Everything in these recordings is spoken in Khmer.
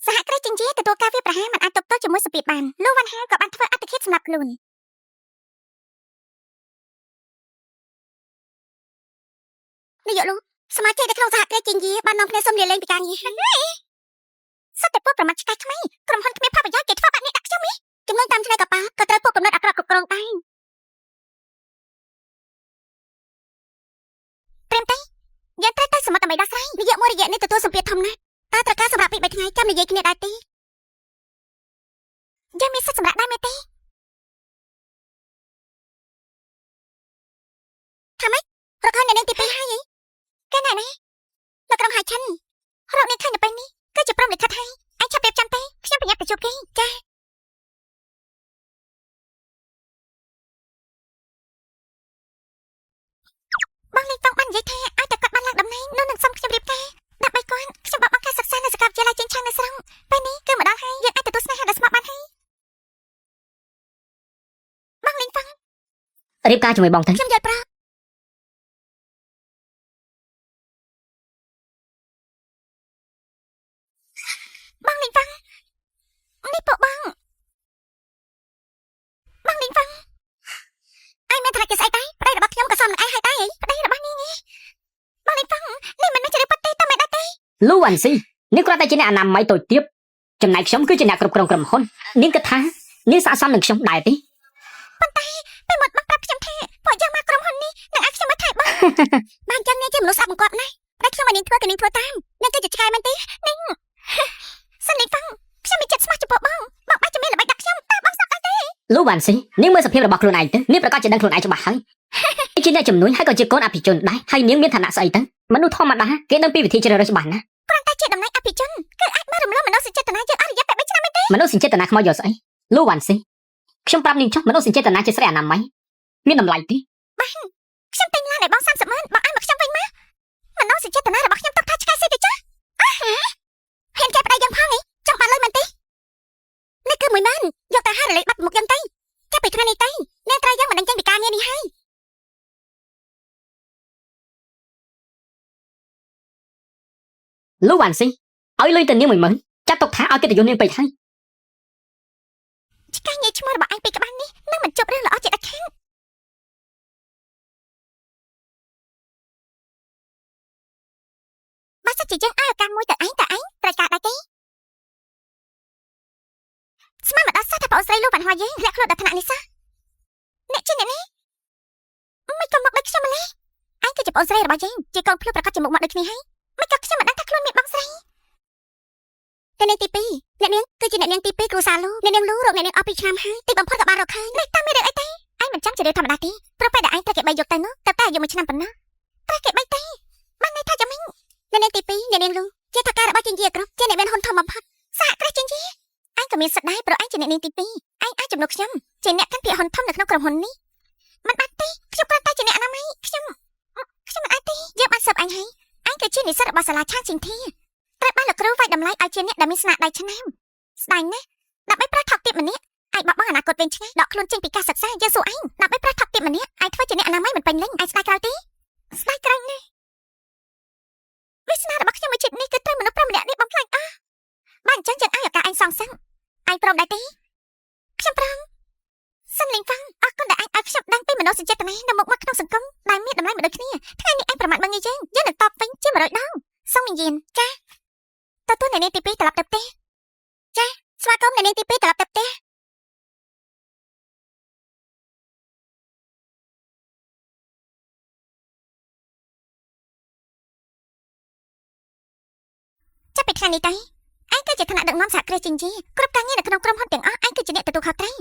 សហគ្រាសចិញ្ចៀទទួលការវាប្រហារមិនអាចទប់ទល់ជាមួយសម្ពាធបានលោកវណ្ណហាក៏បានធ្វើអត្តឃាតសម្រាប់ខ្លួននាយកលោកសមាជិកនៅក្នុងសហគ្រាសចិញ្ចៀបាននាំគ្នាសុំលាលែងពីការងារសត្វតែពួកប្រមាថឆ្កែថ្មីក្រុមហ៊ុនគ្មានផលប្រយោជន៍គេធ្វើបាក់នេះដាក់ខ្ញុំនេះចំនួនតាមឆ្នៃកប៉ាល់ក៏ត្រូវពួកកំណត់អក្រក់គ្រប់គ្រងដែរព្រមទេយើងត្រូវទៅសមុទ្រដើម្បីដោះស្រាយរយៈមួយរយៈនេះទទួលសម្ពាធធំណាស់តើត្រូវការសម្រាប់ពី3ថ្ងៃចាំនិយាយគ្នាដែរទេយើងមានសិទ្ធិសម្រាប់ដែរមែនទេថាម៉េចរកឃើញអ្នកនាងទី2ហើយហីគេណែនេះនៅក្រុងហាយឈិនរកនាងឃើញនៅពេលនេះគឺជាព្រមលិខិតហើយឯងឆាប់រៀបចំទេខ្ញុំប្រញាប់ទៅជួបគេចាបងលេងតង់បាននិយាយថាឲ្យតែគាត់បានឡើងតំណែងនោះនឹងសុំខ្ញុំរៀបការដើម្បីគាត់ខ្ញុំបបការសិក្សានៅសាកលវិទ្យាល័យជើងឆាំងនៅស្រុងពេលនេះគឺមកដល់ហើយយើងអាចទទួលស្នេហាដ៏ស្មោះបានហើយបងលេងតង់រៀបការជាមួយបងទៅខ្ញុំយល់ប្រាប់បងលេងតង់នេះពួកបងលេងតង់ឯងមានថាគេស្អីដែរប្តីរបស់ខ្ញុំក៏សមនឹងឯងហើយដែរប្តីរបស់នាងឯងបងលេងតង់នេះមិនមែនជារឿងប៉ាត់ទេតែមិនដែរទេលូអាន់ស៊ីនាងគ្រាន់តែជាអ្នកអនាម័យតូចទាបចំណែកខ្ញុំគឺជាអ្នកគ្រប់គ្រងក្រុមហ៊ុននាងគិតថានាងស័ក្តិសមនឹងខ្ញុំដែរទេប៉ុន្តែពេលមកបងប្រាប់ខ្ញុំថាពួកយើងមកក្រុមហ៊ុននេះនឹងឲ្យខ្ញុំមកថែបងបានចឹងនាងជាមនុស្សស្អាតបង្គាប់ណាស់តែខ្ញុំឲ្យនាងធ្វើក៏នាងធ្វើតាមនាងគឺជាឆ្កែមែនទេនាងសិនលេងតង់ខ្ញុំមានចិត្តស្មោះចំពោះបងបាច់ជំនាញល្បិចដាក់ខ្ញុំតើបងស្អប់អីទេលូអាន់ស៊ីនាងមើលសភាពរបស់ខ្លួនឯងទៅនាងប្រកាសជាដឹងខ្លួនឯងច្បាស់ហើយជាអ្នកជំនួយហើយក៏ជាកូនអភិជនដែរហើយនាងមានឋានៈស្អីទៅមនុស្សធម្មតាគេដឹងពីវិធីជ្រើសរើសច្បាស់ណាស់គ្រាន់តែជាតំណែងអភិជនគឺអាចមករំលងមនោសញ្ចេតនាយើងអរិយាពេល3ឆ្នាំមែនទេមនោសញ្ចេតនាខ្មោចយកស្អីលូអាន់ស៊ីខ្ញុំប្រាប់នាងចុះមនោសញ្ចេតនាជាស្រីអនាម័យមានតម្លៃទេបានខ្ញុំទិញឡានឲ្យបង30ម៉ឺនបងឲ្យមកខ្ញុំវិញមកមនោសញ្ចេតនារបស់ខ្ញុំទុកថាឆ្កែស៊ីទៅចាហ៊ានចែកប្តីយើងផងហីចង់បានលុយមែនទេនេះគឺ10000យកទៅ5រលេខបាត់មុខយើងទៅចាប់ពីថ្ងៃនេះទៅនាងត្រូវយើងមិនដឹងចេញពីការងារនេះហើយលូអាន់ស៊ីឲ្យលុយទៅនាង10000ចាត់ទុកថាឲ្យកិត្តិយសនាងពេកហើយឆ្កែញ៉ៃឈ្មោះរបស់ឯងពីក្បាលនេះនឹងមិនជប់រឿងល្អជាដាច់ខាតបើសិនជាយើងឲ្យឱកាសមួយទៅឯងត្រូវការដែរទេស្មានមកដល់សោះថាបងស្រីលោកបានហៅយើងលាក់ខ្លួនដល់ថ្នាក់នេះសោះអ្នកជាអ្នកនេះមិនក៏មកដូចខ្ញុំម្លេះឯងគឺជាបងស្រីរបស់យើងជាកូនភ្លោះប្រកាសជាមុខមកដូចគ្នាហើយមិនក៏ខ្ញុំមិនដឹងថាខ្លួនមានបងស្រីអ្នកនាងទី2អ្នកនាងគឺជាអ្នកនាងទី2គ្រូសាលូអ្នកនាងលូរកអ្នកនាងអស់2ឆ្នាំហើយទីបំផុតក៏បានរកឃើញនេះតាមមានរឿងអីទេឯងមិនចាំជារឿងធម្មតាទេព្រោះពេលដែលឯងត្រូវគេបីយកទៅនោះតែអាយុ1ឆ្នាំប៉ុណ្ណោះត្រូវគេបីទេបានន័យថាយ៉ាងម៉េចអ្នកនាងទី2អ្នកនាងលូជាថៅកែរបស់ចិញ្ចៀគ្រប់ជាអ្នកមានហ៊ុនធំបំផុតសហគ្រាសចិញ្ចៀឯងក៏មានសិទ្ធិដែរព្រោះឯងជាអ្នកនាងទី2ឯងអាចជំនួសខ្ញុំជាអ្នកកាន់ភាគហ៊ុនធំនៅក្នុងក្រុមហ៊ុននេះមិនបានទេខ្ញុំគ្រាន់តែជាអ្នកអនាម័យខ្ញុំមិនអាចទេយើងបានសឹបឯងហើយឯងគឺជានិស្សិតរបស់សាលាឆាងស៊ីងធីត្រូវបានលោកគ្រូវាយតម្លៃឲ្យជាអ្នកដែលមានស្នាដៃឆ្នើមស្ដាយណាស់ដើម្បីប្រោះថោកទាបម្នាក់ឯងបោះបង់អនាគតវែងឆ្ងាយដកខ្លួនចេញពីការសិក្សាយើងសួរឯងដើម្បីប្រោះថោកទាបម្នាក់ឯងធ្វើជាអ្នកអនាម័យមិនពេញលេញឯងស្ដាយក្រោយទេស្ដាយក្រោយណាស់វាសនារបស់ខ្ញុំមួយជាតិនេះគឺត្រូវមនុស្ស5ម្នាក់នេះបំផ្លាញអស់បានអញ្ចឹងយើងឲ្យឱកាសឯងសងសឹកឯងព្រមដែរទេខ្ញុំព្រមសិនលេងហ្វាំងអរគុណដែលឯងឲ្យខ្ញុំដឹងពីមនោសញ្ចេតនានៅមុខមាត់ក្នុងសង្គមដែលមានតម្លៃមិនដូចគ្នាថ្ងៃនេះឯងប្រមាថមើលងាយយើងនឹងតបវិញជា100ដងសូមនិយាយចាទទួលអ្នកនាងទី2ត្រឡប់ទៅផ្ទះចាស្វាគមន៍អ្នកនាងទី2ត្រឡប់ទៅផ្ទះចាប់ពីថ្ងៃនេះទៅឯងគឺជាឋានៈដឹកនាំសហគ្រាសចិញ្ចៀគ្រប់ការងារនៅក្នុងក្រុមហ៊ុនទាំងអស់ឯងគឺជាអ្នកទទួលខុសត្រូវ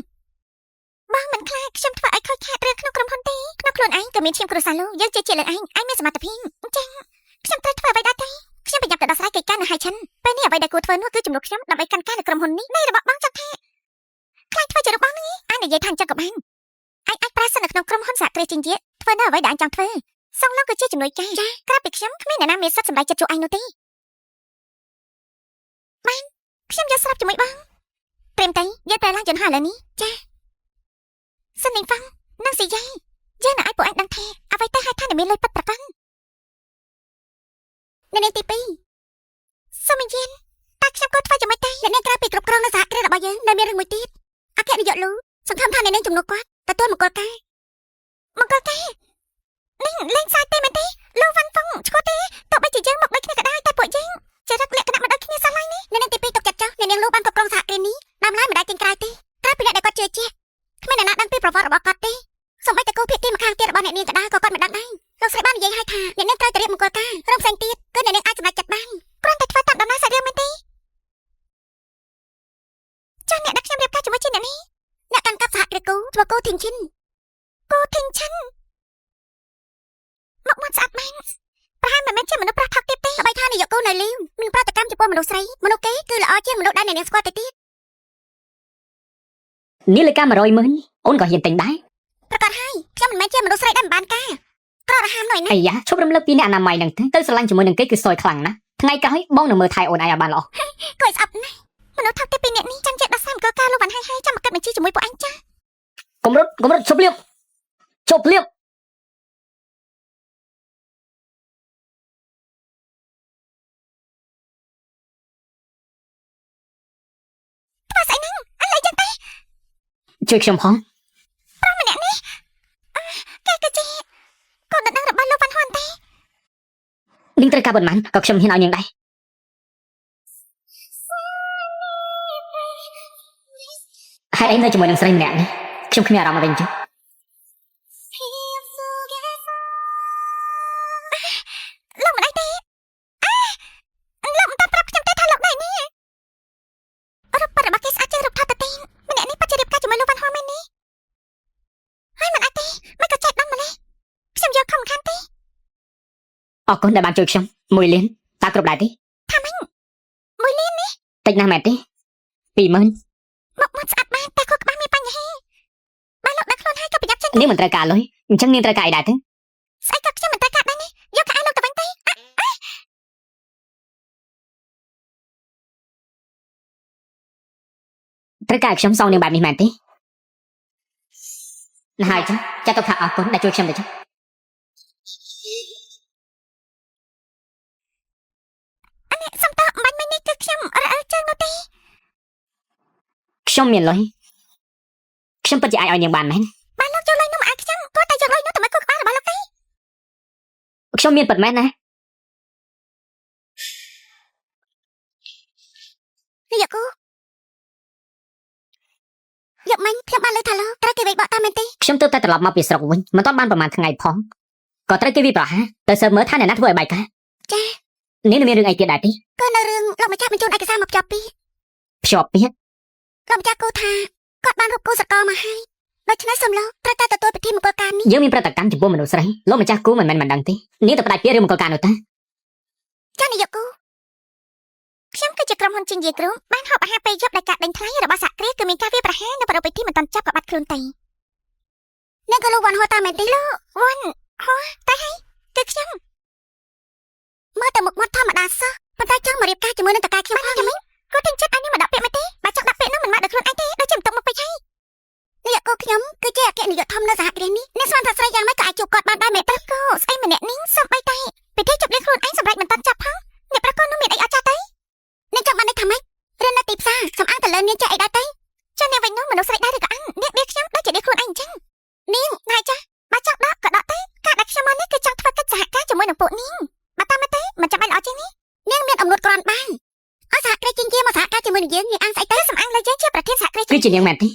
បងមិនខ្លាចខ្ញុំធ្វើឲ្យខូចខាតរឿងក្នុងក្រុមហ៊ុនទេក្នុងខ្លួនឯងក៏មានឈាមគ្រួសារលោកយើងជាលើឯងមានសមត្ថភាពអញ្ចឹងខ្ញុំត្រូវធ្វើអ្វីដែរទេខ្ញុំប្រញាប់ទៅដោះស្រាយកិច្ចការនៅហាយឈិនពេលនេះអ្វីដែលគួរធ្វើនោះគឺជំនួសខ្ញុំដើម្បីកាន់ការនៅក្រុមហ៊ុននេះនៃរបស់បងចង់ថាខ្លាចធ្វើជារបស់នេះឯងនិយាយថាអញ្ចឹងក៏បានឯងអាចប្រើសិននៅក្នុងក្រុមហ៊ុនសហគ្រាសចិញ្ចៀធ្វើនៅអ្វីដែលឯងចង់ធ្វើសងលោកគឺជាជំនួយការចាក្រៅពីខ្ញុំគ្មានអ្នកណាមានសិទ្ធិសម្រេចចិត្តជួយឯងនោះទេបានខ្ញុំយកស្រាប់ជាមួយបងព្រមតែយើងត្រូវឡើងយន្តហោះឥឡូវនេះចាសិននាងហ្វាំងនឹងស៊ីយាយយើងនឹងឲ្យពួកឯងដឹងថាអ្វីទៅហៅថាអ្នកមានលុយពិតប្រាកដអ្នកនាងទី2សូមនិយាយតើខ្ញុំគួរធ្វើយ៉ាងម៉េចទេ ពីគ្រប់គ្រងនៅសហគ្រាសរបស់យើងនៅមានរឿងមួយទៀតអគ្គនាយកលូសង្ឃឹមថាអ្នកនាងជំនួសគាត់ទទួលមង្គលការនេះលេងសាយទេមែនទេលូវ៉ាន់ហ្វុងឈ្មោះទេទោះបីជាយើងមកដូចគ្នាក៏ដោយតែពួកយើងចរិតលក្ខណៈមិនដូចគ្នាសោះឡើយនេះអ្នកនាងទី2ទុកចិត្តចុះអ្នកនាងលូបានគ្រប់គ្រងសហគ្រាសនេះដើមឡើយមិនដែលចេញក្រៅទេក្រៅពីអ្នកដែលគាត់ជឿជាក់គ្មានអ្នកណាដឹងពីប្រវត្តិរបស់គាត់ទេសូម្បីតែគូភាគីម្ខាងទៀតរបស់អ្នកនាងក៏ដោយក៏គាត់មិនដឹងដែរលោកស្រីបាននិយាយឲ្យថាអ្នកនាងត្រូវតែរៀបមង្គលការរំផ្សេងទៀតគឺអ្នកនាងអាចសម្រេចចិត្តបានគ្រាន់តែធ្វើតាមដំណើរសាច់រឿងមែនទេចាស់អ្នកដាក់ខ្ញុំរៀបការជាមួយជាអ្នកនេះអ្នកកាន់កាប់សហគ្រាសគូធ្វើគូធីងឈិនមកមាត់ស្អាតមែនប្រហែលមិនមែនជាមនុស្សប្រាស់ថោកទៀតទេល្បីថានាយកគូនៅលីវមានប្រតិកម្មចំពោះមនុស្សស្រីមនុស្សគេគឺល្អជាងមនុស្សដែលអ្នកនាងស្គាល់ទៅទៀត នេះលេខ100,000អូនក៏ហ៊ានទិញដែរ ប្រកាសហើយខ្ញុំមិនមែនជាមនុស្សស្រីដែលមិនបានការក្ររហាមនោះណា អាយ៉ាឈប់រំលឹកពីអ្នកអនាម័យហ្នឹងទៅស្រឡាញ់ជាមួយនឹងគេគឺសយខ្លាំងណាស់ថ្ងៃក្រោយបងនឹងមើលថែអូនឯងឲ្យបានល្អ គួយស្អប់ណាស់មនុស្សថោកទៀតពីអ្នកនេះចាំចេះដោះស្រាយមង្គលការលោកវ៉ាន់ហើយចាំមកកាត់បញ្ជីជាមួយពួកអញចា កុំរត់ជប់លៀបធ្វើស្អីហ្នឹងអញឡើយចឹងទេជួយខ្ញុំផងប្រុសម្នាក់នេះគេគឺជាកូនដណ្ដឹងរបស់លោកវ៉ាន់ហ៊ុនទេនាងត្រូវការប៉ុន្មានក៏ខ្ញុំហ៊ានឲ្យនាងដែរហើយឯងនៅជាមួយនឹងស្រីម្នាក់នេះខ្ញុំគ្មានអារម្មណ៍អ្វីចុះលោកមិនអីទេលោកមិនតាមប្រាប់ខ្ញុំទេថាលោកណែនេះរូបរបស់គេស្អាតជាងរូបថតទៅទេម្នាក់នេះពិតជារៀបការជាមួយលោកវ៉ាន់ហ៊ុនមែននេះហើយមិនអីទេមិនក៏ចែកដល់ម្លេះខ្ញុំយកខំខាន់ទេអរគុណដែលបានជួយខ្ញុំ1លានតើគ្រប់ដែរទេថាម៉េច1លាននេះតិចណាស់មែនទេ20000មកស្អាតបានតែខួរក្បាលមានបញ្ហាបើលោកដាក់ខ្លួនហើយក៏ប្រយ័ត្នចិននាងមិនត្រូវការលុយអញ្ចឹងនាងត្រូវការអីដែរទេស្អីក៏ខ្ញុំមិនត្រូវការដែរនេះយកខែលោកទៅវិញទេត្រូវការឲ្យខ្ញុំសងនាងបែបនេះមែនទេណាស់ហើយចឹងចាត់ទុកថាអរគុណដែលជួយខ្ញុំទៅចឹងអានេះសំតើមិនមែននេះគឺខ្ញុំរអិលជើងនោះទេខ្ញុំមានលុយខ្ញុំពិតជាអាចឲ្យនាងបានមែនបានលោកយកលុយនោះមកឲ្យខ្ញុំគាត់តែយកលុយនោះទៅមកគូក្បាលរបស់លោកទេខ្ញុំមានពិតមែនណានេះយកគូយកមិញខ្ញុំបានលើថាលោកត្រូវគេវិបកតាមមែនទេខ្ញុំទើបតែត្រឡប់មកពីស្រុកវិញមិនទាន់បានប្រហែលថ្ងៃផងក៏ត្រូវគេវិប្រហាទៅសើមើលថាអ្នកណាធ្វើឲ្យបែកការចានេះមានរឿងអីទៀតដែរទេគឺនៅរឿងលោកម្ចាស់បញ្ជូនឯកសារមកភ្ជាប់ពាក្យលោកម្ចាស់គូថាគាត់បានរូបគូសកលមកហើយដូច្នេះសូមលោកត្រូវតែទទួលពិធីមង្គលការនេះយើងមានប្រតិកម្មចំពោះមនុស្សស្រីលោកម្ចាស់គូមិនមែនមិនដឹងទេនាងទៅផ្ដាច់ពាក្យរឿងមង្គលការនោះតាចានាយកគូខ្ញុំគឺជាក្រុមហ៊ុនជីងយាក្រុមបានហូបអាហារពេលយប់ដែលការដេញថ្លៃរបស់សហគ្រាសគឺមានការវាយប្រហារនៅប្រពៃពិធីមិនតាន់ចាប់ក៏បាត់ខ្លួនទៅអ្នកក៏លោកវ៉ាន់ហូតាមមែនទេលោកវ៉ាន់ហូតែហើយគឺខ្ញុំមើលតែមុខមាត់ធម្មតាសោះប៉ុន្តែចង់មករៀបការជាមួយនឹងតកែខ្ញុំផងយ៉ាងម៉េចគាត់ទិញចិត្តឲ្យនេះមកដាក់ពាក្យមែនទេបើចង់ដាក់ពាក្យនោះមិនមកដល់ខ្លួនឯងទេដូចជាមិនຕົកមកពេកហើយនាយកគូខ្ញុំគឺជាអគ្គនាយកធំនៅសហគ្រាសនេះអ្នកស្មានថាស្រីយ៉ាងម៉េចក៏អាចជួបគាត់បានដែរមែនទេគូស្អីម្នាក់នេះសំបីតែពិធីជប់លៀងខ្លួនឯងសម្រាប់មិនតាន់ចាប់ផងអ្នកប្រកូននោះមានអីអត់ចាស់ទេអ្នកចង់បាននេះថាម៉េចរៀននៅទីផ្សារសំអាងទៅលើនាងចេះអីដែរទេចាអ្នកវិញនោះមនុស្សស្រីដែរឬក៏អញអ្នកដៀខ្ញុំដូចជាដៀខ្លួនឯងអញ្ចឹងនាងណៃចាបើចង់ដកក៏ដកទៅការដែលខ្ញុំមកនេះគឺចង់ធ្វើកិច្ចសហការជាមួយនឹងពួកនាងបើតាមមែនទេមិនចាំបាច់ល្អជាងនេះនាងមានអំណួតក្រាន់បានអស់សហគ្រាសជាងមកសហការជាមួយនឹងយើងនាងអាងស្អីទៅសំអាងលើយើងជាប្រធានសហគ្រាសគឺជានាងមែនទេ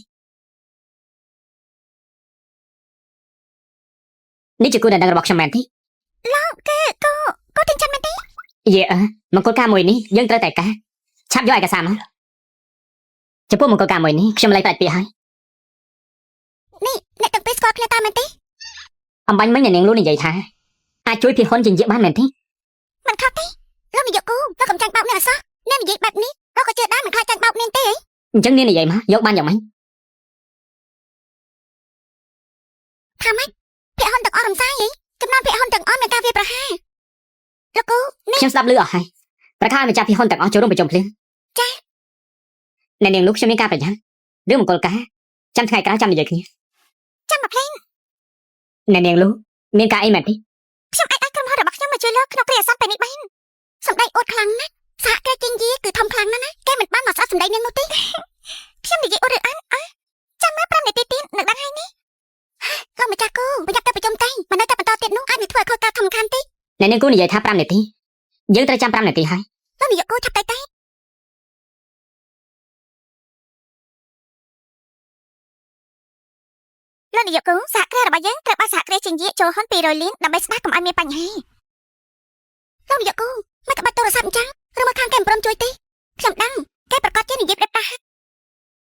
នេះជាគូដណ្ដឹងរបស់ខ្ញុំមែនទេលោកគឺគូទិញចិត្តមែនទេយេមង្គលការមួយនេះយើងត្រូវតែការឆាប់យកឯកសារមកចំពោះមង្គលការមួយនេះខ្ញុំលែងផ្ដាច់ពាក្យហើយនេះអ្នកទាំងពីរស្គាល់គ្នាតាមមែនទេអំបញ្ញមិញអ្នកនាងលូនិយាយថាអាចជួយពីហ៊ុនជានិយាយបានមែនទេមិនខុសទេលោកនាយកគូលោកកំចាញ់បោកនាងអសោះនាងនិយាយបែបនេះលោកក៏ជឿដែរមិនខ្លាចចាញ់បោកនាងទេអញ្ចឹងនាងនិយាយមកយកបានយ៉ាងម៉េចថាម៉េចភាគហ៊ុនទាំងអស់រំសាយហីចំណោមភាគហ៊ុនទាំងអស់មានការវាប្រហារលោកគូខ្ញុំស្ដាប់ឮអស់ហើយប្រកាសម្ចាស់ភាគហ៊ុនទាំងអស់ចូលរួមប្រជុំភ្លាមចាអ្នកនាងលោកខ្ញុំមានការប្រយ័ត្នរឿងមង្គលការចាំថ្ងៃក្រោយចាំនិយាយគ្នាចាំមកភ្លេងអ្នកនាងលោកមានការអីមែនទេខ្ញុំអាចក្រុមហ៊ុនរបស់ខ្ញុំមកជួយលោកក្នុងគ្រាអាសន្នពេលនេះបានសម្ដីអួតខ្លាំងណាស់ សហគ្រាសជាងយាគឺធំខ្លាំងណាស់ណាគេមិនបានមកស្ដាប់សម្ដីនាងនោះទេខ្ញុំនិយាយអត់ឬអានចាំមើល5នាទីទៀតនឹងបានហើយនេះលោកម្ចាស់គូប្រយ័ត្នទៅប្រជុំតែមិននៅតែបន្តទៀតនោះអាចនឹងធ្វើឲ្យខូចការធំខានតិច អ្នកនាងគូនិយាយថា5នាទីយើងត្រូវចាំ5នាទីហើយ លោកនាយកគូឆាប់តែលោកនាយកគូសហគ្រាសរបស់យើងត្រូវបានសហគ្រាសជាងយាចូលហ៊ុន200លានដើម្បីស្ដារកុំឲ្យមានបញ្ហាលោកនាយកគូមិនក្បាច់ទូរស័ព្ទអញ្ចឹងឬមកខាងគេមិនព្រមជួយទេខ្ញុំដឹងគេប្រកាសជានិយាយប្រាប់តា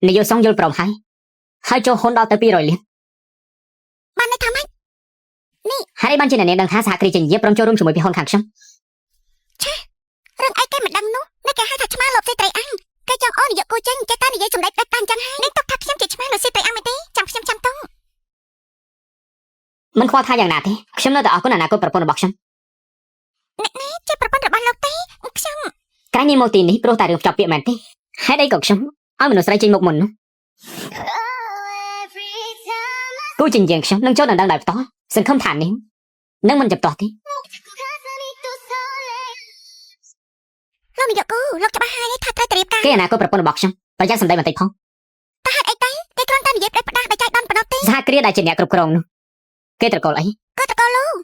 នាយកសងយល់ព្រមហើយចូលហ៊ុនដល់ទៅ200លាន បានន័យថាម៉េច ហើយបានជាអ្នកនាងដឹងថាសហគ្រាសជាងយាព្រមចូលរួមជាមួយពីហ៊ុនខាងខ្ញុំ រឿងអីគេមិនដឹងនោះនេះគេហៅថាឆ្មាលោកស្រីត្រីអាំងគេចង់អូននាយកគូចេញគេតែនិយាយសម្ដីដាច់តាំងចឹងហើយនេះទុកថាខ្ញុំជាឆ្មាលោកស្រីត្រីអាំងមែនទេចាំខ្ញុំចាំតង់ មិនខ្វល់ថាយ៉ាងណាទេខ្ញុំនៅតែអរគុណអនាគតប្រពន្ធរបស់ខ្ញុំ អ្នកនេះជាប្រពន្ធរបស់លោកទេខ្ញុំ ក្រែងនេះមកទីនេះព្រោះតែរឿងភ្ជាប់ពាក្យមែនទេហេតុអីក៏ខ្ញុំឲ្យមនុស្សស្រីចេញមុខមុននោះគូជាយើងខ្ញុំនឹងចូលដណ្ដឹងដោយផ្ទាល់សង្ឃឹមថានេះនឹងមិនចំទាស់ទេ លោកនាយកគូលោកច្បាស់ហើយថាត្រូវតែរៀបការ គេអនាគតប្រពន្ធរបស់ខ្ញុំប្រយ័ត្នសម្ដីបន្តិចផង តែហេតុអីទៅគេគ្រាន់តែនិយាយផ្ដាស់ដោយចៃដន្យប៉ុណ្ណោះទេ សហគ្រាសដែលជាអ្នកគ្រប់គ្រងនោះគេត្រកូលអី គឺតកលោក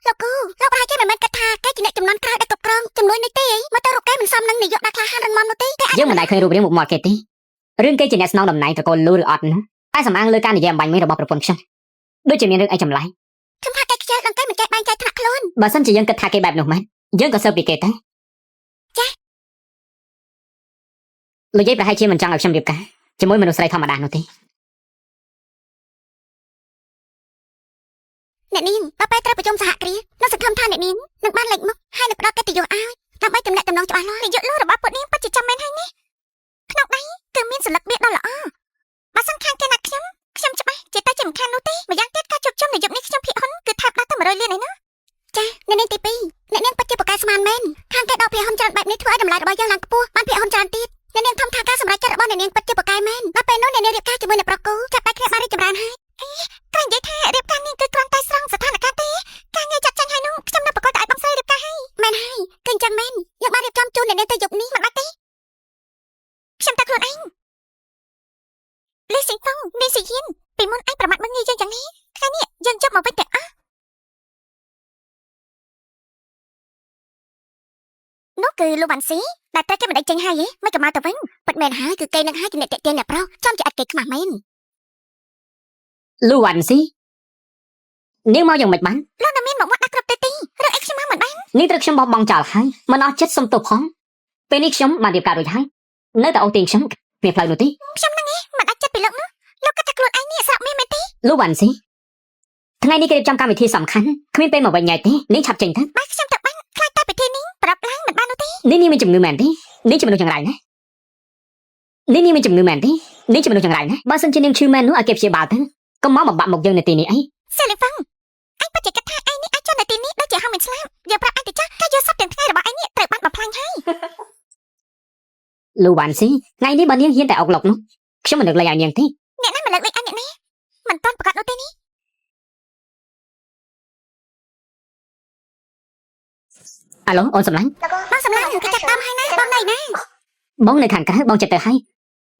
លោកគូលោកប្រហែលជាមិនមែនគិតថាគេជាអ្នកចំនួនក្រោយដែលគ្រប់គ្រងចំនួននេះទេមកទៅរកគេមិនសមនឹងនាយកដែលក្លាហានរឹងមាំនោះទេគេអាច យើងមិនដែលឃើញរូបរាងមុខមាត់គេទេរឿងគេជាអ្នកស្នងតំណែងត្រកូលលូឬអត់នោះតែសំអាងលើការនិយាយអំបញ្ញមិញរបស់ប្រពន្ធខ្ញុំដូចជាមានរឿងអីចម្លែក ខ្ញុំថាគេខ្ជិលនឹងគេមិនចេះបែងចែកថ្នាក់ខ្លួន បើសិនជាយើងគិតថាគេបែបនោះមែនយើងក៏សើពីគេទៅលោកយាយប្រហែលជាមិនចង់ឲ្យខ្ញុំរៀបការជាមួយមនុស្សស្រីធម្មតានោះទេ អ្នកនាងដល់ពេលត្រូវប្រជុំសហគ្រាសនៅសង្ឃឹមថាអ្នកនាងនឹងបានលេចមុខហើយនឹងផ្ដល់កិត្តិយសឲ្យដើម្បីទំនាក់ទំនងច្បាស់លាស់នាយកលោករបស់ពួកនាងពិតជាចាំមែនហើយនេះក្នុងដៃគឺមានសន្លឹកបៀកដ៏ល្អបើសិនខាងគេណាខ្ញុំច្បាស់ជាតែជាមិនខាននោះទេម្យ៉ាងទៀតការជួបជុំនាយកនេះខ្ញុំភ័យហ៊ុនគឺថាប់ដល់ទៅ100លានឯណោះចាអ្នកនាងទី2អ្នកនាងពិតជាប្រកែស្មានមែនខាងគេដកភ័យហ៊ុនច្រើនបែបនេះធ្វើឲ្យតម្លៃរបស់យើងឡើងខ្ពស់បានភ័យហ៊ុនច្រើនទៀតអ្នកនាងធំថាការសម្រេចចិត្តរបស់អ្នកនាងពិតជាប្រកែមែនដល់ពេលនោះអ្នកនាងរៀបការជាមួយអ្នកប្រកូចាប់តែគ្នាបានរីកចម្រើនហើយតែនិយាយថារៀបការនេះគឺគ្រាន់តែស្រង់ស្ថានភាពទេការងារចាត់ចែងហើយនោះខ្ញុំនៅប្រកបតែឲ្យបងស្រីរៀបការហើយមែនហើយគឺអញ្ចឹងមែនយើងបានរៀបចំជូនអ្នកនាងទៅយប់នេះមិនបាច់ទេខ្ញុំតែខ្លួនឯងលីស៊ីតងនេះស៊ីយិនពីមុនឯងប្រមាថមើងងាយយើងយ៉ាងនេះថ្ងៃនេះយើងចាប់មកវិញទាំងអស់នោះគឺលោកវ៉ាន់ស៊ីដែលតែគេមិនដេញចេញហើយមិនក៏មកទៅវិញពិតមែនហើយគឺគេនឹងហើយជាអ្នកតាក់ទាញអ្នកប្រុសចំជាអត់គេខ្មាស់មែន លូវ៉ាន់ស៊ីនាងមកយ៉ាងម៉េចបាន លោកនៅមានមកមកដាក់គ្រប់ទេទីរឿងអីខ្ញុំមកមិនបាន នាងត្រូវខ្ញុំបោះបង់ចោលហើយមិនអស់ចិត្តសុំទោសផងពេលនេះខ្ញុំបានរៀបការរួចហើយនៅតែអូទាញខ្ញុំពីផ្លូវនោះទេ ខ្ញុំនឹងមិនអាចចិត្តពីលោកនោះលោកគិតថាខ្លួនឯងនេះស្រក់មានមែនទេ លូវ៉ាន់ស៊ីថ្ងៃនេះគេរៀបចំកម្មវិធីសំខាន់គ្មានពេលមកវិញញ៉ៃទេនាងឆាប់ចេញទៅ បើខ្ញុំទៅបានខ្លាចតែពិធីនេះប្រាប់ឡើងមិនបាននោះទេ នាងមានជំងឺមែនទេនាងជាមនុស្សចង្រៃណានាងមានជំងឺមែនទេនាងជាមនុស្សចង្រៃណាបើសិនជានាងឈឺមែននោះឲ្យគេព្យាបាលទៅកុំមកបំបាក់មុខយើងនៅទីនេះអី សេលីហ្វឹងអញពិតជាគិតថាឯងនេះអាចចូលនៅទីនេះដូចជាហៅមិនស្លាប់យើងប្រាប់ឯងទៅចាស់ការយកសពទាំងថ្ងៃរបស់ឯងនេះត្រូវបានបំផ្លាញហើយ លូវ៉ាន់ស៊ីថ្ងៃនេះបើនាងហ៊ានតែអុកឡុកនោះខ្ញុំមិននឹកលេងឲ្យនាងទេ អ្នកណាមិនលើកលែងអញអ្នកណាមិនតាន់ប្រកាសនោះទេនេះ អាឡូអូនសម្លាញ់ បងសម្លាញ់គេចាប់តាមហើយណាបងណៃណា បងនៅខាងក្រៅបងចិត្តទៅហើយ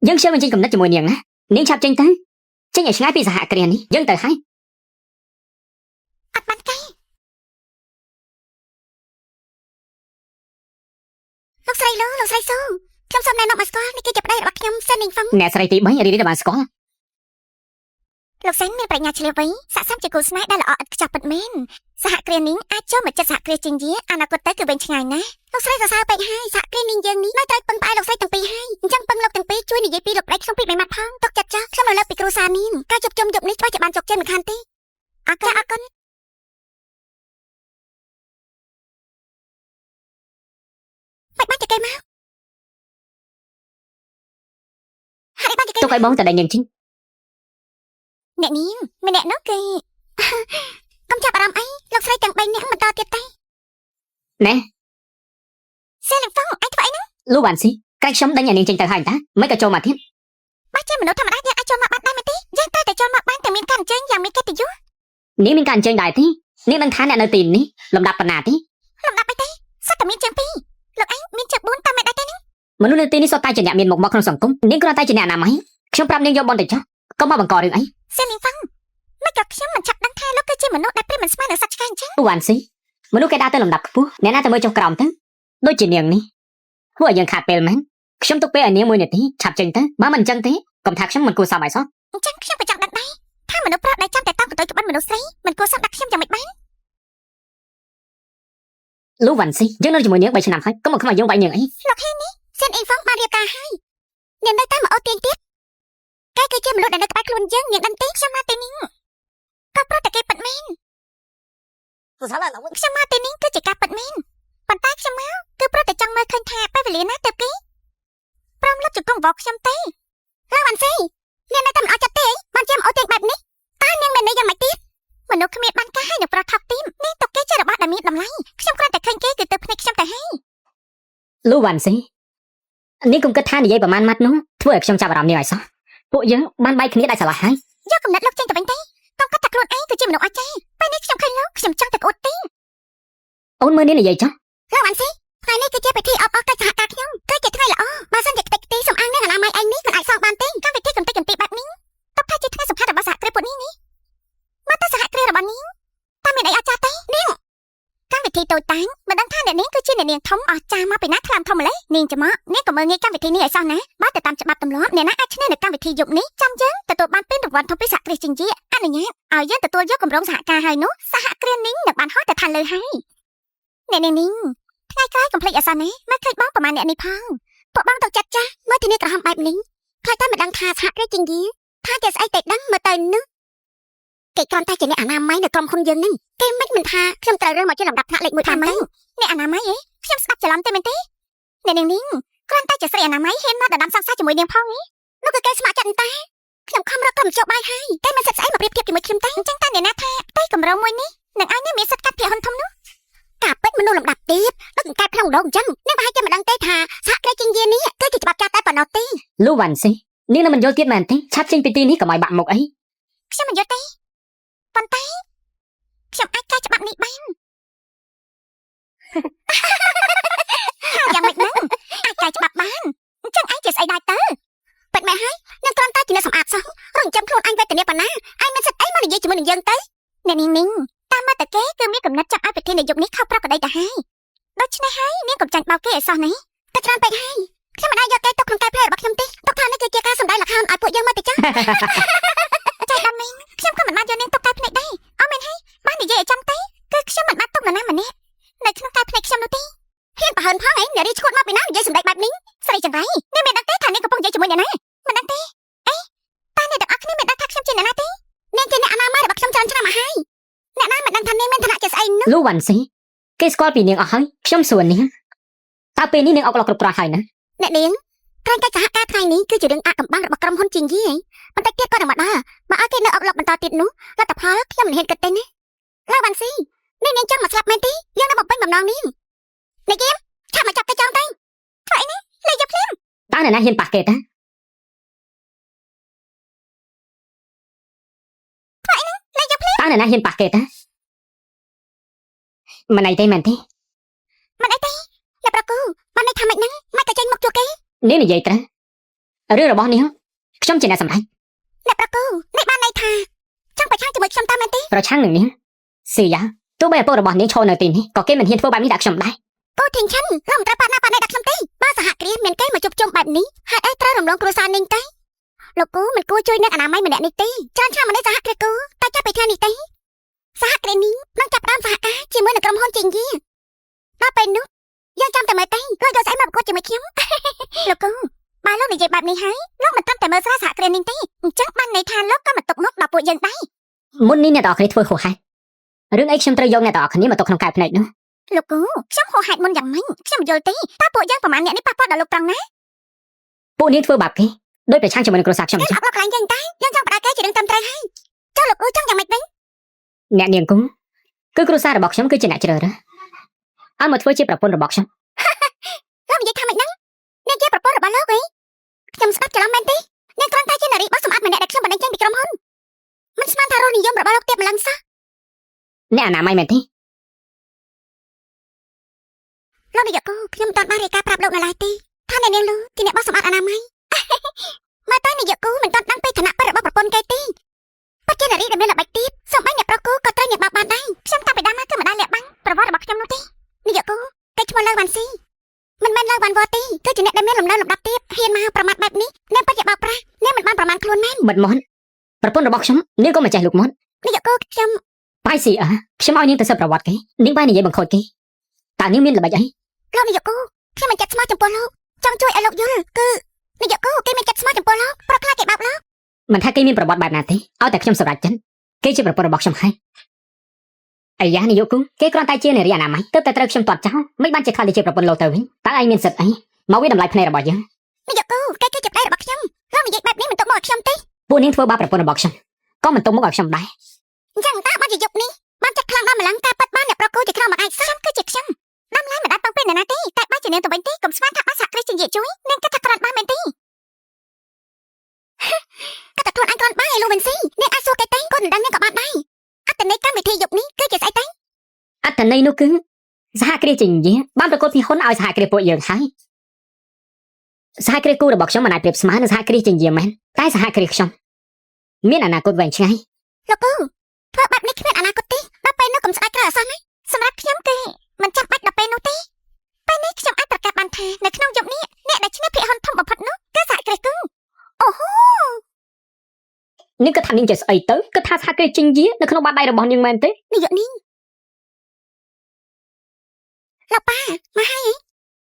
យើងខ្ញុំបញ្ចេញកំណត់ជាមួយនាងណានាងឆាប់ចេញទៅចេញឲ្យឆ្ងាយពីសហគ្រាសនេះយើងទៅហើយ អត់បានទេលោកស្រីលូលោកស្រីស៊ូខ្ញុំសូមណែនាំឲ្យស្គាល់នេះគឺជាប្តីរបស់ខ្ញុំសិននីងហ្វឹង អ្នកស្រីទី3រីរីបានស្គាល់ លោកសិនមានប្រាជ្ញាឆ្លៀវវៃស័ក្តិសមជាគូស្នេហ៍ដែលល្អឥតខ្ចោះពិតមែនសហគ្រាសនេះអាចចូលមកចិត្តសហគ្រាសជាងយាអនាគតទៅគឺវែងឆ្ងាយណាស់លោកស្រីសរសើរពេកហើយសហគ្រាសនេះយើងនេះនៅត្រូវពឹងផ្អែកលោកស្រីទាំងពីរហើយអញ្ចឹងពឹងលោកទាំងពីរជួយនិយាយពីលោកប្តីខ្ញុំពីរបីម៉ាត់ផងទុកចិត្តចាស់ខ្ញុំរំលឹកពីគ្រូសានេះការជួបជុំយប់នេះច្បាស់ជាបានជោគជ័យមិនខានទេអរគុណអរគុណបាច់បាច់តែគេមកហើយបាច់តែគេ ទុកឲ្យបងតែដេញនាងចេញ អ្នកនាងម្នាក់នោះគឺកុំចាប់អារម្មណ៍អីលោកស្រីទាំង3នាក់បន្តទៀតទេ ណែ សេលីហ្វឹងអញធ្វើអីហ្នឹង លូវ៉ាន់ស៊ីកាច់ខ្ញុំដេញឲ្យនាងចេញទៅហើយតាមិនក៏ចូលមកទៀត បើជាមនុស្សធម្មតាយើងអាចចូលមកបានដែរមែនទេយើងត្រូវតែចូលមកបានតែមានការអញ្ជើញយ៉ាងមានកិត្តិយស នាងមានការអញ្ជើញដែរទេនាងដឹងថាអ្នកនៅទីនេះលំដាប់ប៉ុណ្ណាទេ លំដាប់អីទេសិតតែ មានជាងពីរលោកឯងមានជា4តាមមិនដែរទេ មនុស្សនៅទីនេះសុទ្ធតែជាអ្នកមានមុខមកក្នុងសង្គមនាងគ្រាន់តែជាអ្នកអនាម័យខ្ញុំប្រាប់នាងយកបនទៅចុះកុំមកបង្ករឿងអី សៀនលីហ្វាំងមិនក៏ខ្ញុំមិនឆាប់ដឹងថាលោកគឺជាមនុស្សដែលព្រាបមិនស្មើនឹងសត្វឆ្កែអញ្ចឹង វ៉ាន់ស៊ីមនុស្សគេដើរទៅលំដាប់ខ្ពស់អ្នកណាទៅមើលចុះក្រោមទៅដូចជានាងនេះហួរឲ្យយើងខាតពេលមែនខ្ញុំទុកពេលឲ្យនាង1នាទីឆាប់ចេញទៅបើមិនអញ្ចឹងទេកុំថាខ្ញុំមិនគួរសមឲ្យសោះ អញ្ចឹងខ្ញុំក៏ចង់ដឹងដែរថាមនុស្សប្រុសដែលចាំតែតាមកន្ទុយក្បិនមនុស្សស្រីមិនគួរសមដាក់ខ្ញុំយ៉ាងម៉េចបាន លូវ៉ាន់ស៊ីយើងនៅជាមួយនាង3ឆ្នាំហើយកុំមកខ្វល់យើងវាយនាងអី លោកហេនេះសៀនអ៊ីហ្វងបានរៀបការហើយនាងនៅតែមកអូទាញទៀតគេគឺជាមនុស្សដែលនៅក្បែរខ្លួនយើងនាងដឹងទេខ្ញុំមកទីនេះក៏ប្រាប់តែគេពិតមែនខ្ញុំមកទីនេះគឺជាការពិតមែនប៉ុន្តែខ្ញុំមកគឺប្រាប់តែចង់មើលឃើញថាពេលវេលាណាទៅគេព្រមលុបជង្គង់វកខ្ញុំទេហើយវ៉ាន់ស៊ីនាងនៅតែមិនអត់ចិត្តទេបានជាមកអូទាញបែបនេះតើនាងមានន័យយ៉ាងម៉េចទៀតមនុស្សគ្មានបានការហើយនឹងប្រថប់ទីមនាងទុកគេជារបស់ដែលមានតម្លៃខ្ញុំគ្រាន់តែឃើញគេគឺទៅភ្នែកខ្ញុំទៅហើយ លូវ៉ាន់ស៊ីនាងកុំគិតថានិយាយប្រមាណម៉ាត់នោះធ្វើឲ្យខ្ញុំចាប់អារម្មណ៍នាងឲ្យសោះពួកយើងបានបែកគ្នាដាច់ស្រឡះហើយ យកកំណត់លោកចេញទៅវិញទេកុំគិតថាខ្លួនឯងគឺជាមនុស្សអស្ចារ្យពេលនេះខ្ញុំឃើញលោកខ្ញុំចង់ទៅក្អួតទី អូនមើលនាងនិយាយចុះ លោកអានស៊ីថ្ងៃនេះគឺជាពិធីអបអរកិច្ចសហការខ្ញុំគឺជាថ្ងៃល្អបើសិនជាខ្ទេចខ្ទីសំអាងនឹងអនាម័យឯងនេះមិនអាចសងបានទេកម្មវិធីកំតិចកំទីបែបនេះតើថាជាថ្ងៃសំខាន់របស់សហគ្រាសពួកនេះមកទៅសហគ្រាសរបស់នាងតើមានអីអស្ចារ្យទេនាងកម្មវិធីតូចតាំងមិនដឹងថាអ្នកនាងគឺជាអ្នកនាងធំអស្ចារ្យមកពីណាខ្លាំងធំម្ល៉េះនាងច្មក់នាងក៏មើលងាយកម្មវិធីនេះឲ្យសោះណាបើទៅតាមច្បាប់ទម្លាប់អ្នកណាអាចឈ្នះនៅកម្មវិធីយប់នេះចាំយើងទទួលបានពានរង្វាន់ធំពីសហគ្រាសជាជាអនុញ្ញាតឲ្យយើងទទួលយកគម្រោងសហការហើយនោះសហគ្រាសនេះនឹងបានហោះទៅឋានលើហើយអ្នកនាងថ្ងៃក្រោយកុំភ្លេចអសណាមកឃើញបងប្រមាណអ្នកនេះផងពួកបងទៅចាត់ចាស់មើលទីនេះក្រហមបែបនេះខ្លាចតែមិនដឹងថាសហគ្រាសជាជាថាជាស្អីតែដឹងមើលទៅនោះគេគ្រាន់តែជាអ្នកអនាម័យនៅក្រុមហ៊ុនយើងនេះគេមិនថាខ្ញុំត្រូវរើសមកជាលំដាប់ថ្នាក់លេខ1តាមទៅអ្នកអនាម័យខ្ញុំស្ដាប់ច្រឡំទេមែនទេអ្នកនាងគ្រាន់តែជាស្រីអនាម័យហ៊ានមកដណ្ដើមសង្សារជាមួយនាងផងនេះនោះគឺគេស្ម័គ្រចិត្តតែខ្ញុំខំរកក្រុមជោគបាយហើយតែមិនសិតស្អីមកប្រៀបធៀបជាមួយខ្ញុំទេអញ្ចឹងតើអ្នកណាថាតែកម្រងមួយនេះនឹងឲ្យនាងមានសិទ្ធិកាត់ភាគហ៊ុនធំនោះការពិតមនុស្សលំដាប់ទៀតដូចកែបក្នុងដងអញ្ចឹងនាងប្រហែលជាមិនដឹងទេថាសហគ្រាសជាជានេះគឺជាច្បាប់ចាស់តែប៉ុណ្ណោះទេ លូវ៉ាន់ស៊ីនាងនឹងមិនយល់ទៀតមែនទេឆាប់ចេញពីទីនេះកុំឲ្យបាក់មុខអី ខ្ញុំមិនយល់ទេប៉ុន្តែខ្ញុំអាចកែច្បាប់នេះបានយ៉ាងម៉េចហ្នឹងអាចកែច្បាប់បានអញ្ចឹងឯងជាស្អីដែរទៅពិតមែនហើយនាងគ្រាន់តែជាអ្នកសម្អាតសោះរងចាំខ្លួនឯងវេទនាប៉ុណ្ណាឯងមានសិទ្ធិអីមកនិយាយជាមួយនឹងយើងទៅអ្នកនាងតាមមកតែគេគឺមានកំណត់ចង់ឲ្យប្រធាននាយកនេះខុសប្រក្រតីទៅហើយដូច្នេះហើយនាងកុំចាញ់បោកគេឲ្យសោះណាតែច្រើនពេកហើយខ្ញុំមិនអាចយកគេទុកក្នុងកែផ្លែរបស់ខ្ញុំទេទុកថានេះគឺជាការសម្ដែងល្ខោនឲ្យពួកយើងមើលទៅចាស់ចៃដល់មីងខ្ញុំក៏មិនបានយកនាងទុកកែភ្នែកដែរអត់មែនហើយបាននិយាយឲ្យចំទេគឺខ្ញុំមិនបានទុកនរណាម្នាក់នៅក្នុងកែភ្នែកខ្ញុំនោះទេហ៊ានប្រហែលផងឯងអ្នករីឈួតមកពីណានិយាយសម្ដែងបែបនេះស្រីចង្រៃនាងមានដឹងទេថានាងកំពុងនិយាយជាមួយអ្នកណាមិនដឹងទេអេតែអ្នកទាំងអស់គ្នាមានដឹងថាខ្ញុំជាអ្នកណាទេនាងជាអ្នកអនាម័យរបស់ខ្ញុំច្រើនឆ្នាំមកហើយអ្នកណាមិនដឹងថានាងមានឋានៈជាស្អីនោះ លូវ៉ាន់ស៊ីគេស្គាល់ពីនាងអស់ហើយខ្ញុំសួរនាងតើពេលនេះនាងអុកឡុកគ្រប់គ្រាន់ហើយណា អ្នកនាងក្រែងកិច្ចសហការថ្ងៃនេះគឺជារឿងអាកំបាំងរបស់ក្រុមហ៊ុនជាងយីបន្តិចទៀតក៏នឹងមកដល់បើឲ្យគេនៅអុកឡុកបន្តទៀតនោះលទ្ធផលខ្ញុំមិនហ៊ានគិតទេណាឡើយវ៉ាន់ស៊ីនាងចង់មកស្លាប់មែនទេយើងនៅបំពេញបំណងនាងអ្នកយាមឆាប់មកចាប់ទៅចោលទៅធ្វើអីនេះលេយកភ្លាម តើអ្នកណាហ៊ានប៉ះគេតាតើអ្នកណាហ៊ានប៉ះគេតាមិនអីទេមែនទេ មិនអីទេអ្នកប្រគូបានន័យថាម៉េចហ្នឹងមិនក៏ចេញមកជួគេ នាងនិយាយត្រូវរឿងរបស់នាងខ្ញុំជាអ្នកសម្រេច អ្នកប្រគូនេះបានន័យថាចង់ប្រឆាំងជាមួយខ្ញុំតាមមែនទេ ប្រឆាំងនឹងនាងស៊ីយ៉ាទោះបីឪពុករបស់នាងឈរនៅទីនេះក៏គេមិនហ៊ានធ្វើបែបនេះដាក់ខ្ញុំដែរ ពូធីងឆាន់លោកមិនត្រូវប៉ាណាប៉ាណៃដាក់ខ្ញុំទេបើសហគ្រាសមានគេមកជួបជុំបែបនេះហើយអីត្រូវរំលងគ្រួសារនាងទេលោកគូមិនគួរជួយអ្នកអនាម័យម្នាក់នេះទេច្រើនឆ្នាំមកនេះសហគ្រាសគូតែចាប់ពីថ្ងៃនេះទេសហគ្រាសនេះនឹងចាប់ផ្ដើមសហការជាមួយនឹងក្រុមហ៊ុនជាងយីដល់ពេលនោះយើងចាំតែមើលទេលោកយកស្អីមកប្រកួតជាមួយខ្ញុំ លោកគូបើលោកនិយាយបែបនេះហើយលោកមិនត្រឹមតែមើលស្រាសហគ្រាសនេះទេអញ្ចឹងបានន័យថាលោកក៏មកទុកមុខដល់ពួកយើងដែរ មុននេះអ្នកទាំងអស់គ្នាធ្វើខុសហេតុរឿងអីខ្ញុំត្រូវយកអ្នកទាំងអស់គ្នាមកទុកក្នុងកែភ្នែកនោះ លោកគូខ្ញុំហោហេតុមុនយ៉ាងម៉េចខ្ញុំយល់ទេតើពួកយើងប្រហែលអ្នកនេះប៉ះពាល់ដល់លោកត្រង់ណា ពួកនាងធ្វើបាបគេដោយប្រឆាំងជាមួយនឹងគ្រួសារខ្ញុំ យើងអត់ខ្លាញ់យើងតែយើងចង់បដៅគេជារឿងត្រឹមត្រូវហើយចុះលោកគូចង់យ៉ាងម៉េចវិញ អ្នកនាងគង់គឺគ្រួសាររបស់ខ្ញុំគឺជាអ្នកជ្រើសរើសឲ្យមកធ្វើជាប្រពន្ធរបស់ខ្ញុំ លោកនិយាយថាម៉េចហ្នឹងនាងជាប្រពន្ធរបស់លោកវិញខ្ញុំស្ដាប់ច្រឡំមែនទេនាងគ្រាន់តែជានារីបោះសម្អាតម្នាក់ដែលខ្ញុំបណ្ដឹងចេញពីក្រុមហ៊ុនមិនស្មានថារសនិយមរបស់លោកទៀបម្លឹងសោះ អ្នកអនាម័យមែនទេ លោក នាយកគូខ្ញុំមិនទាន់បានរាយការណ៍ប្រាប់លោកនៅឡើយទេថាអ្នកនាងលឺជាអ្នកបោះសម្អាតអនាម័យមកតើនាយកគូមិនទាន់ដឹងពីឋានៈពិតរបស់ប្រពន្ធគេទេពិតជានារីដែលមានល្បិចទៀតសូម្បីអ្នកប្រុសគូក៏ត្រូវញ៉ាំបាបបានដែរខ្ញុំតាំងពីដើមមកគឺមិនដែលលាក់បាំងប្រវត្តិរបស់ខ្ញុំនោះទេនាយកគូគេឈ្មោះលើវ៉ាន់ស៊ីមិនមែនលើវ៉ាន់វ៉ាទេគឺជាអ្នកដែលមានលំនៅលំដាប់ទៀតហ៊ានមកប្រមាថបែបនេះអ្នកពិតជាបោកប្រាស់អ្នកមិនបានប្រមាថខ្លួនមែនបិទមាត់ប្រពន្ធរបស់ខ្ញុំនាងក៏មិនចេះលូកមាត់នាយកគូខ្ញុំ បាយស៊ីខ្ញុំឲ្យនាងទៅសិបប្រវត្តិគេនាងបាននិយាយបង្ខូចគេតើនាងមានល្បិចអីលោកនាយកគូខ្ញុំមិនចិត្តស្មោះចំពោះលោកចង់ជួយឲ្យលោកយល់គឺនាយកគូគេមានចិត្តស្មោះចំពោះលោកប្រខ្លាចគេបោកលោកមិនថាគេមានប្រវត្តិបែបណាទេឲ្យតែខ្ញុំសម្រេចចិត្តគេជាប្រពន្ធរបស់ខ្ញុំហើយអាយ៉ានាយកគូគេគ្រាន់តែជានារីអនាម័យទើបតែត្រូវខ្ញុំទាត់ចោលមិនបានជាខ្លាចជាប្រពន្ធលោកទៅវិញតើឯងមានសិទ្ធិអីមកវាតម្លៃភ្នែករបស់យើងនាយកគូគេគឺជាប្តីរបស់ខ្ញុំលោកនិយាយបែបនេះមិនទុកមកឲ្យខ្ញុំទេពួកនាងធ្វើបាបប្រពន្ធរបស់ខ្ញុំក៏មិនទុកមកឲ្យខ្ញុំដែរអញ្ចឹងតើបានជាយប់នេះបានចិត្តខ្លាំងដល់ម្លឹងការប៉ັດបានអ្នកប្រកគូជាខ្នងមកឯងសោះគឺជាខ្ញុំដាំឡើយមិនដាច់បងពេលណាទេតែបើជានាងទៅវិញទេកុំស្មានថាបានសហគ្រាសជានិយាយជួយនាងគិតថាក្រាន់បានមែនទេគិតថាខ្លួនឯងក្រាន់បានឯលោកវិនស៊ីនាងអាចសួរគេទេគាត់មិនដឹងនាងក៏បានដែរអត្តន័យកម្មវិធីយប់នេះគឺជាស្អីទេអត្តន័យនោះគឺសហគ្រាសជានិយាយបានប្រកួតពីហ៊ុនឲ្យសហគ្រាសពួកយើងហើយសហគ្រាសគូរបស់ខ្ញុំមិនអាចប្រៀបស្មើនឹងសហគ្រាសជានិយាយមែនតែសហគ្រាសខ្ញុំមានអនាគតវែងឆ្ងាយលោកគូធ្វើបែបនេះគ្មានអនាគតទេដល់ពេលនោះកុំស្ដាយក្រោយអសោះណាសម្រាប់ខ្ញុំគឺមិនចាំបាច់ដល់ពេលនោះទេពេលនេះខ្ញុំអាចប្រកាសបានថានៅក្នុងយប់នេះអ្នកដែលឈ្នះភាគហ៊ុនធំបំផុតនោះគឺសហគ្រាសគូអូហូនាងក៏ថានាងចេះស្អីទៅគឺថាសហគ្រាសជានិយាយនៅក្នុងបាតដៃរបស់នាងមែនទេនាយកនេះលោកប៉ាមកហើយ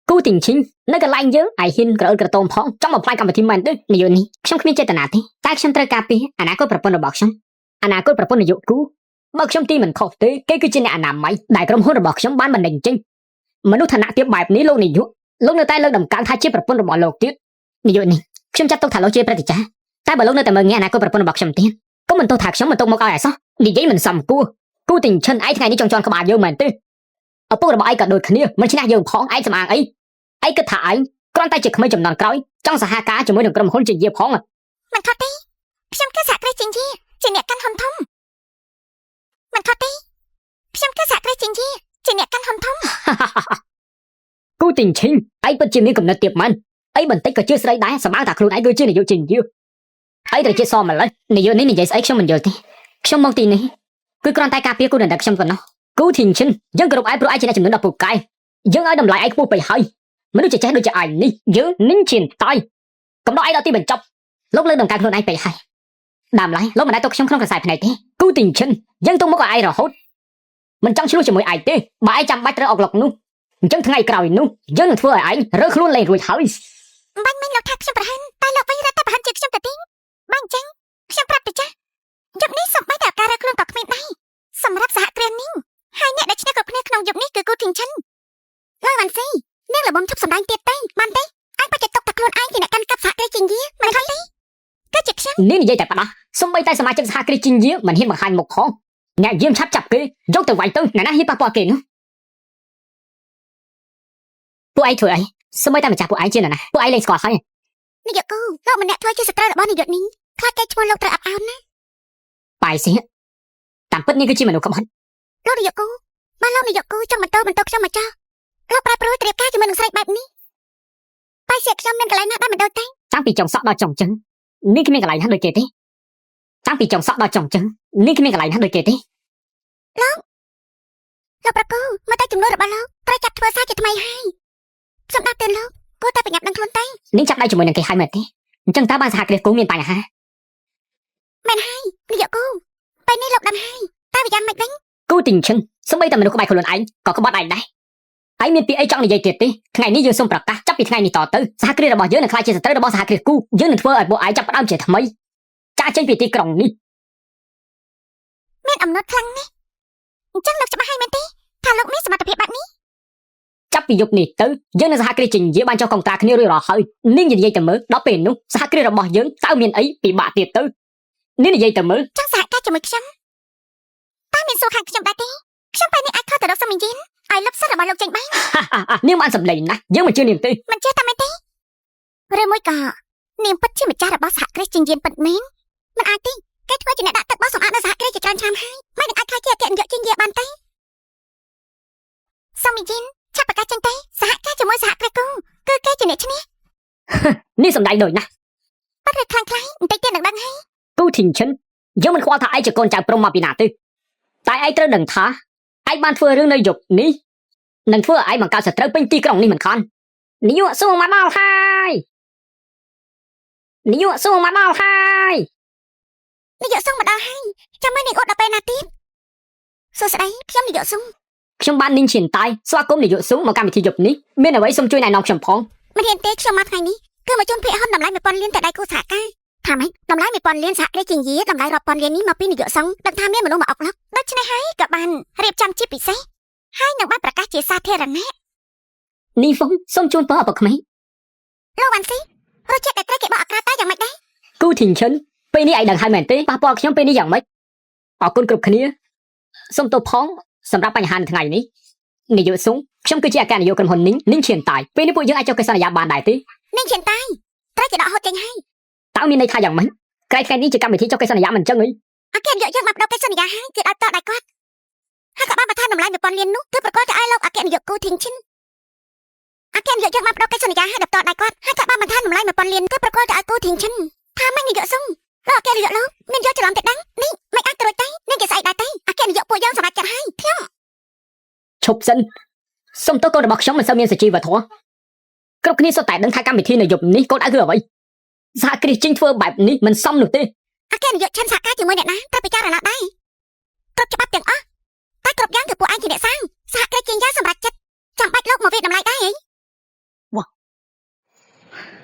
គូទីងឈីងនៅកន្លែងយើងឯហ៊ានក្រអឺក្រតោមផងចង់បំផ្លាញកម្មវិធីមែនទេនាយកនេះខ្ញុំគ្មានចេតនាទេតែខ្ញុំត្រូវការពារអនាគតប្រពន្ធរបស់ខ្ញុំអនាគតប្រពន្ធនាយកគូមកខ្ញុំទីមិនខុសទេគេគឺជាអ្នកអនាម័យដែលក្រុមហ៊ុនរបស់ខ្ញុំបានបណ្ដេញចេញមនុស្សឋានៈទាបបែបនេះលោកនាយកលោកនៅតែលើកដំកើងថាជាប្រពន្ធរបស់លោកទៀតនាយកនេះខ្ញុំចាត់ទុកថាលោកជាព្រឹទ្ធាចារ្យតែបើលោកនៅតែមើលងាយអនាគតប្រពន្ធរបស់ខ្ញុំទៀតក៏មិនទោសថាខ្ញុំមិនទុកមកឲ្យអសោះនិយាយមិនសមគួរគូទីងឈិនឯងថ្ងៃនេះចង់ជន់ក្បាលយើងមែនទេឪពុករបស់ឯងក៏ដូចគ្នាមិនឈ្នះយើងផងឯងសម្អាងអីឯងគិតថាឯងគ្រាន់តែជាក្មេងចំនួនក្រោយចង់សហការជាមួយនឹងក្រុមហ៊ុនជាយាផងមិនខុសទេខ្ញុំគឺសហគ្រាសជាយាជាអ្នកកាន់ហ៊ុនធំមិនខុសទេខ្ញុំគឺសហគ្រាសជាយាជាអ្នកកាន់ហ៊ុនធំគូទីងឈិនឯងពិតជាមានគំនិតទាបមែនអីបន្តិចក៏ជឿស្រីដែរសម្បើថាខ្លួនឯងគឺជានាយកជាយាអីត្រូវជាសមម្ល៉េះនាយកនេះនិយាយស្អីខ្ញុំមិនយល់ទេខ្ញុំមកទីនេះគឺគ្រាន់តែការពារគូដណ្ដិតខ្ញុំប៉ុណ្ណោះគូទីងឈិនយើងគោរពឯងព្រោះឯងជាអ្នកចំនួនដល់ពូកែយើងឲ្យតម្លៃឯងខ្ពស់ពេកហើយមនុស្សចេះដូចជាឯងនេះយើងនឹងឈានតើកំដៅឯងដល់ទីបញ្ចប់លោកលើកដំកើងខ្លួនឯងពេកហើយដើមឡើយលោកមិនដែលទុកខ្ញុំក្នុងខ្សែភ្នែកទេគូទីងឈិនយើងទុកមកឲ្យឯងរហូតមិនចង់ឆ្លោះជាមួយឯងទេបើឯងចាំបាច់ត្រូវអុកឡុកនោះអញ្ចឹងថ្ងៃក្រោយនោះយើងនឹងធ្វើឲ្យឯងរើខ្លួនលែងរួចហើយបាញ់មិញលោកថាខ្ញុំប្រហែលតែលោកវិញរត់តែប្រហែលជាខ្ញុំទៅទីបាញ់អញ្ចឹងខ្ញុំប្រាប់ទៅចាស់យប់នេះសំបីតែការរើខ្លួនក៏គ្មានដែរសម្រាប់សហគ្រាសនេះហើយអ្នកដែលឈ្នះគ្រប់គ្នាក្នុងយប់នេះគឺគូទីងឈិនលើវ៉ាន់ស៊ីនាងល្បំឈប់សម្ដែងទៀតទេបានទេឯងបាច់ទៅទុកតែខ្លួនឯងជាអ្នកកាន់កាប់សហគ្រាសជាយាមិនខុសទេគឺជាខ្ញុំនាងនិយាយតែផ្ដាស់សំបីតែសមាជិកសហគ្រាសជាយាមិនហ៊ានបង្ហាញមុខផងអ្នកយាមឆាប់ចាប់គេយកទៅវាយទៅអ្នកណាហ៊ានប៉ះពាល់គេនោះពួកឯងធ្វើអីសំបីតែម្ចាស់ពួកឯងជាអ្នកណាពួកឯងលែងស្គាល់ហើយនាយកគូលោកម្នាក់ធ្វើជាសត្រូវរបស់នាយកនេះខ្លាចគេឈ្មោះលោកត្រូវអាប់អោនណាបាយសៀតាមពិតនេះគឺជាមនុស្សក្បត់លោកនាយកគូបើលោកនាយកគូចង់បន្តខ្ញុំមកចោលលោកប្រែប្រួលត្រៀមការជាមួយនឹងស្រីបែបនេះបាយសៀខ្ញុំមានកន្លែងណាដែលមិនដូចទេតាំងពីចុងសក់ដល់ចុងជើងនេះគ្មានកន្លែងណាដូចគេទេតាំងពីចុងសក់ដល់ចុងជើងនេះគ្មានកន្លែងណាដូចគេទេលោកប្រកូមកតែចំនួនរបស់លោកត្រូវចាប់ធ្វើសារជាថ្មីហើយខ្ញុំដាក់ទិនលោកគួរតែប្រញាប់ដឹងខ្លួនតែនាងចាប់ដៃជាមួយនឹងគេហើយមែនទេអញ្ចឹងតើបានសហគ្រាសគូមានបញ្ហាមែនហើយនាយកគូពេលនេះលោកដឹងហើយតើវាយ៉ាងម៉េចវិញគូទីងឈិនសូម្បីតែមនុស្សក្បែរខ្លួនឯងក៏ក្បត់ឯងដែរហើយមានពាក្យអីចង់និយាយទៀតទេថ្ងៃនេះយើងសូមប្រកាសចាប់ពីថ្ងៃនេះតទៅសហគ្រាសរបស់យើងនឹងក្លាយជាសត្រូវរបស់សហគ្រាសគូយើងនឹងធ្វើឲ្យពួកឯងចាប់ផ្ដើមជាថ្មីចាកចេញពីទីក្រុងនេះមានអំណត់ខ្លាំងណាស់អញ្ចឹងលោកច្បាស់ហើយមែនទេថាលោកមានសមត្ថភាពបែបនេះចាប់ពីយប់នេះទៅយើងនឹងសហគ្រាសជាយាបានចុះកងត្រាគ្នារួចរាល់ហើយនាងនិយាយទៅមើលដល់ពេលនោះសហគ្រាសរបស់យើងតើមានអីពិបាកទៀតទៅនាងនិយាយទៅមើលចង់សហការជាមួយខ្ញុំតើមានសួរខាងខ្ញុំដែរទេខ្ញុំពេលនេះអាចខុសទៅរកសមយានឲ្យលុបសិទ្ធិរបស់លោកចេញបាននាងបានសម្លេងណាស់យើងមិនជឿនាងទេមិនជឿតែមែនទេឬមួយក៏នាងពិតជាម្ចាស់របស់សហគ្រាសជាយានពិតមែនមិនអាចទេគេធ្វើជាអ្នកដាក់ទឹកបោះសម្អាតនៅសហគ្រាសជាច្រើនឆ្នាំហើយមិននឹងអាចខ្លាចជាអគ្គនាយកជាយាបានទេសមយានឆាប់ប្រកាសចេញទេសហ ជាមួយសហគ្រាសគូគឺគេជាអ្នកឈ្នះ នេះសំដែងដូចណាស់ បាត់ឬខ្លាំងខ្លាយបន្តិចទៀតនឹងដឹងហើយ គូធីងឈិនយើងមិនខ្វល់ថាឯងជាកូនចៅព្រំមកពីណាទេតែឯងត្រូវដឹងថាឯងបានធ្វើរឿងនៅយប់នេះនឹងធ្វើឲ្យឯងបង្កើតសត្រូវពេញទីក្រុងនេះមិនខាននាយកសួរមកដល់ហើយនាយកសួរមកដល់ហើយ នាយកសុងមកដល់ហើយចាំមើលនាងអ៊ុតដល់ពេលណាទៀតសួស្ដីខ្ញុំនាយកសុង ខ្ញុំបាននាងឈៀនតាយស្វាគមន៍នាយកស៊ុងមកកម្មវិធីយប់នេះមានអ្វីសូមជួយណែនាំខ្ញុំផង មិនហ៊ានទេខ្ញុំមកថ្ងៃនេះគឺមកជូនភាគហ៊ុនតម្លៃ 1000 លានទៅដៃគូសហការថាម៉េចតម្លៃ 1000 លានសហគ្រាសជាយាតម្លៃរាប់ពាន់លាននេះមកពីនាយកសុងដឹងថាមានមនុស្សមកអុកឡុកដូច្នេះហើយក៏បានរៀបចំជាពិសេសហើយនឹងបានប្រកាសជាសាធារណៈ នេះហ្វុងសូមជូនពរអបក្មេង លោកវ៉ាន់ស៊ីរសជាតិតែត្រីគេបោះអក្រាតតែយ៉ាងម៉េចដែរ គូធីងឈិនពេលនេះឯងដឹងហើយមែនទេប៉ះពាល់ខ្ញុំពេលនេះយ៉ាងម៉េចអរគុណគ្រប់គ្នាសូមទោសផងសម្រាប់បញ្ហានៅថ្ងៃនេះនាយកស៊ុងខ្ញុំគឺជាអគ្គនាយកក្រុមហ៊ុននីងឈៀនតាយពេលនេះពួកយើងអាចចុះកិច្ចសន្យាបានដែរទេ នាងឈិនតាយត្រីគេដកហូតចេញហើយ តើមានន័យថាយ៉ាងម៉េចក្រែងថ្ងៃនេះជាកម្មវិធីចុះកិច្ចសន្យាមិនអញ្ចឹងទេ អគ្គនាយកយើងមកបដូរកិច្ចសន្យាហើយគឺឲ្យតដៃគាត់ហើយក៏បានបន្ថែមតម្លៃ 1000 លាននោះគឺប្រកបទៅឲ្យលោកអគ្គនាយកគូធីងឈិនអគ្គនាយកយើងមកបដូរកិច្ចសន្យាហើយដល់តដៃគាត់ហើយក៏បានបន្ថែមតម្លៃ 1000 លានគឺប្រកបទៅឲ្យគូធីងឈិនថាម៉េចនាយកសុងលោកអគ្គនាយកលោកមានយកច្រឡំទេដឹងនេះមិនអាចទៅរួចទេនាងគេស្អែកដែរទេអគ្គនាយកពួកយើងសម្រេចចិត្តហើយខ្ញុំ ឈប់សិនសូមទោសកូនរបស់ខ្ញុំមិនសូវមានសុជីវធម៌គ្រប់គ្នាសុទ្ធតែដឹងថាកម្មវិធីនៅយប់នេះកូនអើគឺអ្វីសហគ្រាសជិញធ្វើបែបនេះមិនសមនោះទេ អគ្គនាយកឆាន់សហការជាមួយអ្នកណាត្រូវពិចារណាដែរគ្រប់ច្បាប់ទាំងអស់តែគ្រប់យ៉ាងគឺពួកឯងជាអ្នកសាងសហគ្រាសជាយ៉ាងសម្រេចចិត្តចាំបាច់លោកមកវាតម្លៃដែរហី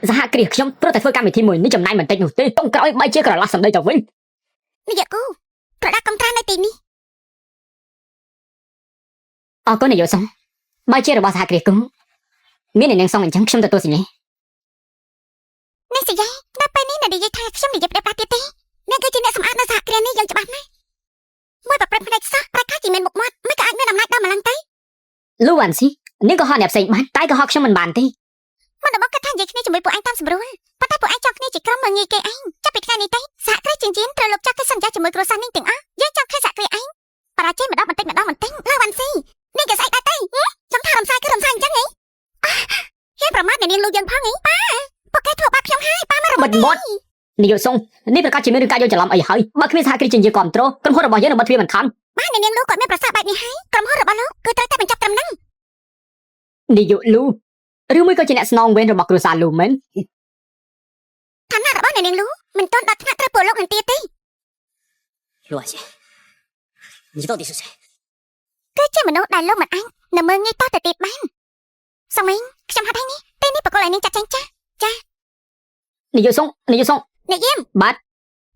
សហគ្រាសខ្ញុំព្រោះតែធ្វើកម្មវិធីមួយនេះចំណាយមិនតិចនោះទេតុងក្រោយបែរជាក្រឡះសម្ដីទៅវិញ នាយកគូប្រដាក់កំត្រានៅទីនេះ អរគុណនាយកសុងបើជារបស់សហគ្រាសគង់មានអ្នកនាងសុងអញ្ចឹងខ្ញុំទទួលសញ្ញា នេះសយាយដល់ពេលនេះនិយាយថាខ្ញុំនិយាយប្រាប់ទៀតទេអ្នកគឺជាអ្នកសម្អាតនៅសហគ្រាសនេះយ៉ាងច្បាស់ណាស់មួយប្រព្រឹត្តផ្នែកសោះប្រកាសជាមានមុខមាត់មិនក៏អាចមានអំណាចដល់ម្លឹងទៅ លូវ៉ាន់ស៊ីនាងក៏ហត់អ្នកផ្សេងបានតែក៏ហត់ខ្ញុំមិនបានទេ មិនរបស់គាត់ថានិយាយគ្នាជាមួយពួកឯងតាមស្រួលប៉ុន្តែពួកឯងចង់គ្នាជាក្រុមមើងងាយគេឯងចាប់ពីថ្ងៃនេះទៅសហគ្រាសជាងត្រូវលុបចាក់កិច្ចសន្យាជាមួយគ្រួសារនាងទាំងអស់យើងចង់ឃើញសហគ្រាសឯងបរាជ័យម្ដងបន្តិចម្ដងលើវ៉ាន់ស៊ីនាងក៏ស្អែកដែរទេចង់ថារំសាយគឺរំសាយអញ្ចឹងហីហ៊ានប្រមាថអ្នកនាងលូយើងផងហីប៉ាពួកគេធ្វើបាបខ្ញុំហើយប៉ាមិនរំលឹក នាយកសុងនេះប្រកាសជាមានរឿងការយល់ច្រឡំអីហើយបើគ្មានសហគ្រាសជាងគ្រប់គ្រងក្រុមហ៊ុនរបស់យើងនឹងបាត់ទ្វារមិនខាន បាទអ្នកនាងលូគាត់មានប្រសាសន៍បែបនេះហើយក្រុមហ៊ុនរបស់លោកគឺត្រូវតែបញ្ចប់ត្រឹមហ្នឹង នាយកលូឬមួយក៏ជាអ្នកស្នងវេនរបស់គ្រួសារលូមែន ឋានៈរបស់អ្នកនាងលូមិនទាន់ដល់ថ្នាក់ត្រូវពួកលោកនឹងទៀតទេ លូអាស៊ី你到底是谁 គឺជាមនុស្សដែលលោកមិនអាចនៅមើងងាយតទៅទៀតបានសុំវិញខ្ញុំហត់ហើយនេះពេលនេះបកគលឲ្យនាងចាត់ចែងចា នាយកសុងនាយកសុង អ្នកយាម បាទ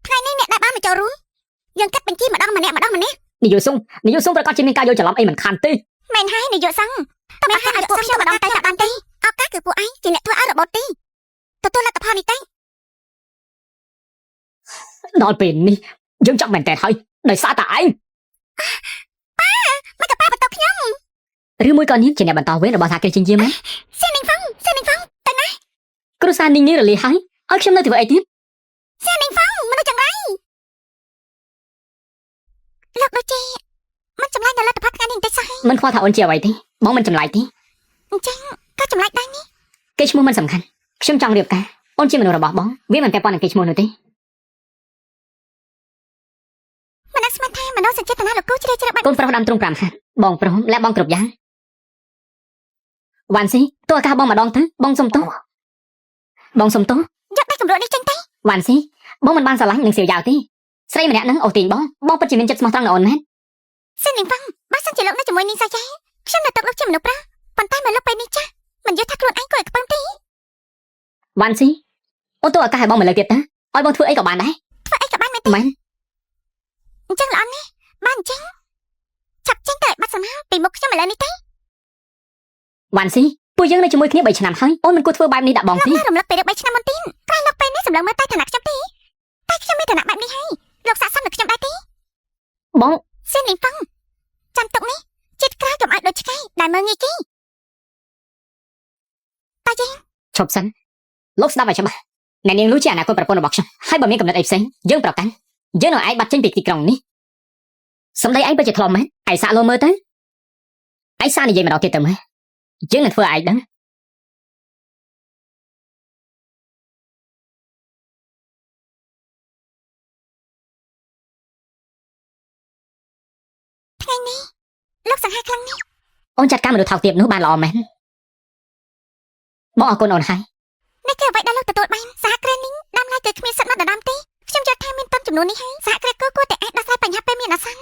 ថ្ងៃនេះអ្នកដែលបានមកចូលរួមយើងកាត់បញ្ជីម្ដងម្នាក់ នាយកសុងប្រកាសជាមានការយល់ច្រឡំអីមិនខានទេ មែនហើយនាយកសង្ឃតើមានឲ្យពួកខ្ញុំម្ដងទៅតែបានទេឱកាសគឺពួកឯងជាអ្នកធ្វើឲ្យរបបទីទទួលលទ្ធផលនេះទេ ដល់ពេលនេះយើងចាប់មែនតើហើយដោយសារតែឯង មិនក៏ប៉ាបន្ទោខ្ញុំ ឬមួយក៏នាងជាអ្នកបន្តវេនរបស់សហគ្រាសជាងយាមែន សៀននីងហ្វុងទៅណា គ្រួសារនាងនេះរលាយហើយឲ្យខ្ញុំនៅធ្វើអីទៀត សៀននីងហ្វុងមនុស្សចង្រៃលោកដូចជាមិនចម្លែកដល់លទ្ធផលថ្ងៃនេះបន្តិចសោះហី មិនខ្វល់ថាអូនជាអ្វីទេបងមិនចម្លែកទេ អញ្ចឹងក៏ចម្លែកដែរនេះ គេឈ្មោះមិនសំខាន់ខ្ញុំចង់រៀបការអូនជាមនុស្សរបស់បងវាមិនពាក់ព័ន្ធនឹងគេឈ្មោះនោះទេ មិនស្មានថាមនុស្សសញ្ចេតនាលោកគូជ្រាវជ្រៅបាត់ កូនប្រុសដាំទ្រង់5ហាត់បងព្រមและបងគ្រប់យ៉ាងវ៉ាន់ស៊ីតើឱកាសបងម្ដងទៅបងសុំទោសយកដៃកម្រួលនេះចេញទៅ វ៉ាន់ស៊ីបងមិនបានស្រឡាញ់នឹងសៀវយ៉ាវទេស្រីម្នាក់ហ្នឹងអូទាញបងពិតជាមានចិត្តស្មោះត្រង់ណាស់អូនមែន សៀននីងហ្វុងបើសិនជាលោកនៅជាមួយនាងសាយ៉ាខ្ញុំនៅទឹកលោកជាមនុស្សប្រាប៉ុន្តែមកលោកពេលនេះចាស់មិនយល់ថាខ្លួនឯងក៏ឲ្យខ្ពើមទេ វ៉ាន់ស៊ីអូនតើឱកាសឲ្យបងមកលើកទៀតទៅឲ្យបងធ្វើអីក៏បានដែរ ធ្វើអីក៏បានមែនទេ មែន អញ្ចឹងល្អណាស់បានអញ្ចឹងឆាប់ចេញទៅឲ្យបាត់សំហាលពីមុខខ្ញុំឥឡូវនេះទេ វ៉ាន់ស៊ីពួកយើងនៅជាមួយគ្នា3ឆ្នាំហើយអូនមិនគួរធ្វើបែបនេះដាក់បងទេ លោករំលឹកពេល3ឆ្នាំមុនទៀតក្រោយលោកពេលនេះសម្លឹងមើលតែឋានៈខ្ញុំទេតែខ្ញុំមានឋានៈបែបនេះហើយលោកស័ក្តិសមនឹងខ្ញុំដែរទេ បង សៀននីងហ្វុងចាំទុកនេះចិត្តក្រៅកុំឲ្យដូចឆ្កែដែលមើងងាយគេតាយើង ឈប់សិនលោកស្ដាប់ឲ្យច្បាស់អ្នកនាងលូជាអនាគតប្រពន្ធរបស់ខ្ញុំហើយបើមានកំណត់អីផ្សេងយើងប្រកាន់យើងនឹងឯងបាត់ចេញពីទីក្រុងនេះសម្ដីឯងពិតជាធ្លុំមែនឯងសាក់លោមើលទៅឯងសានិយាយម្ដងទៀតទៅមើលយើងនឹងធ្វើឲ្យឯងដឹង ខ្លាំងណាស់ អូនចាត់ការមនុស្សថោកទាបនោះបានល្អមែនបងអរគុណអូនហើយ នេះគឺអ្វីដែលលោកទទួលបានសហគ្រាសនេះដើមឡើយគឺគ្មានសិទ្ធិមកដណ្ដើមទេខ្ញុំយល់ថាមានទុនចំនួននេះហើយសហគ្រាសគួរតែអាចដោះស្រាយបញ្ហាពេលមានអាសន្ន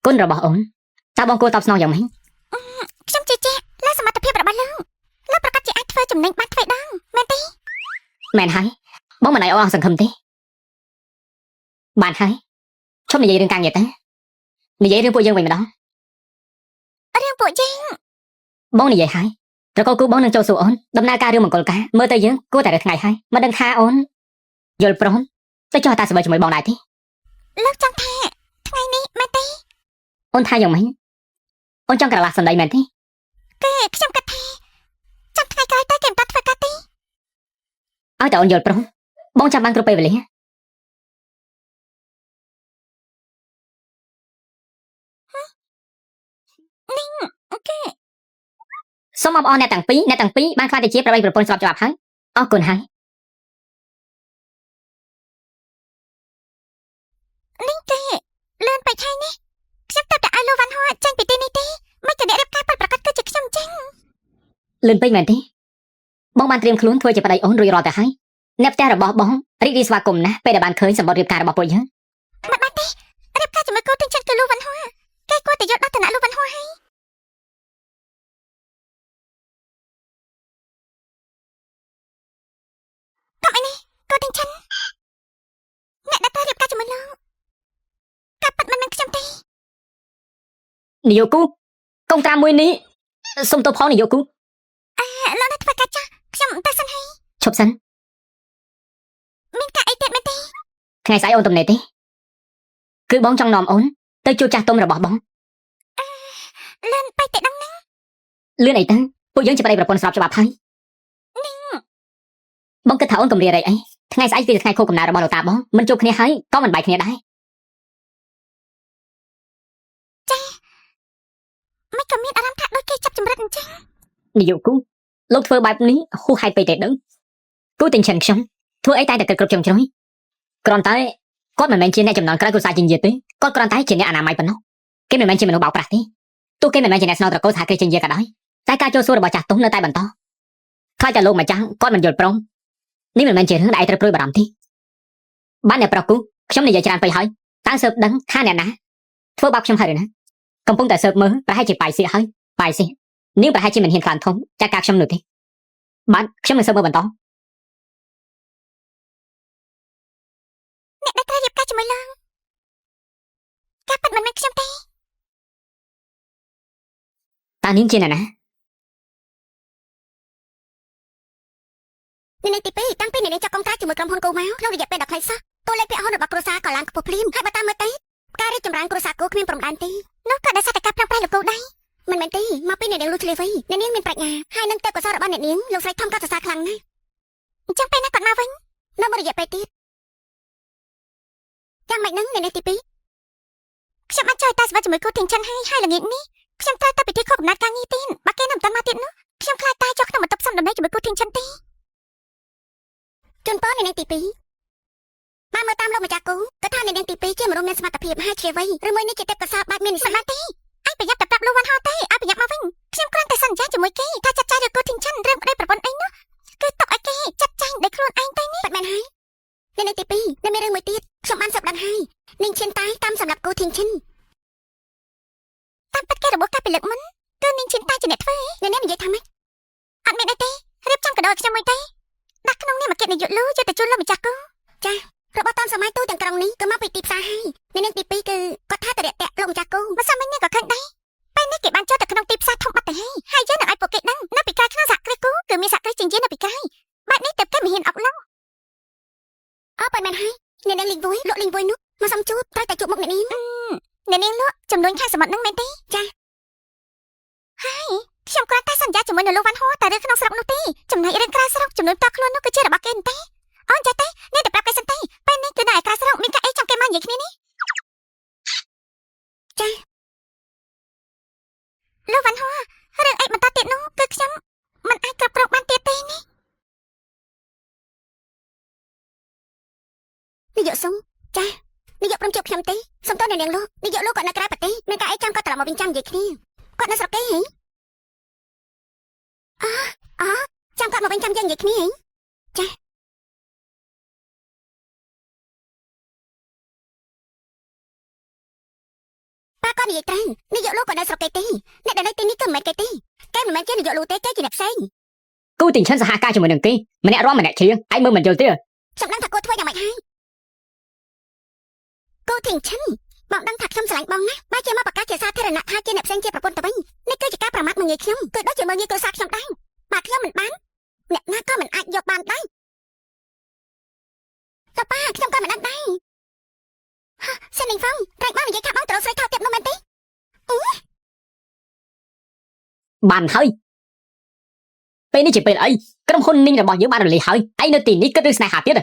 គុណរបស់អូនតើបងគួរតបស្នងយ៉ាងម៉េច ខ្ញុំជឿជាក់លើសមត្ថភាពរបស់លោកប្រកាសជាអាចធ្វើចំណេញបានទ្វេដងមែនទេ មែនហើយបងមិនឲ្យអូនអស់សង្ឃឹមទេបានហើយឈប់និយាយរឿងការងារទៅនិយាយរឿងពួកយើងវិញម្ដង រឿងពួកយើង បងនិយាយហើយត្រកូលគូបងនឹងចូលសួរអូនដំណើរការរឿងមង្គលការមើលទៅយើងគួរតែរើថ្ងៃហើយមិនដឹងថាអូនយល់ព្រមទៅចោះតាស្បើជាមួយបងដែរទេ លោកចង់ថាថ្ងៃនេះមែនទេ អូនថាយ៉ាងម៉េចអូនចង់ក្រឡាស់សម្ដីមែនទេ គឺខ្ញុំគិតថាចាំថ្ងៃក្រោយទៅគេមិនតាធ្វើការទេ ឲ្យតែអូនយល់ព្រមបងចាំបានគ្រប់ពេលវេលា អូខេ សូមអបអរអ្នកទាំងពីរបានខ្លាចទៅជាប្របីប្រពន្ធស្របច្បាប់ហើយអរគុណហើយ នេះគេលឿនពេកហើយនេះខ្ញុំទៅតែឲ្យលោកវ៉ាន់ហួរចេញពីទីនេះទេមិនក៏អ្នករៀបការពិតប្រាកដគឺជាខ្ញុំចឹង លឿនពេកមែនទេបងបានត្រៀមខ្លួនធ្វើជាប្តីអូនរួចរាល់ទៅហើយអ្នកផ្ទះរបស់បងរីករាយស្វាគមន៍ណាស់ពេលដែលបានឃើញសម្បត្តិរៀបការរបស់ពួកយើង មិនបានទេរៀបការជាមួយគូទាំងចិនគឺលោកវ៉ាន់ហួរគេគួរតែយកដល់ឋានៈលោកវ៉ាន់ហួរហើយកុំអីនេះគូទាំងចិនអ្នកដែលត្រូវរៀបការជាមួយលោកកាប់ប៉ាត់មិនមែនខ្ញុំទេ នាយកគូកងត្រាមួយនេះសុំទោសផងនាយកគូ លោកនៅធ្វើការចាស់ខ្ញុំទៅសិនហើយ ឈប់សិន មានការអីទៀតមែនទេ ថ្ងៃស្អែកអូនទំនេរទេគឺបងចង់នាំអូនទៅជួបចាស់ទុំរបស់បង លឿនពេកតែដឹងណា លឿនអីទៅពួកយើងជាប្តីប្រពន្ធស្របច្បាប់ហើយបងគិតថាអូនកំរារអីថ្ងៃស្អែកគឺជាថ្ងៃខួបកំណើតរបស់លោកតាបងមិនជួបគ្នាហើយក៏មិនបែកគ្នាដែរ មិនក៏មានអារម្មណ៍ថាដូចគេចាប់ចម្រិតអញ្ចឹង នាយកគូលោកធ្វើបែបនេះហួសហេតុពេកទេដឹងគូទាំងឈិនខ្ញុំធ្វើអីតែគិតគ្រប់ជ្រុងជ្រោយគ្រាន់តែគាត់មិនមែនជាអ្នកចំណងក្រៅគ្រួសារជាញាតិទេគាត់គ្រាន់តែជាអ្នកអនាម័យប៉ុណ្ណោះគេមិនមែនជាមនុស្សបោកប្រាស់ទេទោះគេមិនមែនជាអ្នកស្នងត្រកូលសហគ្រាសជាញាតិក៏ដោយតែការចូលសួររបស់ចាស់ទុំនៅតែបន្តខ្លាចតែលោកម្ចាស់គាត់មិនយល់ព្រមនេះមិនមែនជារឿងដែលឯងត្រូវព្រួយបារម្ភទេបានអ្នកប្រុសគូខ្ញុំនិយាយច្រើនពេកហើយតើស៊ើបដឹងថាអ្នកណាធ្វើបាបខ្ញុំហើយឬណាកំពុងតែស៊ើបមើលប្រហែលជាបាយសៀកហើយបាយសៀកនាងប្រហែលជាមិនហ៊ានខ្លានធំចាក់ការខ្ញុំនោះទេបាទខ្ញុំនឹងស៊ើបមើលបន្ត អ្នកដែលត្រូវរៀបការជាមួយលោកការប៉ាត់មិនមែនខ្ញុំទេ តើនាងជាអ្នកណា នេះទី2តាំងពីអ្នកចាប់កងត្រាជាមួយក្រុមហ៊ុនគូមកក្នុងរយៈពេល10ខែសោះតួលេខពាក់ហូនរបស់គ្រួសារក៏ឡើងខ្ពស់ភ្លាមហើយបើតាមមើលទៅការរីកចម្រើនគ្រួសារគូគ្មានព្រំដែនទេនោះក៏ដោយសារតែការប្រឹងប្រែងលោកគូដែរមិនមែនទេមកពីអ្នកនាងលុះឆ្លៀវវៃអ្នកនាងមានប្រាជ្ញាហើយនឹងទេពកោសល្យរបស់អ្នកនាងលោកស្រីធំក៏សរសើរខ្លាំងណាស់អញ្ចឹងពេលណាគាត់មកវិញនៅមួយរយៈពេលទៀតយ៉ាងម៉េចហ្នឹងអ្នកនាងទី2ខ្ញុំបានជួយតាស្វាជាមួយគូទាំងចិនហើយល្ងាចនេះខ្ញុំត្រូវទៅពិធីខួបកំណើតការងារទៀតបើគេនៅមិនទាន់មកទៀតនោះខ្ញុំខ្លាចតែចូលក្នុងបន្ទប់ផ្សំដំណេកជាមួយគូទាំងចិនទេជូនពរអ្នកនាងទី2បានមើលតាមលោកម្ចាស់គូគាត់ថាអ្នកនាងទី2ជាមនុស្សមានសមត្ថភាពហើយឆ្លៀវវៃឬមួយនេះជាទេពកោសល្យបែបមាននិស្ស័យទេ អញប្រយ័ត្នតែប្រាប់លោកវ៉ាន់ហោទេឲ្យប្រយ័ត្នមកវិញខ្ញុំគ្រាន់តែសន្យាជាមួយគេថាចាត់ចែងឬគូធីងចិនរឿងប្តីប្រពន្ធអីនោះគឺទុកឲ្យគេចាត់ចែងដោយខ្លួនឯងទៅនេះប៉ិតមែនហើយនៅទី2នៅមានរឿងមួយទៀតខ្ញុំបានសឹកដឹងហើយនាងឈិនតាយតាមសម្រាប់គូធីងចិនតាមពិតគេរបបកាពីលើកមុនគឺនាងឈិនតាយជាអ្នកធ្វើអ្នកនេះនិយាយថាម៉េចអត់មានអីទេរៀបចំកដោខ្ញុំមួយទេដាក់ក្នុងនេះមកគិតនាយកលូយកទៅជូនលោកម្ចាស់គូចារបស់តាមសម័យទូទាំងក្រុងនេះគឺមកពីទីផ្សារហើយអ្នកនាងទី2គឺគាត់ថាតរៈតាក់លោកម្ចាស់គូមិនសមនេះក៏ឃើញដែរ ពេលនេះគេបានចូលទៅក្នុងទីផ្សារធំបាត់ទៅហើយយើងនឹងឲ្យពួកគេដឹងនៅពីក្រោយក្នុងសហគ្រាសគូគឺមានសហគ្រាសជាងយើងនៅពីក្រោយបែបនេះទៅគេមិនហ៊ានអុកឡុងអើប៉ិនមែនហើយអ្នកនាងលីងវួយលក់លីងវួយនោះមកសុំជួបត្រូវតែជួបមុខអ្នកនាងអ្នកនាងលក់ចំនួនខាងសមុទ្រនឹងមែនទេចាហើយខ្ញុំគ្រាន់តែសន្យាជាមួយនៅលោកវ៉ាន់ហួរតែរឿងក្នុងស្រុកនោះទេចំណែករឿងក្រៅស្រុកចំនួនតខ្លួននោះគឺជារបស់គេទេអូនចេះទេនេះទៅប្រាប់គេសិនទេពេលនេះគឺនៅឯក្រៅស្រុកមានការអីចាំគេមកនិយាយគ្នានេះចា លោកវ៉ាន់ហួររឿងអីបន្តទៀតនោះគឺខ្ញុំមិនអាចគ្រប់គ្រងបានទៀតទេនេះនាយកសុំចានាយកព្រមជួបខ្ញុំទេសុំតើអ្នកនាងលោកនាយកលោកក៏នៅក្រៅប្រទេសមានការអីចាំក៏ត្រឡប់មកវិញចាំនិយាយគ្នា គាត់នៅស្រុកគេហីអូចាំគាត់មកវិញចាំយើងនិយាយគ្នាហីចាប៉ាគាត់និយាយត្រូវនាយកលោកគាត់នៅស្រុកគេទេអ្នកដែលនៅទីនេះគឺមិនមែនគេទេគេមិនមែនជានាយកលោកទេគេជាអ្នកផ្សេង គូទិញឈិនសហការជាមួយនឹងគេម្នាក់រាំម្នាក់ជ្រៀងឯងមើលមិនយល់ទេ ខ្ញុំដឹងថាគាត់ធ្វើយ៉ាងម៉េចហើយគូទិញឈិនបងដឹងថាខ្ញុំស្រឡាញ់បងណាស់បើជាមកប្រកាសជាសាធារណៈថាជាអ្នកផ្សេងជាប្រពន្ធទៅវិញនេះគឺជាការប្រមាថមកងាយខ្ញុំគឺដូចជាមើលងាយគ្រួសារខ្ញុំដែរបើខ្ញុំមិនបានអ្នកណាក៏មិនអាចយកបានដែរតើប៉ាខ្ញុំក៏មិនដឹងដែរសិននេះហ្វងត្រែកបាននិយាយថាបងត្រូវស្រីថោទៀតនោះមែនទេ បានហើយពេលនេះជាពេលអីក្រុមហ៊ុននីងរបស់យើងបានរលាយហើយឯងនៅទីនេះគិតរឿងស្នេហាទៀត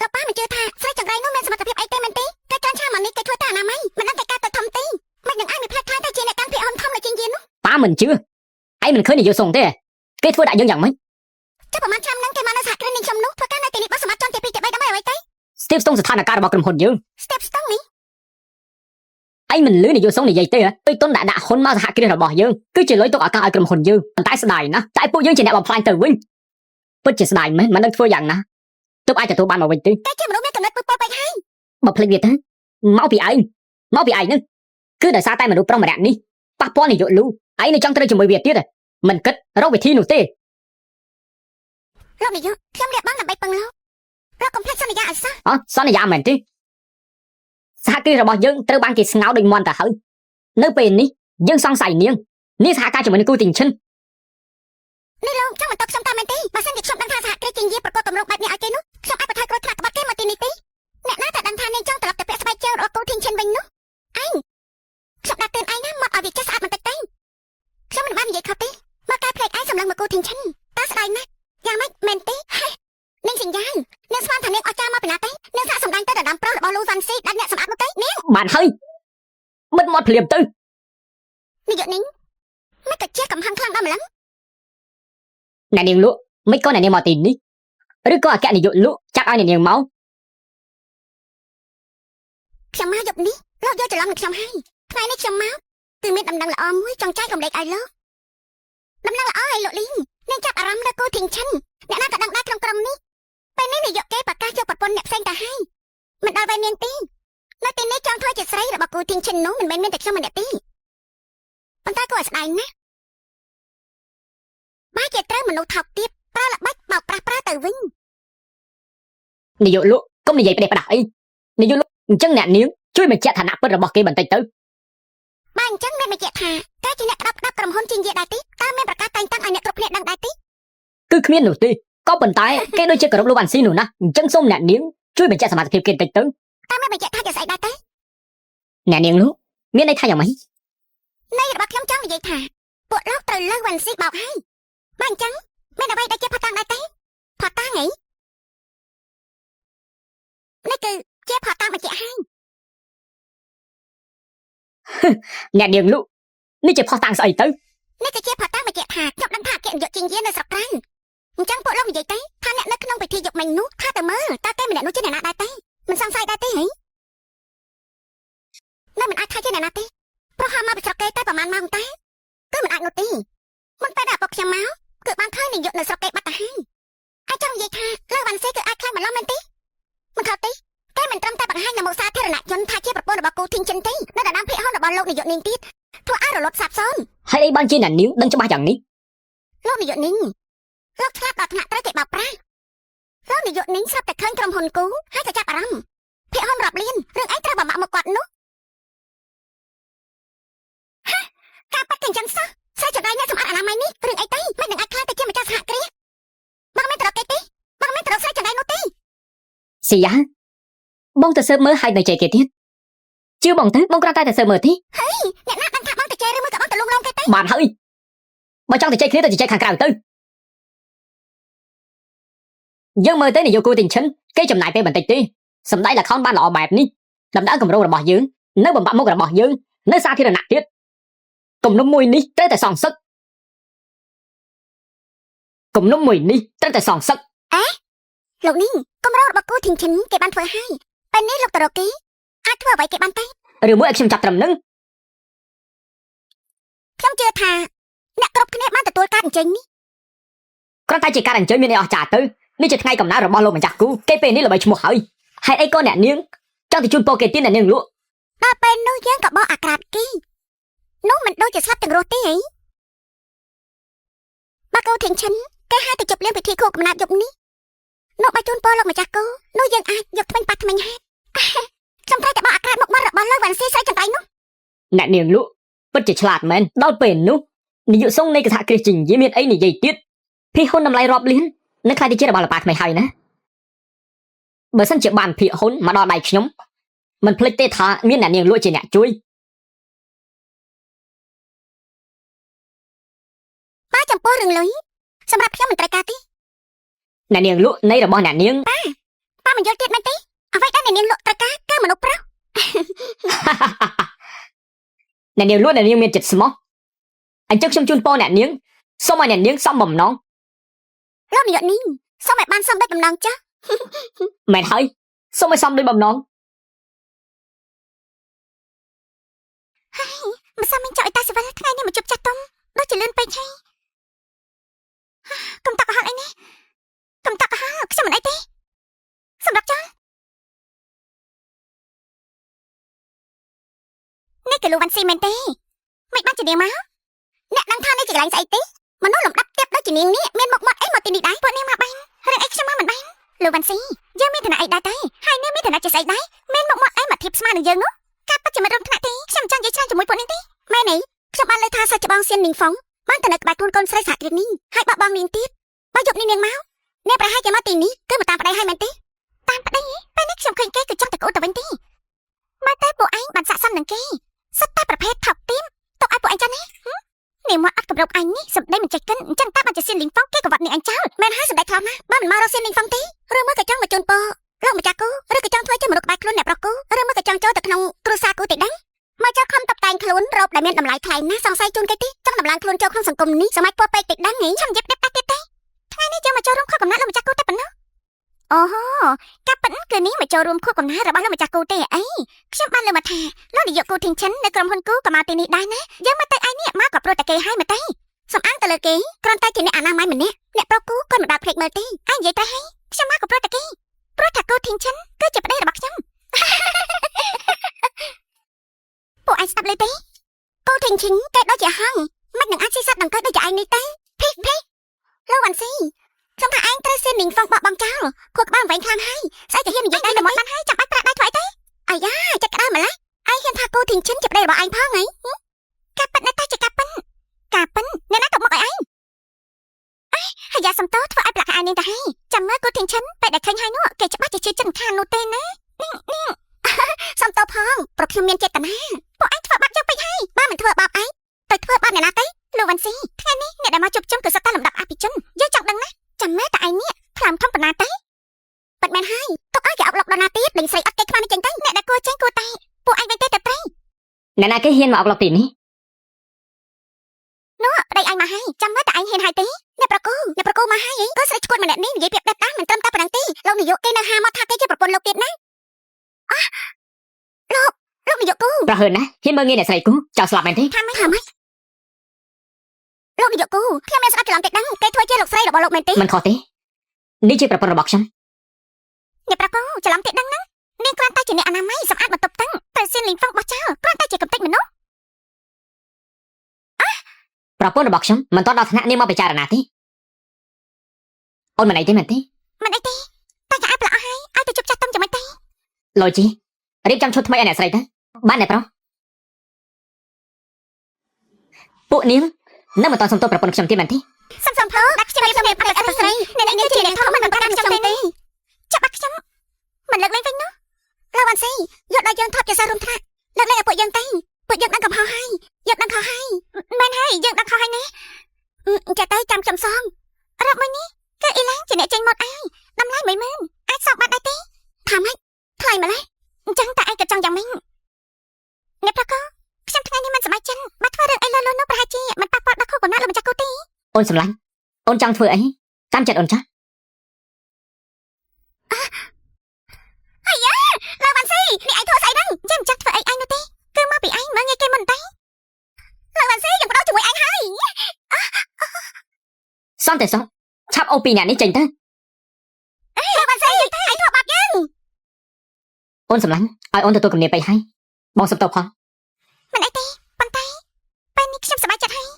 តើប៉ាមិនជឿថាស្រីចង្រៃនោះមានសមត្ថភាពអីទេមែនទេតែចង់ឆាមកនេះគេធ្វើតែអនាម័យមិនដឹងតែការទៅធំទេមិននឹងអាចមានផ្លែខ្លាំងតែជាអ្នកកាន់ភាគហ៊ុនធំនៅជាងយាននោះ ប៉ាមិនជឿឯងមិនឃើញនាយកសុងទេគេធ្វើដាក់យើងយ៉ាងម៉េច ចុះប្រហែលឆ្នាំហ្នឹងគេមកនៅសហគ្រិននេះខ្ញុំនោះធ្វើការនៅទីនេះបោះសម្បត្តិចន់ទី2ទី3ដើម្បីអ្វីទេ ស្ទីបស្ទង់ស្ថានភាពរបស់ក្រុមហ៊ុនយើង Step Stone នេះ ឯងមិនលឺនាយកសុងនិយាយទេទុយទុនដាក់ហ៊ុនមកសហគ្រាសរបស់យើងគឺជាលុយទុកឱកាសឲ្យក្រុមហ៊ុនយើងប៉ុន្តែស្ដាយណាស់តែពួកយើងជាអ្នកបំផ្លាញទៅវិញពិតជាស្ដាយមែនមិនដឹងធ្វើយ៉ាងណាទើបអាចទទួលបានមកវិញទេ តែជាមនុស្សមានកំណត់ពើពេកហើយ បើភ្លេចវាទៅមកពីឯងហ្នឹងគឺដោយសារតែមនុស្សប្រុសម្នាក់នេះប៉ះពាល់នាយកលូឯងនៅចង់ត្រូវជាមួយវាទៀតមិនគិតរកវិធីនោះទេ លោកនាយកខ្ញុំរៀបបានដើម្បីពឹងលោករកកុំភ្លេចសន្យាឲ្យសោះ អសន្យាមែនទេសហគ្រាសរបស់យើងត្រូវបានគេស្ងោរដូចមន់ទៅហើយនៅពេលនេះយើងសង្ស័យនាងសហការជាមួយនឹងគូទិញឈិន នេះលោកចង់បន្តខ្ញុំតាមមែនទេបើសិនជាខ្ញុំដឹងថាសហគ្រាសជាយាប្រកបតម្រង់បែបនេះឲ្យគេនោះខ្ញុំអាចបន្ថយគ្រោះថ្នាក់ក្បត់គេមកទីនេះទេអ្នកណាតែដឹងថានាងចង់ត្រឡប់ទៅពាក់ស្បែកជើងរបស់គូធីងឈិនវិញនោះឯងខ្ញុំដាក់ទឿនឯងណាមកឲ្យវាចេះស្អាតបន្តិចទេខ្ញុំមិនបាននិយាយខុសទេមកតែភ្លេចឯងសម្លឹងមកគូធីងឈិនតើស្ដាយណាស់យ៉ាងម៉េចមែនទេនាងសញ្ញានាងស្មានថានាងអស្ចារ្យមកពីណាទេនាងសាកសម្ដែងទៅដណ្ដើមប្រុសរបស់លូវ៉ាន់ស៊ីដែលអ្នកសម្អាតនោះទេនាង បានហើយបិទមាត់ភ្លាមទៅ នាយកនាងមិនក៏ជាកំហឹងខ្លាំងដល់ម្លឹង អ្នកនាងលក់មិនក៏អ្នកនាងមកទីនេះឬក៏អគ្គនាយកលក់ចាត់ឲ្យអ្នកនាងមក ខ្ញុំមកយប់នេះលោកយកច្រឡំនឹងខ្ញុំហើយថ្ងៃនេះខ្ញុំមកគឺមានដំណឹងល្អមួយចង់ចែករំលែកឲ្យលោកដំណឹងល្អឲ្យលោកលីងនាងចាប់អារម្មណ៍លើគូធីងឈិនអ្នកណាក៏ដឹងដែរក្នុងក្រុមនេះពេលនេះនាយកគេប្រកាសយកប្រពន្ធអ្នកផ្សេងទៅហើយមិនដល់វេលានាងទេនៅទីនេះចង់ធ្វើជាស្រីរបស់គូធីងឈិននោះមិនមែនមានតែខ្ញុំម្នាក់ទេប៉ុន្តែគួរឲ្យស្ដាយណាស់បើជាត្រូវមនុស្សថោកទាបប្រើល្បិចបោកប្រាស់ប្រើទៅវិញ នាយកលក់កុំនិយាយផ្ដេសផ្ដាស់អីនាយកលក់អញ្ចឹងអ្នកនាងជួយបញ្ជាក់ឋានៈពិតរបស់គេបន្តិចទៅ បើអញ្ចឹងអ្នកបញ្ជាក់ថាតែជាអ្នកក្តាប់ក្រុមហ៊ុនជាយាដែរទេតើមានប្រកាសតែងតាំងឲ្យអ្នកគ្រប់គ្នាដឹងដែរទេ គឺគ្មាននោះទេក៏ប៉ុន្តែគេដូចជាគោរពលោកវ៉ាន់ស៊ីនោះណាអញ្ចឹងសូមអ្នកនាងជួយបញ្ជាក់សមត្ថភាពគេបន្តិចទៅ តើមានបញ្ជាក់ថាជាស្អីដែរទេ អ្នកនាងនោះមានន័យថាយ៉ាងម៉េច ន័យរបស់ខ្ញុំចង់និយាយថាពួកលោកត្រូវលើវ៉ាន់ស៊ីបោកហើយបើអញ្ចឹងមានអ្វីដែលជាផតាំងដែរទេផតាំងហីនេះគឺជាផតាំងបញ្ជាក់ហើយ អ្នកនាងលក់នេះជាផុសតាំងស្អីទៅ នេះគឺជាផតាំងបញ្ជាក់ថាខ្ញុំដឹងថាអគ្គនាយកជាងយាននៅស្រុកក្រៅអញ្ចឹងពួកលោកនិយាយទេថាអ្នកនៅក្នុងពិធីយប់មិញនោះថាទៅមើលតើគេម្នាក់នោះជាអ្នកណាដែរទេមិនសង្ស័យដែរទេហីនៅមិនអាចថាជាអ្នកណាទេព្រោះហាមកពីស្រុកគេតែប្រហែលម៉ោងតែគឺមិនអាចនោះទេមិនតែដល់ពួកខ្ញុំមកគឺបានឃើញនាយកនៅស្រុកគេបាត់ទៅហើយអាចចង់និយាយថាលើវ៉ាន់ស៊ីគឺអាចខ្លាំងបន្លំមែនទេមិនខុសទេគេមិនត្រឹមតែបង្ហាញនៅមុខសាធារណជនថាជាប្រពន្ធរបស់គូធីងចិនទេនៅដណ្ដើមភាគហ៊ុនរបស់លោកនាយកនាងទៀតធ្វើឲ្យរលត់សាបសូន្យ ហើយអីបានជាអ្នកនាងដឹងច្បាស់យ៉ាងនេះ លោកនាយកនាងលោកឆ្លាតដល់ថ្នាក់ត្រូវគេបោកប្រាស់លោកនាយកនាងស្រាប់តែឃើញក្រុមហ៊ុនគូហើយក៏ចាប់អារម្មណ៍ភាគហ៊ុនរាប់លានរឿងអីត្រូវបំមាក់មកគាត់នោះការប៉ັດកញ្ចឹងសោះស្រីចង្រៃអ្នកសម្អាតអនាម័យនេះរឿងអីទៅមិននឹងអាចខ្លាចទៅជាម្ចាស់សហគ្រាសបងមិនត្រូវគេទេបងមិនត្រូវស្រីចង្រៃនោះទេ ស៊ីយ៉ាបងទៅស៊ើបមើលហើយនៅចេះគេទៀតជឿបងទៅបងគ្រាន់តែទៅស៊ើបមើលទេ ហើយអ្នកណាដឹងថាបងទៅចេះឬមួយក៏បងទៅលងគេទេ បានហើយបើចង់ទៅចេះគ្នាទៅចេះខាងក្រៅទៅយើងមើលទៅនាយកគូទិញឈិនគេចំណាយពេលបន្តិចទេសម្ដែងល្ខោនបានល្អបែបនេះដំណើរគម្រោងរបស់យើងនៅបំផាក់មុខរបស់យើងនៅសាធារណៈទៀតគំនុំមួយនេះត្រូវតែសងសឹកគំនុំមួយនេះត្រូវតែសងសឹក លោកនេះគម្រោងរបស់គូធីងឈិនគេបានធ្វើហើយពេលនេះលោកតរគីអាចធ្វើអ្វីគេបានទេ ឬមួយឲ្យខ្ញុំចាប់ត្រឹមនឹង ខ្ញុំជឿថាអ្នកគ្រប់គ្នាបានទទួលការអញ្ជើញនេះ គ្រាន់តែជាការអញ្ជើញមានអស់ចាទៅនេះជាថ្ងៃកំណើតរបស់លោកម្ចាស់គូគេពេលនេះល្បីឈ្មោះហើយហេតុអីក៏អ្នកនាងចង់ទៅជូនពរគេទៀតអ្នកនាងលក់ ដល់ពេលនោះយើងក៏បោះអាក្រាតគីនោះមិនដូចជាស្លាប់ទាំងរស់ទេហីបើកូនធាងឈិនគេហៅទៅជប់លៀងពិធីខួបកំណើតយប់នេះនោះបើជូនពរលោកម្ចាស់គូនោះយើងអាចយកថ្មិញប៉ះថ្មិញហេតុខ្ញុំត្រូវតែបោះអាក្រាតមកបាត់របស់លោកវ៉ាន់ស៊ីស្រីចង្រៃនោះ អ្នកនាងលក់ពិតជាឆ្លាតមែនដល់ពេលនោះនាយកសង្ឃនៃកថាគ្រិស្ជិនយាមានអីនិយាយទៀតភីហ៊ុនតម្លៃរាប់លាននឹងខ្លាចទៅជារបស់លប៉ាថ្មីហើយណាបើសិនជាបានភីហ៊ុនមកដល់ដៃខ្ញុំមិនភ្លេចទេថាមានអ្នកនាងលក់ជាអ្នកជួយ បើចំពោះរឿងលុយសម្រាប់ខ្ញុំមិនត្រូវការទេ អ្នកនាងលក់នៃរបស់អ្នកនាង ប៉ាមិនយល់ទៀតមែនទេអ្វីដែលអ្នកនាងលក់ត្រូវការគឺមនុស្សប្រុស អ្នកនាងលក់អ្នកនាងមានចិត្តស្មោះអញ្ចឹងខ្ញុំជូនពរអ្នកនាងសូមឲ្យអ្នកនាងសំបំណង លោកនាយកនេះសូមឲ្យបានសំដូចបំណងចាស់ មែនហើយសូមឲ្យសំដូចបំណង មិនសមមិនចង់ឲ្យតាសវលថ្ងៃនេះមកជប់ចាស់ទុំដូចជាលឿនពេកហើយកុំតាក់កុហកអីនេះកុំតាក់កុហកខ្ញុំមិនអីទេសម្រាប់ចាស់នេះគឺលោកវ៉ាន់ស៊ីមែនទេមិនបានជានាងមកអ្នកដឹងថានេះជាកន្លែងស្អីទេមនុស្សលំដាប់ទៀតដូចជានាងនេះមានមុខមាត់អីមកទីនេះដែរពួកនាងមកបាញ់រឿងអីខ្ញុំមកមិនបាញ់លោកវ៉ាន់ស៊ីយើងមានឋានៈអីដែរទេហើយនាងមានឋានៈជាស្អីដែរមានមុខមាត់អីមកធៀបស្មើនឹងយើងនោះការពិតជាមិនរំថ្នាក់ទេខ្ញុំចង់និយាយច្រើនជាមួយពួកនាងទេមែនទេខ្ញុំបានលើថាសាច់ច្បងសៀននីងហ្វុងបានទៅនៅក្បែរខ្លួនកូនស្រីសហគ្រាសនេះហើយបបបងនាងទៀតបើយកនាងមកអ្នកប្រហែលជាមកទីនេះគឺមកតាមប្តីហើយមែនទេតាមប្តីពេលនេះខ្ញុំឃើញគេគឺចង់ទៅកូនទៅវិញទេមកតែពួកឯងបានសាក់សំនឹងគេសិតតែប្រភេទថោកទាមទុកឲ្យពួកឯងចាស់នេះនាងមកអត់កម្រប់អញនេះសម្ដីមិនចេះកិនអញ្ចឹងតាបានជាសៀនលីងហ្វុងគេក៏វត្តនាងអញចោលមែនហើយសម្ដីថោកណាស់បើមិនមករកសៀនលីងហ្វុងទេឬមកក៏ចង់មកជូនពរលោកម្ចាស់គូឬក៏ចង់ធ្វើជាមនុស្សក្បែរខ្លួនអ្នកប្រុសគូឬមកក៏ចង់ចូលទៅក្នុងគ្រួសារគូទេដឹងមកចូលខំតបតែងខ្លួនរោបដែលមានតម្លៃថ្លៃណាស់សង្ស័យជូនគេទេចង់តម្លើងខ្លួនចូលក្នុងសង្គមនេះសម័យពោពេកទេដឹងហីខ្ញុំនិយាយប្រាប់តាទៀតទេថ្ងៃនេះយើងមកចូលរួមខុសកំណត់លោកម្ចាស់គូតែប៉ុណ្ណោះអូហូកាប់ប៉ិនគឺនេះមកចូលរួមខុសកំណត់របស់លោកម្ចាស់គូទេអីខ្ញុំបានលើមកថាលោកនាយកគូធីងឈិននៅក្រុមហ៊ុនគូក៏មកទីនេះដែរណាយើងមកទៅឯនេះមកក៏ព្រោះតែគេឲ្យមកទេសំអាងទៅលើគេគ្រាន់តែជាអ្នកអនាម័យម្នាក់អ្នកប្រុសគូគាត់មិនដាល់ភ្លេចមើលទេឯងនិយាយទៅហើយខ្ញុំមកក៏ព្រោះតែគេព្រោះថាគូធីងឈិនគឺជាប្តីរបស់ខ្ញុំ ពួកឯងស្ដាប់លើទេគូធីងឈិនគេដូចជាហងមិននឹងអាចស៊ីសត្វដង្កូវដូចជាឯងនេះទេភេលោកវ៉ាន់ស៊ីខ្ញុំថាឯងត្រូវសៀននីងហ្វុងបោះបង់ចោលខួរក្បាលវិញខ្លាំងហើយស្អីទៅហ៊ាននិយាយតែល្មមបានហើយចាំបាច់ប្រាក់ដៃធ្វើអីទេអាយ៉ាចិត្តក្តៅម្ល៉េះឯងហ៊ានថាគូធីងឈិនជាប្តីរបស់ឯងផងហីការប៉ិនតែជាការប៉ិនអ្នកណាទៅមកឲ្យឯងហើយយ៉ាសំតោធ្វើឲ្យប្រាក់ឯងនាងទៅហើយចាំមើលគូធីងឈិនពេលដែលឃើញហើយនោះគេច្បាស់ជាជឿចិត្តខាននោះទេណានាងសំតោផងប្រខ្ញុំមានចេតនាពួកឯងធ្វើបាបយើងពេកហើយបើមិនធ្វើបាបឯងទៅធ្វើបាបអ្នកណាទៅលោកវ៉ាន់ស៊ីថ្ងៃនេះអ្នកដែលមកជួបជុំគឺសិតតែលំដាប់អភិជនយើងចង់ដឹងណាចាំមើលតែឯងនេះខ្លាំធំប៉ុណ្ណាទៅប៉ិតមែនហើយទុកឲ្យគេអុកឡុកដល់ណាទៀតលេងស្រីអត់គេខ្លាំងចេញទៅអ្នកដែលគួរចេញគួរតែពួកឯងវិញទេទៅត្រីអ្នកណាគេហ៊ានមកអុកឡុកទីនេះ នោះប្តីឯងមកហើយចាំមើលតែឯងហ៊ានហើយទេអ្នកប្រគូមកហើយក៏ស្រីឈួតម្នាក់នេះនិយាយប្រាប់ដេបដាស់មិនត្រឹមតែប៉ុណ្ណឹងទេលោកនាយកគេនៅហាមកថាគេជាប្រពន្ធលោកទៀតណាលោកនាយកគូ ប្រហែលណាហ៊ានមើលងាយអ្នកស្រីគូចោលស្លាប់មែនទេថាម៉េចលោកនាយកគូខ្ញុំមានស្ដាប់ច្រឡំទេដឹងគេធ្វើជាលោកស្រីរបស់លោកមែនទេមិនខុសទេនេះជាប្រពន្ធរបស់ខ្ញុំ អ្នកប្រគូច្រឡំទេដឹងណានាងគ្រាន់តែជាអ្នកអនាម័យសម្អាតបន្ទប់តាំងតែសៀនលីងហ្វុងបោះចោលគ្រាន់តែជាកំតិចមនុស្ស ប្រពន្ធរបស់ខ្ញុំមិនទាន់ដល់ថ្នាក់នាងមកពិចារណាទេអូនមិនអីទេមែនទេមិនអីទេតែចាឲ្យប្រឡោះហើយឲ្យទៅជប់ចាស់ទុំចាំមិនទេ លូជីរៀបចំឈុតថ្មីឲ្យអ្នកស្រីទៅបានអ្នកប្រុសពួកនាងនៅមិនទាន់សុំទោសប្រពន្ធខ្ញុំទៀតមែនទេ សំផងដាក់ខ្ញុំមានប្រាប់អត់ស្រីអ្នកនាងជាអ្នកធំមិនបានខ្ញុំទេចាប់បាត់ខ្ញុំមិនលើកលែងវិញនោះលោកវ៉ាន់ស៊ីយកដល់យើងថប់ជាសាររួមថ្នាក់លើកលែងឲ្យពួកយើងទៅពួកយើងដឹងកំហុសហើយយើងដឹងខុសហើយមែនហើយយើងដឹងខុសហើយណាចាទៅចាំខ្ញុំសងរកមួយនេះគឺអ៊ីឡាំងជាអ្នកចេញមកឯងតម្លៃ10000អាចសងបាត់ដែរទេថាម៉េចថ្លៃម្ល៉េះអញ្ចឹងតែឯងក៏ចង់យ៉ាងម៉េចអ្នកប្រកបខ្ញុំថ្ងៃនេះមិនសប្បាយចិត្តបើធ្វើរឿងអីលើនោះប្រហែលជាមិនប៉ះពាល់ដល់ខួរកំណត់លោកម្ចាស់គូទេអូនសម្លាញ់អូនចង់ធ្វើអីតាមចិត្តអូនចាស់អាយ៉ាលោកវ៉ាន់ស៊ីនេះឯងធ្វើស្អីហ្នឹងចាំចាស់ធ្វើអីឯងនោះទេគឺមកពីឯងមើលងាយគេមុនតែលោកវ៉ាន់ស៊ីយើងបដោះជាមួយ សន្តិសុខឆាប់អូពីអ្នកនេះចេញទៅ បានស្អីទៅឯងធ្វើបាបយើង អូនសម្លាញ់ឲ្យអូនទទួលគំនាបទៅហើយបងសុំទោសផង មិនអីទេប៉ុន្តែពេលនេះខ្ញុំសប្បាយចិត្តហើយ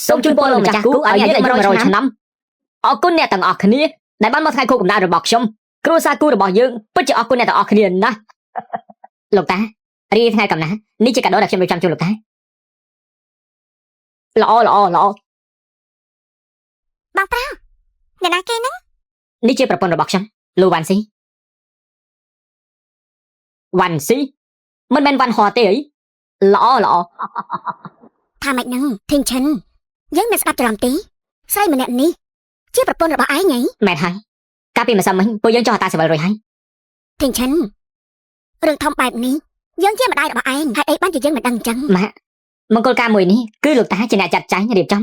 សូមជូនពរលោកម្ចាស់គូឲ្យអាយុ100ឆ្នាំអរគុណអ្នកទាំងអស់គ្នាដែលបានមកថ្ងៃខួបកំណើតរបស់ខ្ញុំគ្រួសារគូរបស់យើងពិតជាអរគុណអ្នកទាំងអស់គ្នាណាស់ លោកតារីថ្ងៃកំណើតនេះជាកាដូដែលខ្ញុំរៀបចំជូនលោកតាល្អបងប្រុសអ្នកណាគេហ្នឹង នេះជាប្រពន្ធរបស់ខ្ញុំលូវ៉ាន់ស៊ីវ៉ាន់ស៊ីមិនមែនវ៉ាន់ហោទេអីល្អថាម៉េចហ្នឹងធីងឈិនយើងមិនស្ដាប់ច្រឡំទេស្រីម្នាក់នេះជាប្រពន្ធរបស់ឯងហី មែនហើយកាលពីម្សិលមិញពួកយើងចោះតាសិវិលរួចហើយ ធីងឈិនរឿងធំបែបនេះយើងជាម្ដាយរបស់ឯងហេតុអីបានជាយើងមិនដឹងអញ្ចឹង ម៉ាក់មង្គលការមួយនេះគឺលោកតាជាអ្នកចាត់ចែងរៀបចំ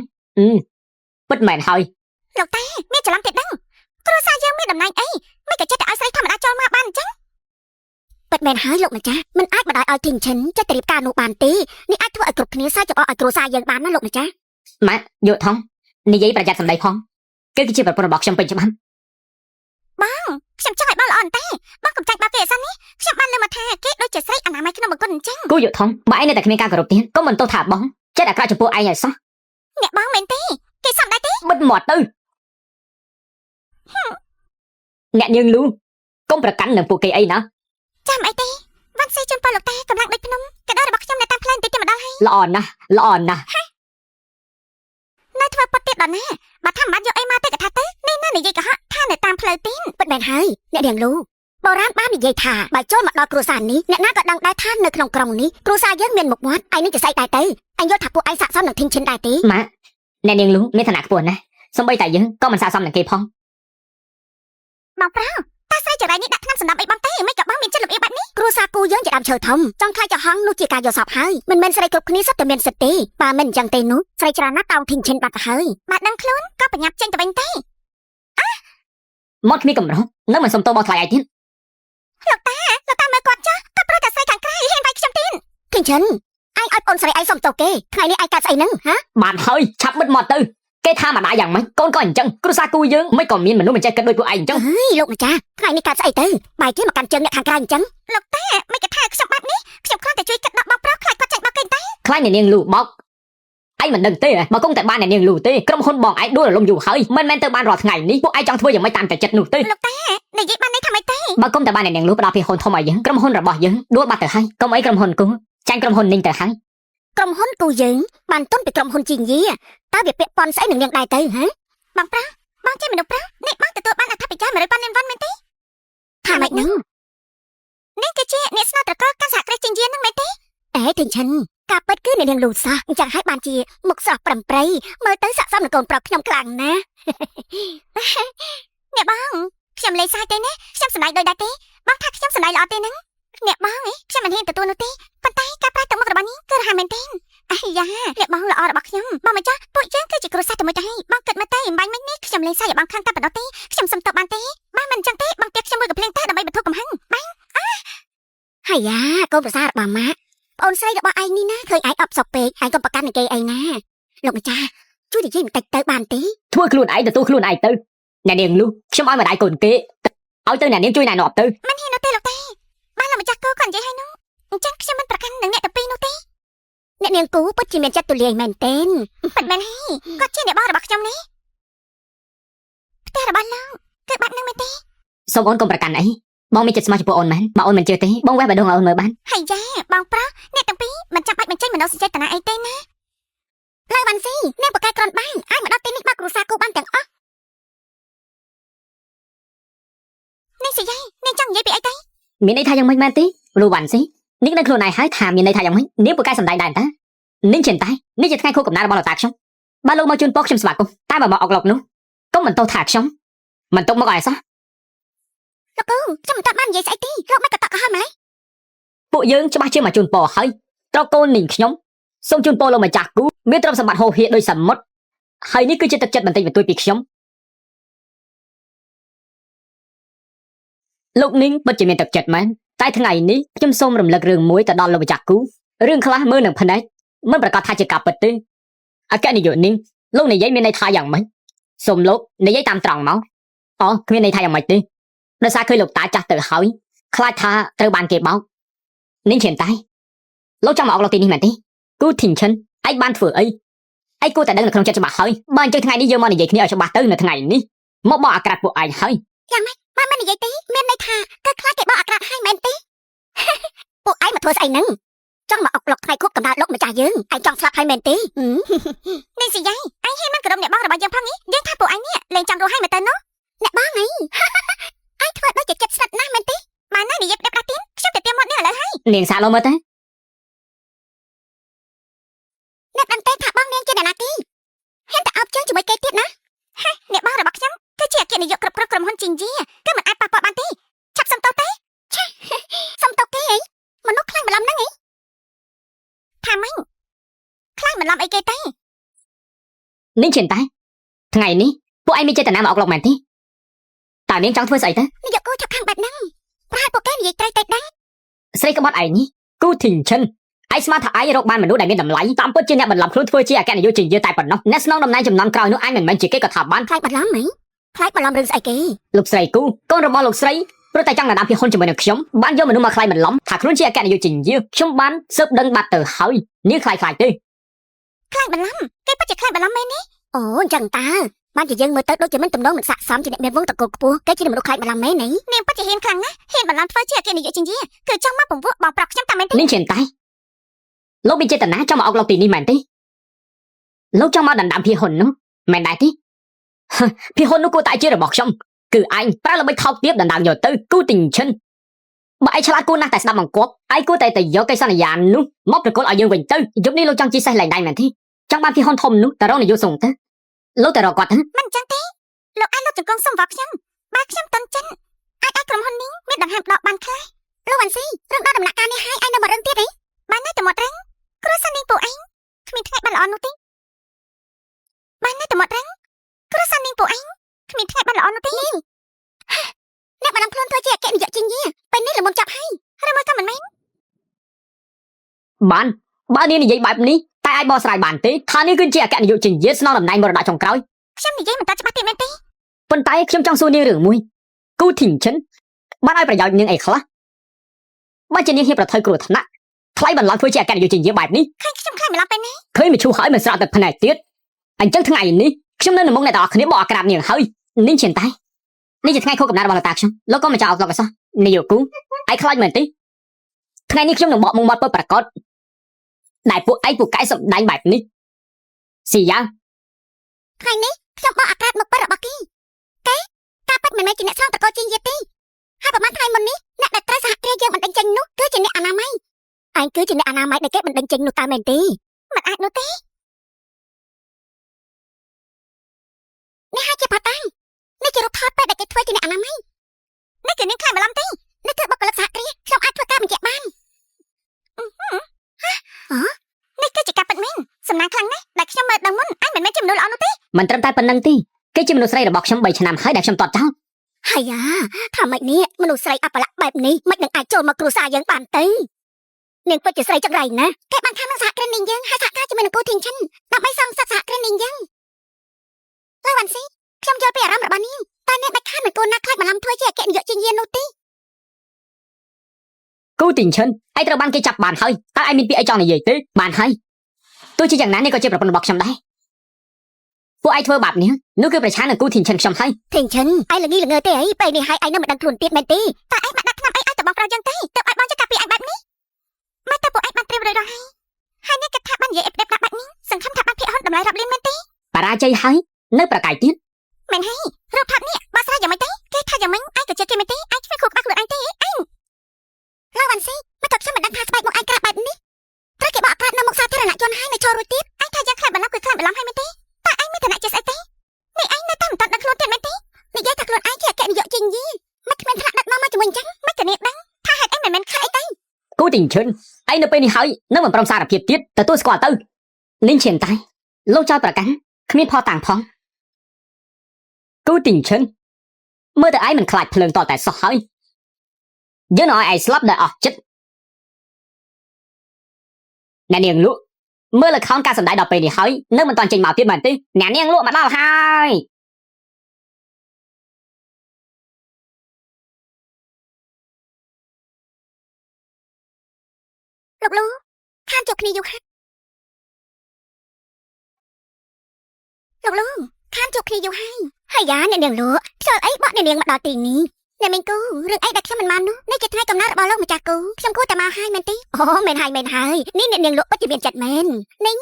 ពិតមែនហើយ លោកតាមានច្រឡំទៀតដឹងគ្រួសារយើងមានតំណែងអីមិនក៏ចិត្តតែឲ្យស្រីធម្មតាចូលមកបានអញ្ចឹងពិតមែនហើយលោកម្ចាស់មិនអាចបណ្ដោយឲ្យធីងឈិនចេះតែរៀបការនោះបានទេនេះអាចធ្វើឲ្យគ្រប់គ្នាសើចច្បោះឲ្យគ្រួសារយើងបានណាលោកម្ចាស់ ម៉ាក់យកថងនិយាយប្រយ័ត្នសម្ដីផងគឺជាប្រពន្ធរបស់ខ្ញុំពេញច្បាស់ បងខ្ញុំចង់ឲ្យបងល្អអន្តែបងកុំចាញ់បាបគេអសិននេះខ្ញុំបានលើមកថាគេដូចជាស្រីអនាម័យក្នុងបង្គន់អញ្ចឹង គូយកថងបើឯងនៅតែគ្មានការគោរពទៀតក៏មិនទោសថាបងចិត្តអាក្រក់ចំពោះឯងឲ្យសោះ អ្នកបងមែនទេគេសំដែរទេ បិទមាត់ទៅអ្នកយើងលូកុំប្រកាន់នឹងពួកគេអីណា ចាំអីទេវ៉ាន់ស៊ីជូនពលលោកតាកម្លាំងដូចភ្នំកដោរបស់ខ្ញុំនៅតាមផ្លូវបន្តិចទេម្ដងហើយ ល្អណាស់នៅធ្វើពុតទៀតដល់ណាបើថាមិនបានយកអីមកទៅកថាទៅនេះណានិយាយកុហកថានៅតាមផ្លូវទីនពិតមែនហើយអ្នករៀងលូបុរាណបាននិយាយថាបើចូលមកដល់គ្រួសារនេះអ្នកណាក៏ដឹងដែរថានៅក្នុងក្រុងនេះគ្រួសារយើងមានមុខមាត់ឯងនឹងจะស្អីដែរទៅអញយល់ថាពួកឯងស័ក្តិសមនឹងធីងឈិនដែរទេ ម៉ាក់អ្នកនាងលូមានឋានៈខ្ពស់ណាស់សូម្បីតែយើងក៏មិនស័ក្តិសមនឹងគេផង បងប្រុសតាស្រីចរៃនេះដាក់ថ្នាំសម្ដាប់អីបងទេមិនក៏បងមានចិត្តលំអៀងបែបនេះគ្រួសារគូយើងជាដើមឈើធំចង់ខ្លាចចោះហងនោះជាការយកសពហើយមិនមែនស្រីគ្រប់គ្នាសុទ្ធតែមានសិទ្ធិទេបើមិនអញ្ចឹងទេនោះស្រីច្រើនណាស់តោងធីងឈិនបាត់ទៅហើយបាទដឹងខ្លួនក៏ប្រញាប់ចេញទៅវិញទេ មកគ្មានកម្រោះនៅមិនសុំទោសបងថ្លៃឯទៀត លោកតាមើលគាត់ចុះគាត់ប្រាប់តែស្រីខាងក្រៅហ៊ានវាយខ្ញុំទៀតធីងឈិនឯងឲ្យអូនស្រីឯងសុំទោសគេថ្ងៃនេះឯងកើតស្អីហ្នឹងហ៎ បានហើយឆាប់បិទមាត់ទៅគេថាម្ដាយយ៉ាងម៉េចកូនក៏អញ្ចឹងគ្រួសារគូយើងមិនក៏មានមនុស្សមិនចេះគិតដូចពួកឯងអញ្ចឹង អើយលោកម្ចាស់ថ្ងៃនេះកើតស្អីទៅបែរជាមកកាន់ជើងអ្នកខាងក្រៅអញ្ចឹងលោកតាមិនក៏ថាខ្ញុំបែបនេះខ្ញុំគ្រាន់តែជួយកាត់ដកបងប្រុសខ្លាចគាត់ចាញ់បោកគេតែ ខ្លាចអ្នកនាងលូបោកឯងមិនដឹងទេបើគង់តែបានអ្នកនាងលូទេក្រុមហ៊ុនបងឯងដួលរលំយូរហើយមិនមែនទៅបានរាល់ថ្ងៃនេះពួកឯងចង់ធ្វើយ៉ាងម៉េចតាមតែចិត្តនោះទេ លោកតានិយាយបានន័យថាម៉េចទេ បើគង់តែបានអ្នកនាងលូផ្ដល់ពីហ៊ុនធំឲ្យយើងក្រុមហ៊ុនរបស់យើងដួលបាត់ទៅហើយកុំអីក្រុមហ៊ុនគូចាញ់ក្រុមហ៊ុននេះទៅហើយ ក្រុមហ៊ុនគូយើងបានទុនពីក្រុមហ៊ុនជីងយាតើវាពាក់ព័ន្ធស្អីនឹងនាងដែរទៅហ៎បងប្រុសបងជាមនុស្សប្រុសនេះបងទទួលបានអត្ថប្រយោជន៍100,000លានវ៉ាន់មែនទេថាម៉េចហ្នឹងនេះគឺជាអ្នកស្នើត្រកល់កាន់សហគ្រាសជីងយាហ្នឹងមែនទេអេធីងឈិនការពិតគឺអ្នកនាងលូសោះអញ្ចឹងហើយបានជាមុខស្រស់ប្រំប្រៃមើលទៅស័ក្តិសមនឹងកូនប្រុសខ្ញុំខ្លាំងណាស់អ្នកបងខ្ញុំលេងសាយទេណាខ្ញុំសម្ដែងដូចដែរទេបងថាខ្ញុំសម្ដែងល្អទេហ្នឹងអ្នកបងខ្ញុំមិនហ៊ានទទួលនោះទេប៉ុន្តែការប្រាស់ទឹកមុខរបស់នេះគឺរហ័សមែនទេអាយ៉ាអ្នកបងល្អរបស់ខ្ញុំបងមិនចាស់ពួកយើងគឺជាគ្រួសារតែមួយទៅហើយបងគិតមើលទៅអំបញ្ញមិញនេះខ្ញុំលេងសាយឲ្យបងខាងតែប៉ុណ្ណោះទេខ្ញុំសុំទោសបានទេបងមិនអញ្ចឹងទេបងទៀតខ្ញុំមួយកំភ្លៀងទៅដើម្បីបន្ធូរកំហឹងបងអាយ៉ាកូនប្រសាររបស់ម៉ាក់ប្អូនស្រីរបស់ឯងនេះណាឃើញឯងអបសុកពេកឯងក៏ប្រកាន់នឹងគេអីណាលោកម្ចាស់ជួយនិយាយបន្តិចទៅបានទេ ធ្វើខ្លួនឯងទទួលខ្លួនឯងទៅអ្នកនាងលូខ្ញុំឲ្យម្ដាយកូនគេឲ្យទៅអ្នកនាងជួយណែនាំទៅ មិនហ៊ាននោះទេលោកតាបានលោកម្ចាស់គូគាត់និយាយឲ្យនោះអញ្ចឹងខ្ញុំមិនប្រកាន់នឹងអ្នកទាំងពីរនោះទេអ្នកនាងគូពិតជាមានចិត្តទូលាយមែនទែនមិនមែនហីគាត់ជាអ្នកបងរបស់ខ្ញុំនេះផ្ទះរបស់លោកគឺបាត់នឹងមែនទេ សូមអូនកុំប្រកាន់អីបងមានចិត្តស្មោះចំពោះអូនមែនបើអូនមិនជឿទេបងវេះបេះដូងឲ្យអូនមើលបាន ហើយយ៉ាបងប្រុសអ្នកទាំងពីរមិនចាំបាច់បញ្ចេញមនោសញ្ចេតនាអីទេណាលើវ៉ាន់ស៊ីអ្នកបកកែក្រនបានអាចមកដល់ទីនេះបាក់គ្រួសារគូបានទាំងអស់នេះសិយាយអ្នកចង់និយាយពីអីទៅ មានន័យថាយ៉ាងម៉េចមែនទេលូវ៉ាន់ស៊ីនេះនៅខ្លួនឯងហើយថាមានន័យថាយ៉ាងម៉េចនាងពូកែសម្ដែងដែរតានេះចិនតែនេះជាថ្ងៃខួបកំណើតរបស់លោកតាខ្ញុំបើលោកមកជូនពរខ្ញុំស្វាគមន៍តែបើមកអុកឡុកនោះកុំមិនទោសថាខ្ញុំមិនទុកមកឲ្យសោះ លោកគ្រូខ្ញុំមិនតាន់បាននិយាយស្អីទេលោកមិនក៏តក់ក៏ហើយម្ល៉េះ ពួកយើងច្បាស់ជាមកជូនពរហើយត្រូវកូននាងខ្ញុំសូមជូនពរលោកម្ចាស់គូមានទ្រព្យសម្បត្តិហូរហៀដោយសមុទ្រហើយនេះគឺជាទឹកចិត្តបន្តិចបន្តួចពីខ្ញុំលោកនាងពិតជាមានទឹកចិត្តមែនតែថ្ងៃនេះខ្ញុំសូមរំលឹករឿងមួយទៅដល់លោកម្ចាស់គូរឿងខ្លះមើលនឹងភ្នែកមិនប្រកាសថាជាការពិតទេ អគ្គនាយកនាងលោកនិយាយមានន័យថាយ៉ាងម៉េចសូមលោកនិយាយតាមត្រង់មកអូគ្មានន័យថាយ៉ាងម៉េចទេដោយសារឃើញលោកតាចាស់ទៅហើយខ្លាចថាត្រូវបានគេបោកនាងឈានតៃលោកចង់មកអុកលោកទីនេះមែនទេគូធីងឈិនឯងបានធ្វើអីឯងគួរតែដឹងនៅក្នុងចិត្តច្បាស់ហើយបើអញ្ចឹងថ្ងៃនេះយើងមកនិយាយគ្នាឲ្យច្បាស់ទៅនៅថ្ងៃនេះមកបោកអាក្រាតពួកឯងហើយយ៉ាងម៉េចបានមិននិយាយទេមានន័យថាគឺខ្លាចគេបោកអាក្រាតហើយមែនទេពួកឯងមកធ្វើស្អីហ្នឹងចង់មកអុកឡុកថ្ងៃខួបកំណើតលោកម្ចាស់យើងឯងចង់ស្លាប់ហើយមែនទេនេះស៊ីយ៉ៃឯងហ៊ានមិនគោរពអ្នកបងរបស់យើងផងនេះយើងថាពួកឯងនេះលេងចង់រស់ហើយមែនតើនោះអ្នកបងអីឯងធ្វើដូចជាចិត្តស្និទ្ធណាស់មែនទេបានណានិយាយប្រាប់ទៀនខ្ញុំទៅទៀមមាត់នេះឥឡូវហើយនាងសាឡូមើលទៅអ្នកដឹងទេថាបងនាងជាអ្នកណាទីហ៊ានតែអោបជើងជាមួយគេទៀតណាអ្នកបងរបស់ខ្ញុំគឺជាអគ្គនាយកគ្រប់ក្រុមហ៊ុនជីងជីគឺមិនអាចប៉ះពាល់បានទេឆាប់សុំទោសទេសុំទោសគេអីមនុស្សខ្លាំងបន្លំហ្នឹងអីថាម៉េចខ្លាំងបន្លំអីគេទេនាងឈិនតៃថ្ងៃនេះពួកឯងមានចេតនាមកអុកឡុកមែនទេតើនាងចង់ធ្វើស្អីទៅនាយកគូឆាប់ខាងបែបហ្នឹងប្រហែលពួកគេនិយាយត្រីតែដែរស្រីក្បត់ឯងនេះគូធីងឈិនឯងស្មានថាឯងរកបានមនុស្សដែលមានតម្លៃតាមពិតជាអ្នកបន្លំខ្លួនធ្វើជាអគ្គនាយកជាងយើងតែប៉ុណ្ណោះអ្នកស្នងតំណែងចំនួនក្រោយនោះឯងមិនមែនជាគេក៏ថាបានខ្លាចបន្លំហីខ្លាចបន្លំរឿងស្អីគេលោកស្រីគូកូនរបស់លោកស្រីព្រោះតែចង់ដណ្ដើមភាគហ៊ុនជាមួយនឹងខ្ញុំបានយកមនុស្សមកខ្លាចបន្លំថាខ្លួនជាអគ្គនាយកជាងយើងខ្ញុំបានស៊ើបដឹងបាត់ទៅហើយនាងខ្លាចទេខ្លាចបន្លំគេពិតជាខ្លាចបន្លំមែនទេអូអញ្ចឹងតើបានជាយើងមើលទៅដូចជាមិនទំនងនឹងស័ក្តិសមជាអ្នកមានវងតកូលខ្ពស់គេជាមនុស្សខ្លាចបន្លំមែនទេនាងពិតជាហ៊ានខ្លាំងណាស់ហ៊ានបន្លំធ្វើជាអគ្គនាយកជាងយើងគឺចង់មកពង្វក់បងប្រាប់ខ្ញុំតាមមែនទេនាងឈិនតៃលោកមានចេតនាចង់មកអុកឡុកទីនេះមែនទេលោកចង់មកដណ្ដើមភាគហ៊ុននោះមែនដែរទេភាគហ៊ុននោះគួរតែជារបស់ខ្ញុំគឺឯងប្រើល្បិចថោកទាបដណ្ដើមយកទៅគូទីងឈិនបើឯងឆ្លាតគួរណាស់តែស្ដាប់បង្គាប់ឯងគួរតែយកកិច្ចសន្យានោះមកប្រកល់ឲ្យយើងវិញទៅយប់នេះលោកចង់ជិះសេះលែងដៃមែនទេចង់បានភាគហ៊ុនធំនោះតែរកនាយកសុងទៅលោកតែរកគាត់ទៅមិនចឹងទេលោកអាចលោកចង្គង់សុំវល់ខ្ញុំបើខ្ញុំតន់ចិនអាចក្រុមហ៊ុននេះមានដង្ហើមដកបានខ្លះលោកវ៉ាន់ស៊ីរំដល់ដំណាក់កាលនេះឲ្យឯងនៅមករឹងទៀតអីបានតែមករឹងគ្រួសារនាងពួកឯងគ្មានថ្ងៃបានល្អនោះទេបានតែមករឹងគ្រួសារនាងពួកឯងគ្មានថ្ងៃបានល្អនោះទេអ្នកបានខ្លួនធ្វើជាអគ្គនាយកជាងយាពេលនេះល្មមចាប់ហើយឬមកក៏មិនមែនបានបើនាងនិយាយបែបនេះតែអាចបកស្រាយបានទេថានេះគឺជាអគ្គនាយកជាងយាស្នងតំណែងមរតកចុងក្រោយខ្ញុំនិយាយមិនតាច្បាស់ទេមែនទេប៉ុន្តែខ្ញុំចង់សួរនាងរឿងមួយគូធីងឈិនបានឲ្យប្រយោជន៍នាងអីខ្លះបើជានាងហ៊ានប្រថុយគ្រោះថ្នាក់ថ្លៃបន្លំធ្វើជាអគ្គនាយកជាងយាបែបនេះខ្ញុំខ្លាចបន្លំពេលនេះឃើញមឈូសហើយមិនស្រក់ទឹកភ្នែកទៀតអញ្ចឹងថ្ងៃនេះខ្ញុំនៅមុខអ្នកទាំងអស់គ្នាបកអាក្រាតនាងហើយនាងឈិនតៃនេះជាថ្ងៃខួបកំណើតរបស់លោកតាខ្ញុំលោកក៏មិនចង់អុកឡុកអីសោះនាយកគូឯងខ្លាចមែនទេថ្ងៃនេះខ្ញុំនឹងបកមុខមាត់ពិតប្រាកដដែលពួកឯងពូកែសម្ដែងបែបនេះស៊ីយ៉ាថ្ងៃនេះខ្ញុំបកអាក្រាតមុខពិតរបស់គេការពិតមិនមែនជាអ្នកស្នងតកោជាងយាទេហើយប្រហែលថ្ងៃមុននេះអ្នកដែលត្រូវសហគ្រាសយើងបណ្ដឹងចេញនោះគឺជាអ្នកអនាម័យឯងគឺជាអ្នកអនាម័យដែលគេបណ្ដឹងចេញនោះតើមែនទេមិនអាចនោះទេនេះហើយជាផាតាំងនេះជារូបថតពេលដែលគេធ្វើជាអ្នកអនាម័យនេះគឺនាងខ្លាចបន្លំទេនេះគឺបុគ្គលិកសហគ្រាសខ្ញុំអាចធ្វើការបញ្ជាក់បាននេះគឺជាការពិតមែនសំណាងខ្លាំងណាស់ដែលខ្ញុំមើលដឹងមុនឯងមិនមែនជាមនុស្សល្អនោះទេមិនត្រឹមតែប៉ុណ្្នឹងទេគេជាមនុស្សស្រីរបស់ខ្ញុំ3ឆ្នាំហើយដែលខ្ញុំតតចោលហើយយ៉ាថាម៉េចនេះមនុស្សស្រីអបល័ក្ខបែបនេះមិននឹងអាចចូលមកគ្រួសារយើងបានទៅនាងពិតជាស្រីចង្រៃណាគេបានថានឹងសហគ្រិននាងយើងហើយសហការជាមួយនឹងគូធីងឈិនដើម្បីសងសឹកសហគ្រិននាងយើងលោកវ៉ាន់ស៊ីខ្ញុំយល់ពីអារម្មណ៍របស់នាងតែអ្នកដាច់ខាតមិនគួរណាខ្លាចបន្លំធ្វើជាអគ្គនាយកជាងយានោះទេគូទីងឈិនឯងត្រូវបានគេចាប់បានហើយតើឯងមានពាក្យអីចង់និយាយទេបានហើយទោះជាយ៉ាងណានេះក៏ជាប្រពន្ធរបស់ខ្ញុំដែរពួកឯងធ្វើបែបនេះនោះគឺប្រឆាំងនឹងគូធីងឈិនខ្ញុំហើយធីងឈិនឯងល្ងីល្ងើទេអីពេលនេះហើយឯងនៅមិនដឹងខ្លួនទៀតមែនទេតើឯងបានដាក់ថ្នាំអីឲ្យទៅបងប្រុសយើងទេទៅឲ្យបងចុះកាពីឯងបែបនេះមកតើពួកឯងបានព្រៀបរយរហហើយហើយនេះគិតថាបាននិយាយអេបដេបណាស់បែបនេះសង្ឃឹមថាបានភាគហ៊ុនតម្លៃរាប់លានមែនទេបរាជ័យហើយនៅប្រកាយទៀតមែនហើយរូបថតនេះបើស្រាយយ៉ាងម៉េចទេគេថាយ៉ាងម៉េចឯងក៏ជឿគេមែនទេឯងគ្មានខួរក្បាលខ្លួនឯងទេឯងលោកវ៉ាន់ស៊ីមកតើខ្ញុំមិនដឹងថាស្បែកមុខឯងក្រាស់បែបនេះត្រូវគេបកអាក្រាតនៅមុខសាធារណជនហើយនៅចូលរួចទៀតឯងថាយ៉ាងខ្លាំងបន្លំគឺខ្លាំងបន្លំហើយមែនទេតើឯងមានឋានៈជាស្អីទេនេះឯងនៅតែមិនតាន់ដឹងខ្លួនទៀតមែនទេនិយាយថាខ្លួនឯងជាអគ្គនាយកជាងយីមិនគ្មានថ្នាក់ដឹកនាំមកជាមួយអញ្ចឹងមិនក៏នាងដឹងថាហេតុអីមិនមែនខ្លាំងអីទេគូទីងឈិនឯងនៅពេលនេះហើយនៅមិនព្រមសារភាពទៀតទទួលស្គាល់ទៅនាងឈិនតៃលោកចោលប្រកាសគ្មានផតាំងផងគូទីងឈិនមើលទៅឯងមិនខ្លាចភ្លើងតតែសោះហើយយើងនឹងឲ្យឯងស្លាប់ដោយអស់ចិត្តអ្នកនាងលក់ មើលលខោនការសម្ដែងដល់ពេលនេះហើយនៅមិនទាន់ចេញមកទៀតមែនទេអ្នកនាងលក់មកដល់ហើយ លោកលូខានជួបគ្នាយូរហើយលោកលូខានជួបគ្នាយូរហើយយ៉ាអ្នកនាងលក់ខ្យល់អីបក់អ្នកនាងមកដល់ទីនេះអ្នកមីងគូរឿងអីដែលខ្ញុំមិនបាននោះនេះជាថ្ងៃកំណើតរបស់លោកម្ចាស់គូខ្ញុំគួរតែមកហើយមែនទេអូមែនហើយនេះអ្នកនាងលក់ពិតជាមានចិត្តមែននេះ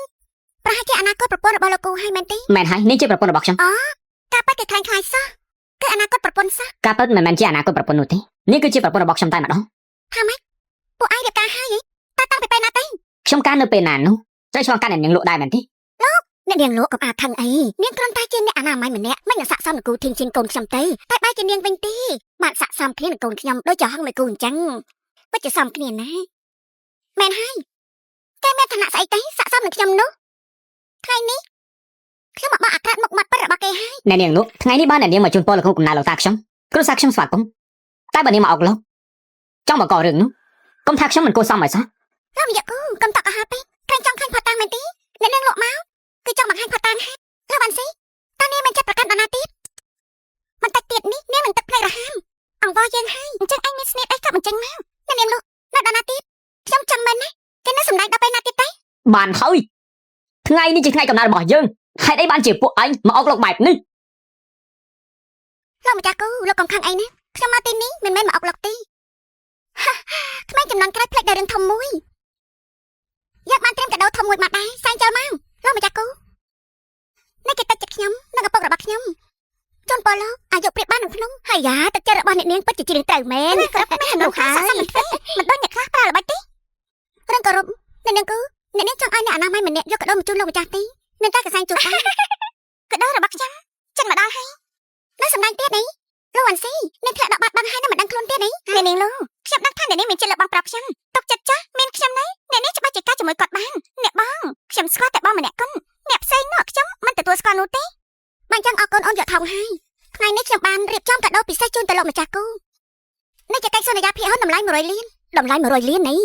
ប្រហែលជាអនាគតប្រពន្ធរបស់លោកគូហើយមែនទេ មែនហើយនេះជាប្រពន្ធរបស់ខ្ញុំ ការប៉ັດគឺខ្លាំងសោះគឺអនាគតប្រពន្ធសោះ ការប៉ັດមិនមែនជាអនាគតប្រពន្ធនោះទេនេះគឺជាប្រពន្ធរបស់ខ្ញុំតែម្ដង ថាម៉េចពួកឯងរៀបការហើយតើតាំងពីពេលណាទេ ខ្ញុំការនៅពេលណានោះត្រូវឆ្លងកាត់អ្នកនាងលក់ដែរមែនទេ អ្នកនាងលក់កុំអាថឹងអីនាងគ្រាន់តែជាអ្នកអនាម័យម្នាក់មិននឹងស័ក្តិសមនឹងគូធីងជាងកូនខ្ញុំទេតែបែរជានាងវិញទេបានស័ក្តិសមគ្នានឹងកូនខ្ញុំដូចចំហឹងមួយគូអញ្ចឹងពិតជាសមគ្នាណាមែនហើយតែមានឋានៈស្អីទេស័ក្តិសមនឹងខ្ញុំនោះថ្ងៃនេះខ្ញុំមកបកអាក្រាតមុខមាត់ពិតរបស់គេហើយ អ្នកនាងលក់ថ្ងៃនេះបានអ្នកនាងមកជូនពរលោកគ្រូកំណើលោកតាខ្ញុំគ្រូសាខ្ញុំស្វាគមន៍តែបើនាងមកអុកលោកចង់មកករឿងនោះកុំថាខ្ញុំមិនគួរសមឲ្យសោះ លោកវិយគូកុំតក់កុហកពេកក្រែងចង់ឃើញផតាំងមែនទេអ្នកនាងលក់មកគឺចង់បង្ហាញផតាំងហើយលោកបានស៊ីតើនាងមិនចិត្តប្រកាន់ដល់ណាទៀតបន្តិចទៀតនេះនាងនឹងទឹកភ្នែករហាមអង្វរយើងហើយអញ្ចឹងឯងមានស្នេហ៍អីក៏បញ្ចេញមកអ្នកនាងលក់នៅដល់ណាទៀតខ្ញុំចង់មែនណាគេនៅសម្ដែងដល់ពេលណាទៀតទេ បានហើយថ្ងៃនេះជាថ្ងៃកំណើតរបស់យើងហេតុអីបានជាពួកឯងមកអុកលោកបែបនេះ លោកម្ចាស់គូលោកកុំខឹងអីណាខ្ញុំមកទីនេះមិនមែនមកអុកលោកទេក្មេងចំនួនក្រោយផ្លេចដល់រឿងធំមួយយកបានត្រៀមកាដូធំមួយមកដែរសែងចូលមកលោកម្ចាស់គូនេះគេទឹកចិត្តខ្ញុំនិងឪពុករបស់ខ្ញុំជូនពរលោកអាយុព្រាបបាននឹងក្នុងហើយយ៉ាទឹកចិត្តរបស់អ្នកនាងពិតជាជ្រាលត្រូវមែនគ្រប់មែននោះហើយមិនដូចអ្នកខ្លះប្រើល្បិចទេរឿងគោរពអ្នកនាងគូអ្នកនាងចង់ឲ្យអ្នកអនាម័យម្នាក់យកកាដូមកជូនលោកម្ចាស់ទេនឹងតែកសែងជួបបានកាដូរបស់ខ្ញុំចិត្តមកដល់ហើយនៅសម្ដែងទៀតនេះលោកអាន់ស៊ីនាងធ្លាក់ដាក់បាត់បង់ហើយនៅមិនដឹងខ្លួនទៀតនេះអ្នកនាងលោកខ្ញុំដឹងថាអ្នកនាងមានចិត្តលើបងប្រាប់ខ្ញុំទុកចិត្តចាស់មានខ្ញុំនេះអ្នកនាងច្បាស់ជាការជាមួយគាត់បានអ្នកបងខ្ញុំស្គាល់តែបងម្នាក់គន់អ្នកផ្សេងនោះខ្ញុំមិនទទួលស្គាល់នោះទេបានចឹងអរគុណអូនយកថងហើយថ្ងៃនេះខ្ញុំបានរៀបចំកាដូពិសេសជូនទៅលោកម្ចាស់គូនេះជាកិច្ចសន្យាភាគហ៊ុនតម្លៃ100លានតម្លៃ100លាននេះ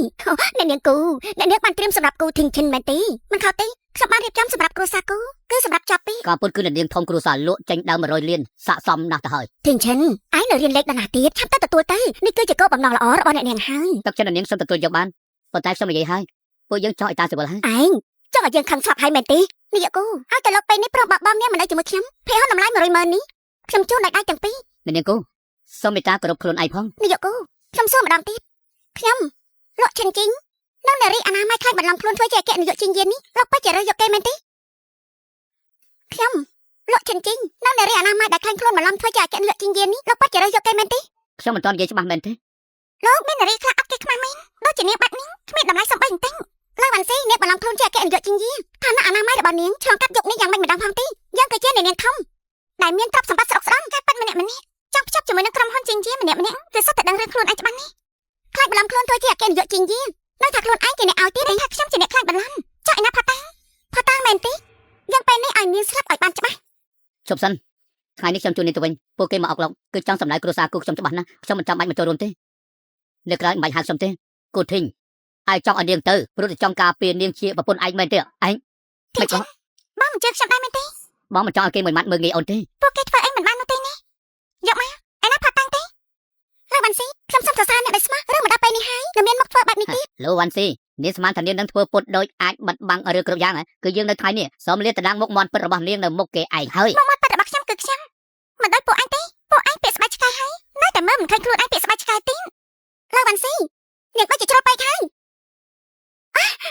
អ្នកនាងគូអ្នកនាងបានត្រៀមសម្រាប់គូធីងឈិនមែនទេមិនខុសទេខ្ញុំបានរៀបចំសម្រាប់គ្រួសារគូគឺសម្រាប់ចាប់ពី ក៏ពុតគឺអ្នកនាងធំគ្រូសាលក់ចេញដើម100លានស័កសមណាស់ទៅហើយ ធីងឈិនឯងនៅរៀនលេខដល់ណាទៀតឆាប់ទៅទទួលទៅនេះគឺជាគោលបំណងល្អរបស់អ្នកនាងហើយ ទឹកចិត្តអ្នកនាងសុំទទួលយកបានប៉ុន្តែខ្ញុំនិយាយហើយពួកយើងចង់ឲ្យតាសិវលហើយ ឯងចង់ឲ្យយើងខឹងស្លាប់ហើយមែនទេនេះយកគូហើយទៅលោកពេលនេះប្រុសបបនាងមិននៅជាមួយខ្ញុំភាគហ៊ុនតម្លៃ100ម៉ឺននេះខ្ញុំជូនដល់ដៃទាំងពីរ អ្នកនាងគូសូមមេត្តាគោរពខ្លួនឯងផង នេះយកគូខ្ញុំសួរម្ដងទៀតខ្ញុំលក់ឈិនជីងនៅនារីអនាម័យខ្លាចបន្លំខ្លួនធ្វើជាអគ្គនាយកជីងយាននេះលោកពិតជារើសយកគេមែនទេខ្ញុំលក់ឈិនជីងនៅនារីអនាម័យដែលខ្លាចខ្លួនបន្លំធ្វើជាអគ្គនាយកជីងយាននេះលោកពិតជារើសយកគេមែនទេ ខ្ញុំមិនទាន់និយាយច្បាស់មែនទេ លោកមាននារីខ្លះអត់គេខ្មាស់មែនដូចជានាងបាត់នេះគ្មានតម្លៃសំបីបន្តិចលោកបានស៊ីនាងបន្លំខ្លួនជាអគ្គនាយកជីងយានឋានៈអនាម័យរបស់នាងឆ្លងកាត់យុគនេះយ៉ាងមិនម្ដងផងទេយើងគឺជានាងធំដែលមានទ្រព្យសម្បត្តិស្រុកស្ដំការប៉ັດម្នាក់ចង់ភ្ជាប់ជាមួយនឹងក្រុមហ៊ុនជីងយានម្នាក់គឺសុទ្ធតែដឹងរឿងខ្លួនឯងច្បាស់នេះខ្លាចបន្លំខ្លួនធ្វើជាអគ្គនាយកជីងយាននៅថាខ្លួនឯងជាអ្នកឲ្យទៀតថាខ្ញុំជាអ្នកខ្លាចបន្លំចុះឯណាផតាំងមែនទេយើងពេលនេះឲ្យនាងស្លាប់ឲ្យបានច្បាស់ ជប់សិនថ្ងៃនេះខ្ញុំជួននាងទៅវិញពួកគេមកអុកលោកគឺចង់សម្ដៅគ្រួសារគូខ្ញុំច្បាស់ណាស់ខ្ញុំមិនចាំបាច់មកចូលរួមទេនៅក្រៅមិនបាច់ហៅខ្ញុំទេគូធីងឯងចង់ឲ្យនាងទៅព្រោះតែចង់ការពារនាងជាប្រពន្ធឯងមែនទេឯងមិនក៏បងមិនជឿខ្ញុំដែរមែនទេ បងមិនចង់ឲ្យគេមួយម៉ាត់មើលងាយអូនទេ ពួកគេធ្វើអីមិនបាននោះទេនេះយកមកឯណាផតាំងទេលោកបានស៊ីខ្ញុំសុំសរសើរអ្នកដែលស្មោះរឿងមកដល់ពេលនេះហើយនៅមានមុខធ្វើបែបនេះទៀត លោកវ៉ាន់ស៊ីនាងស្មានថានាងនឹងធ្វើពុតដូចអាចបាត់បង់រឿងគ្រប់យ៉ាងគឺយើងនៅថ្ងៃនេះសូមលាតត្រដាងមុខមាត់ពិតរបស់នាងនៅមុខគេឯងហើយ មុខមាត់ពិតរបស់ខ្ញុំគឺខ្ញុំមិនដូចពួកឯងទេពួកឯងពាក្យស្បែកឆ្កែហើយនៅតែមើលមិនឃើញខ្លួនឯងពាក្យស្បែកឆ្កែទេលោកបានស៊ីនាងដូចជាច្រត់បែកហើយ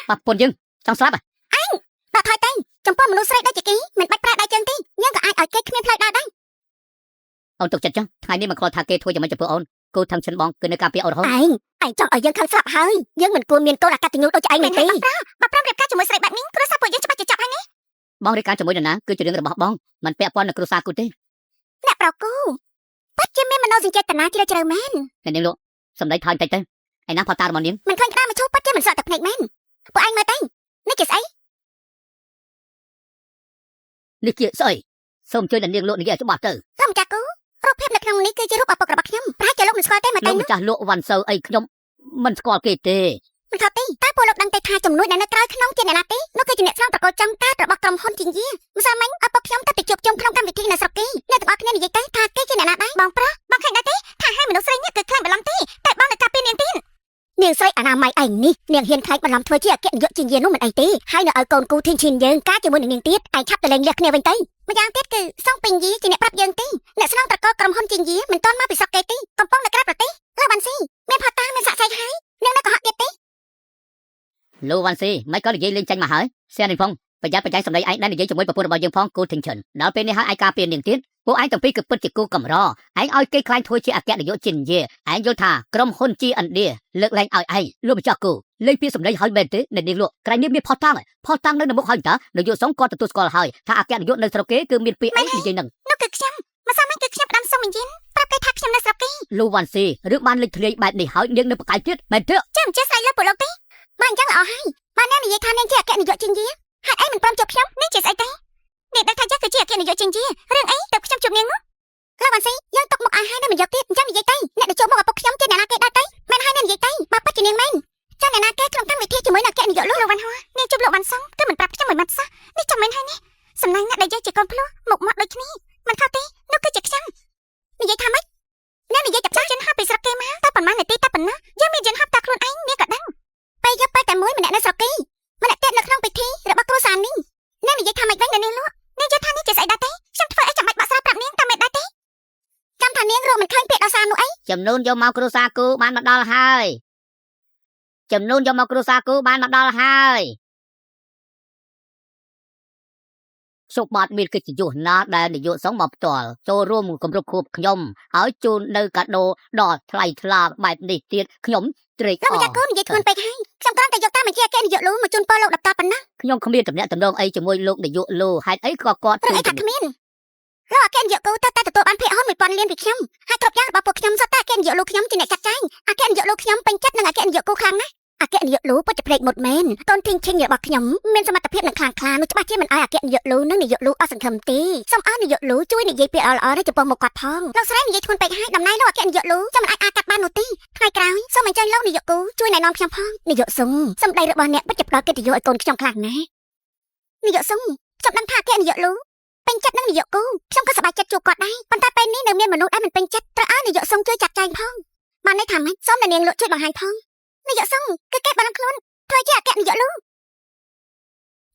ប៉ះពុនយើងចង់ស្លាប់ ដាក់ថយទៅចំពោះមនុស្សស្រីដូចជាគេមិនបាច់ប្រើដៃជើងទេយើងក៏អាចឲ្យគេគ្មានផ្លូវដើរដែរ អូនទុកចិត្តចុះថ្ងៃនេះមិនខ្វល់ថាគេធ្វើយ៉ាងម៉េចចំពោះអូនគូថឹងឈិនបងគឺនៅការពារអូនរហូត ឯងចង់ឲ្យយើងខឹងស្លាប់ហើយយើងមិនគួរមានកូនអកតញ្ញូដូចឯងមែនទេបើប្រាប់រៀបការជាមួយស្រីបែបនេះគ្រួសារពួកយើងច្បាស់ជាចាប់ហើយនេះ បងរៀបការជាមួយនរណាគឺជារឿងរបស់បងមិនពាក់ព័ន្ធនឹងគ្រួសារគូទេ អ្នកប្រគូពិតជាមានមនោសញ្ចេតនាជ្រាលជ្រៅមែន អ្នកនាងលោកសំដីថយបន្តិចទៅឯណាផតារបស់នាង មិនឃើញក្តារមកឈូពិតជាមិនស្រក់ទឹកភ្នែកមែនពួកឯងមើលទៅនេះជាស្អី នេះជាស្អីសូមជួយអ្នកនាងលោកនិយាយច្បាស់ទៅ លោកម្ចាស់គូរូបភាពនៅក្នុងនេះគឺជារូបឪពុករបស់ខ្ញុំប្រហែលជាលោកមិនស្គាល់ទេមក លោ ទេ កម្ចាស់លោកវ៉ាន់សូវអីខ្ញុំមិនស្គាល់គេទេ មិនខុសទេតែពលលោកដឹងតែថាចំនួនដែលនៅក្រៅក្នុងជាអ្នកណាទេនោះគឺជាអ្នកស្នងប្រកល់ចំការរបស់ក្រុមហ៊ុនជាយាម្សិលមិញឪពុកខ្ញុំទៅជួបជុំក្នុងកម្មវិធីនៅស្រុកគេអ្នកទាំងអស់គ្នានិយាយទៅថាគេជាអ្នកណាដែរបងប្រុសបងឃើញដែរទេថាឲ្យមនុស្សស្រីនេះគឺខ្លាំងបន្លំទេតែបងនៅការពារនាងទៀតនាងស្រីអនាម័យឯងនេះនាងហ៊ានខ្លាចបន្លំធ្វើជាអគ្គនាយកជាយានោះមិនអីទេហើយនៅឲ្យកូនគូធីនឈីនយើងការជាមួយនឹងនាងទៀតឯងឆាប់ទៅលេងលះគ្នាវិញទៅម្យ៉ាងទៀតគឺសងពេញយីជាអ្នកប្រាប់យើងទេអ្នកស្នងប្រកល់ក្រុមហ៊ុនជាយាមិនទាន់មកពីស្រុកគេទេកំពុងនៅក្រៅប្រទេសលោកវ៉ាន់ស៊ីមានផាតាមានសាក់សៃហើយនាងនៅកុហកទៀតទេ លោកវ៉ាន់ស៊ីមិនក៏និយាយលេងចាញ់មកហើយសៀននេះផងប្រយ័ត្នប្រយែងសម្ដីឯងដែលនិយាយជាមួយប្រពន្ធរបស់យើងផងគូធីនឈិនដល់ពេលនេះហើយឯងការពារនាងទៀតពួកឯងទាំងពីរគឺពិតជាគូកំរឯងឲ្យគេខ្លាញ់ធ្វើជាអគ្គនាយកជាយាឯងយល់ថាក្រុមហ៊ុន GND លើកលែងឲ្យឯងលោកម្ចាស់គូលេងពីសម្ដីហើយមែនទេនៅនាងលោកក្រែងនេះមានផុសតាំងនៅមុខហើយតានាយកសងគាត់ទទួលស្គាល់ហើយថាអគ្គនាយកនៅស្រុកគេគឺមានពីអីនិយាយនឹងនោះគឺខ្ញុំម្សិលមិញគឺខ្ញុំផ្ដាំសុំវិញ្ញាណប្រាប់គេថាខ្ញុំនៅស្រុកគេ លោកវ៉ាន់ស៊ីរឿងបានលេចធ្លាយបែបនេះហើយនាងនៅប្រកែកទៀតមែនទេចាំចេះស្អីលើពលលោកទេបានអញ្ចឹងល្អហើយបានអ្នកនិយាយថានាងជាអគ្គនាយកជាយាហើយឯងមិនព្រមជួបខ្ញុំនាងជាស្អីទេនាងដឹងថាយើងគឺជាអគ្គនាយកជាយារឿងអីទៅខ្ញុំជួបនាងនោះលោកវ៉ាន់ស៊ីយើងទុកមុខឲ្យហើយនៅមិនយកទៀតអញ្ចឹងនិយាយទៅអ្នកទៅជួបមុខឪពុកខ្ញុំជាអ្នកណាគេដែរទៅមែនហើយនាងនិយាយទៅបើពិតជានាងមែនចាំអ្នកណាគេក្នុងកម្មវិធីជាមួយនឹងអគ្គនាយកលោកវ៉ាន់ហួរនាងជួបលោកវ៉ាន់សុងគឺមិនប្រាប់ខ្ញុំមួយម៉ាត់សោះនេះចាំមែនហើយនេះសំណាងអ្នកដែលយើងជាកូនភ្លោះមុខមាត់ដូចគ្នាមិនខុសទេនោះគឺជាខ្ញុំនិយាយថាម៉េចអ្នកនិយាយចាប់ចិនហាប់ពីស្រុកគេមកតែប៉ុន្មាននាទីតែប៉ុណ្ណោះយើងមានយន្តហោះតាខ្លួនឯងនាងក៏ដឹងពេលយកពេលតែមួយម្នាក់នៅស្រុកគេម្នាក់ទៀតនៅក្នុងពិធីរបស់គ្រួសារនេះអ្នកនិយាយថាម៉េចវិញនាងលក់នាងយល់ថានេះជាស្អីដែរទេខ្ញុំធ្វើអីចាំបាច់បាក់ស្រាប្រាប់នាងតែមិនដែរទេចាំថានាងរកមិនឃើញពាក្យដោះសារនោះអីចំនួនយកមកគ្រួសារគូបានមកដល់ហើយចំនួនយកមកគ្រួសារគូបានមកដល់ហើយសុខបាត់មានកិត្តិយសណាស់ដែលនាយកសង្ឃមកផ្ទាល់ចូលរួមគម្រប់ខួបខ្ញុំហើយជូននៅកាដូដល់ថ្លៃថ្លាបែបនេះទៀតខ្ញុំត្រេកអរលោកម្ចាស់គូនិយាយធ្ងន់ពេកហើយខ្ញុំគ្រាន់តែយកតាមបញ្ជាអគ្គនាយកលោកមកជូនពរលោកដល់តាប៉ុណ្ណាខ្ញុំគ្មានតំណែងតំណងអីជាមួយលោកនាយកលោកហេតុអីក៏គាត់ព្រោះអីថាគ្មានលោកអគ្គនាយកគូតែទទួលបានភាគហ៊ុន 1000 លានពីខ្ញុំហើយគ្រប់យ៉ាងរបស់ពួកខ្ញុំសុទ្ធតែអគ្គនាយកលោកខ្ញុំជាអ្នកចាត់ចែងអគ្គនាយកលោកខ្ញុំពេញចិត្តនឹងអគ្គនាយកគូខ្លាំងណាស់អគ្គនាយកលោកពិតជាព្រេកមុតមែនកូនធីងឈិញរបស់ខ្ញុំមានសមត្ថភាពនឹងខ្លាំងក្លានោះច្បាស់ជាមិនឲ្យអគ្គនាយកលោកនិងនាយកលោកអស់សង្ឃឹមទេសូមឲ្យនាយកលោកជួយនិយាយពាក្យល្អៗចំពោះមុខគាត់ផងលោកស្រីនិយាយធ្ងន់ពេកហើយតំណែងលោកអគ្គនាយកលោកចាំមិនអាចកាត់បាននោះទេថ្ងៃក្រោយសូមអញ្ជើញលោកនាយកគូជួយណែនាំខ្ញុំផងនាយកសុងសម្ដីរបស់អ្នកពិតជាផ្ដល់កិត្តិយសឲ្យកូនខ្ញុំខ្លាំងណាស់នាយកសុងខ្ញុំដឹងថាអគ្គនាយកលោកពេញចិត្តនឹងនាយកគូខ្ញុំក៏សប្បាយចិត្តជួបគាត់ដែរប៉ុន្តែពេលនេះនៅមានមនុស្សដែលមិនពេញចិត្តត្រូវឲ្យនាយកសុងជួយចាត់ចែងផងបានន័យថាម៉េចសូមតែនាងលោកជួយបង្ហាញផងនាយកសុងគឺគេបារម្ភខ្លួនធ្វើជាអគ្គនាយកលោក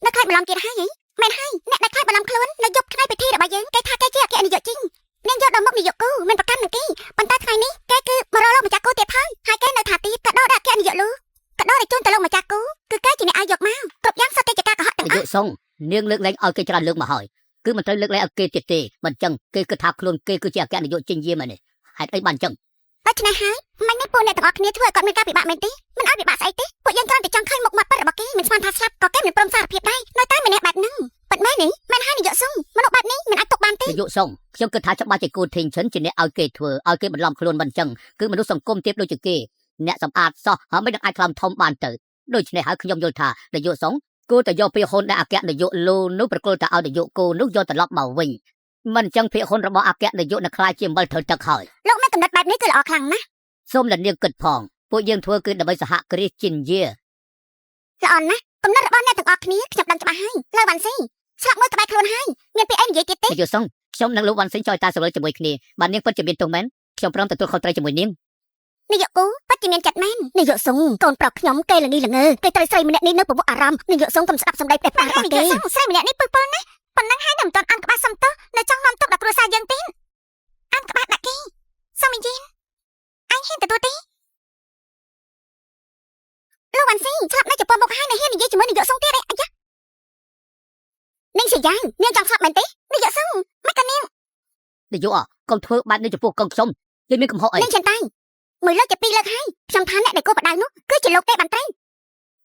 នៅខ្លាចបន្លំទៀតហើយមែនហើយអ្នកដែលខ្លាចបន្លំខ្លួននៅយប់ថ្ងៃពិធីរបស់យើងគេថាគេជាអគ្គនាយកជីងនាងយកដល់មុខនាយកគូមិនប្រកាន់នឹងគេប៉ុន្តែថ្ងៃនេះគេគឺមករកលោកម្ចាស់គូទៀតផងហើយគេនៅថាទីកាដូដល់អគ្គនាយកលោកកាដូដែលជូនទៅលោកម្ចាស់គូគឺគេជាអ្នកឲ្យយកមកគ្រប់យ៉ាងសុទ្ធតែជាការកុហកទាំងអស់នាយកសុងនាងលើកលែងឲ្យគេច្រើនលើកមកហើយគឺមិនត្រូវលើកលែងឲ្យគេទៀតទេមិនចឹងគេគិតថាខ្លួនគេគឺជាអគ្គនាយកជាយាមែនទេហេតុអីបានចឹងដូច្នេះហើយមិននេះពួកអ្នកទាំងអស់គ្នាធ្វើឲ្យគាត់មានការពិបាកមែនទេមិនឲ្យពិបាកស្អីទេពួកយើងគ្រាន់តែចង់ឃើញមុខមាត់ពិតរបស់គេមិនស្មានថាស្លាប់ក៏គេមិនព្រមសារភាពដែរនៅតែម្នាក់បែបហ្នឹងប៉ិតមែននេះមែនហើយនាយកសុងមនុស្សបែបនេះមិនអាចទុកបានទេនាយកសុងខ្ញុំគិតថាច្បាស់ជាគូធីងឈិនជាអ្នកឲ្យគេធ្វើឲ្យគេបន្លំខ្លួនមិនចឹងគឺមនុស្សសង្គមទៀតដូចជាគេអ្នកសម្អាតសោះហើយមិននឹងអាចខ្លាំធំបានទៅដូច្នេះហើយខ្ញុំយល់ថានាយកសុងគួរតែយកពាក្យហ៊ុនដែលអគ្គនាយកលោកនោះប្រគល់ទៅឲ្យនាយកគូនោះយកត្រឡប់មកវិញមិនចឹងពាក្យហ៊ុនរបស់អគ្គនាយកនឹងខ្លាចជាអំបិលត្រូវទឹកហើយលោកមានកំណត់បែបនេះគឺល្អខ្លាំងណាស់សូមតែនាងគិតផងពួកយើងធ្វើគឺដើម្បីសហគ្រាសជាយាល្អណាស់កំណត់របស់អ្នកទាំងអស់គ្នាខ្ញុំដឹងច្បាស់ហើយលើវ៉ាន់ស៊ីស្លាប់មួយក្បែរខ្លួនហើយមានពាក្យអីនិយាយទៀតទេនាយកសុងខ្ញុំនិងលោកវ៉ាន់ស៊ីចយតាសរុបជាមួយគ្នាបាននាងពិតជាមានទោសមែនខ្ញុំព្រមទទួលខុសត្រូវជាមួយនាងនាយកគូពិតជាមានចិត្តមែននាយកសុងកូនប្រុសខ្ញុំគេល្ងីល្ងើគេត្រូវស្រីម្នាក់នេះនៅពវអារម្មណ៍នាយកសុងកុំស្ដាប់សម្ដីផ្ដេសផ្ដាសរបស់គេស្រីម្នាក់នេះពើពើណាស់ប៉ុណ្ណឹងហើយនៅមិនទាន់អានក្បាស់សំទោសនៅចង់នាំទុកដល់គ្រួសារយើងទេអានក្បាស់ដាក់គេសុំអញ្ជើញអញហ៊ានទទួលទេលោកវ៉ាន់ស៊ីស្លាប់នៅចំពោះមុខហើយនៅហ៊ាននិយាយជាមួយនាយកសុងទៀតអីអាយ៉ានាងជាយ៉ាងនាងចង់ស្លាប់មែនទេនាយកសុងមិនក៏នាងនាយកកុំធ្វើបែបនេះចំពោះកូនខ្ញុំយើងមានកំហុសអីនាងចិនតាំងមួយលើកជាពីរលើកហើយខ្ញុំថាអ្នកដែលគោបដៅនោះគឺជាលោកទេបានត្រូវ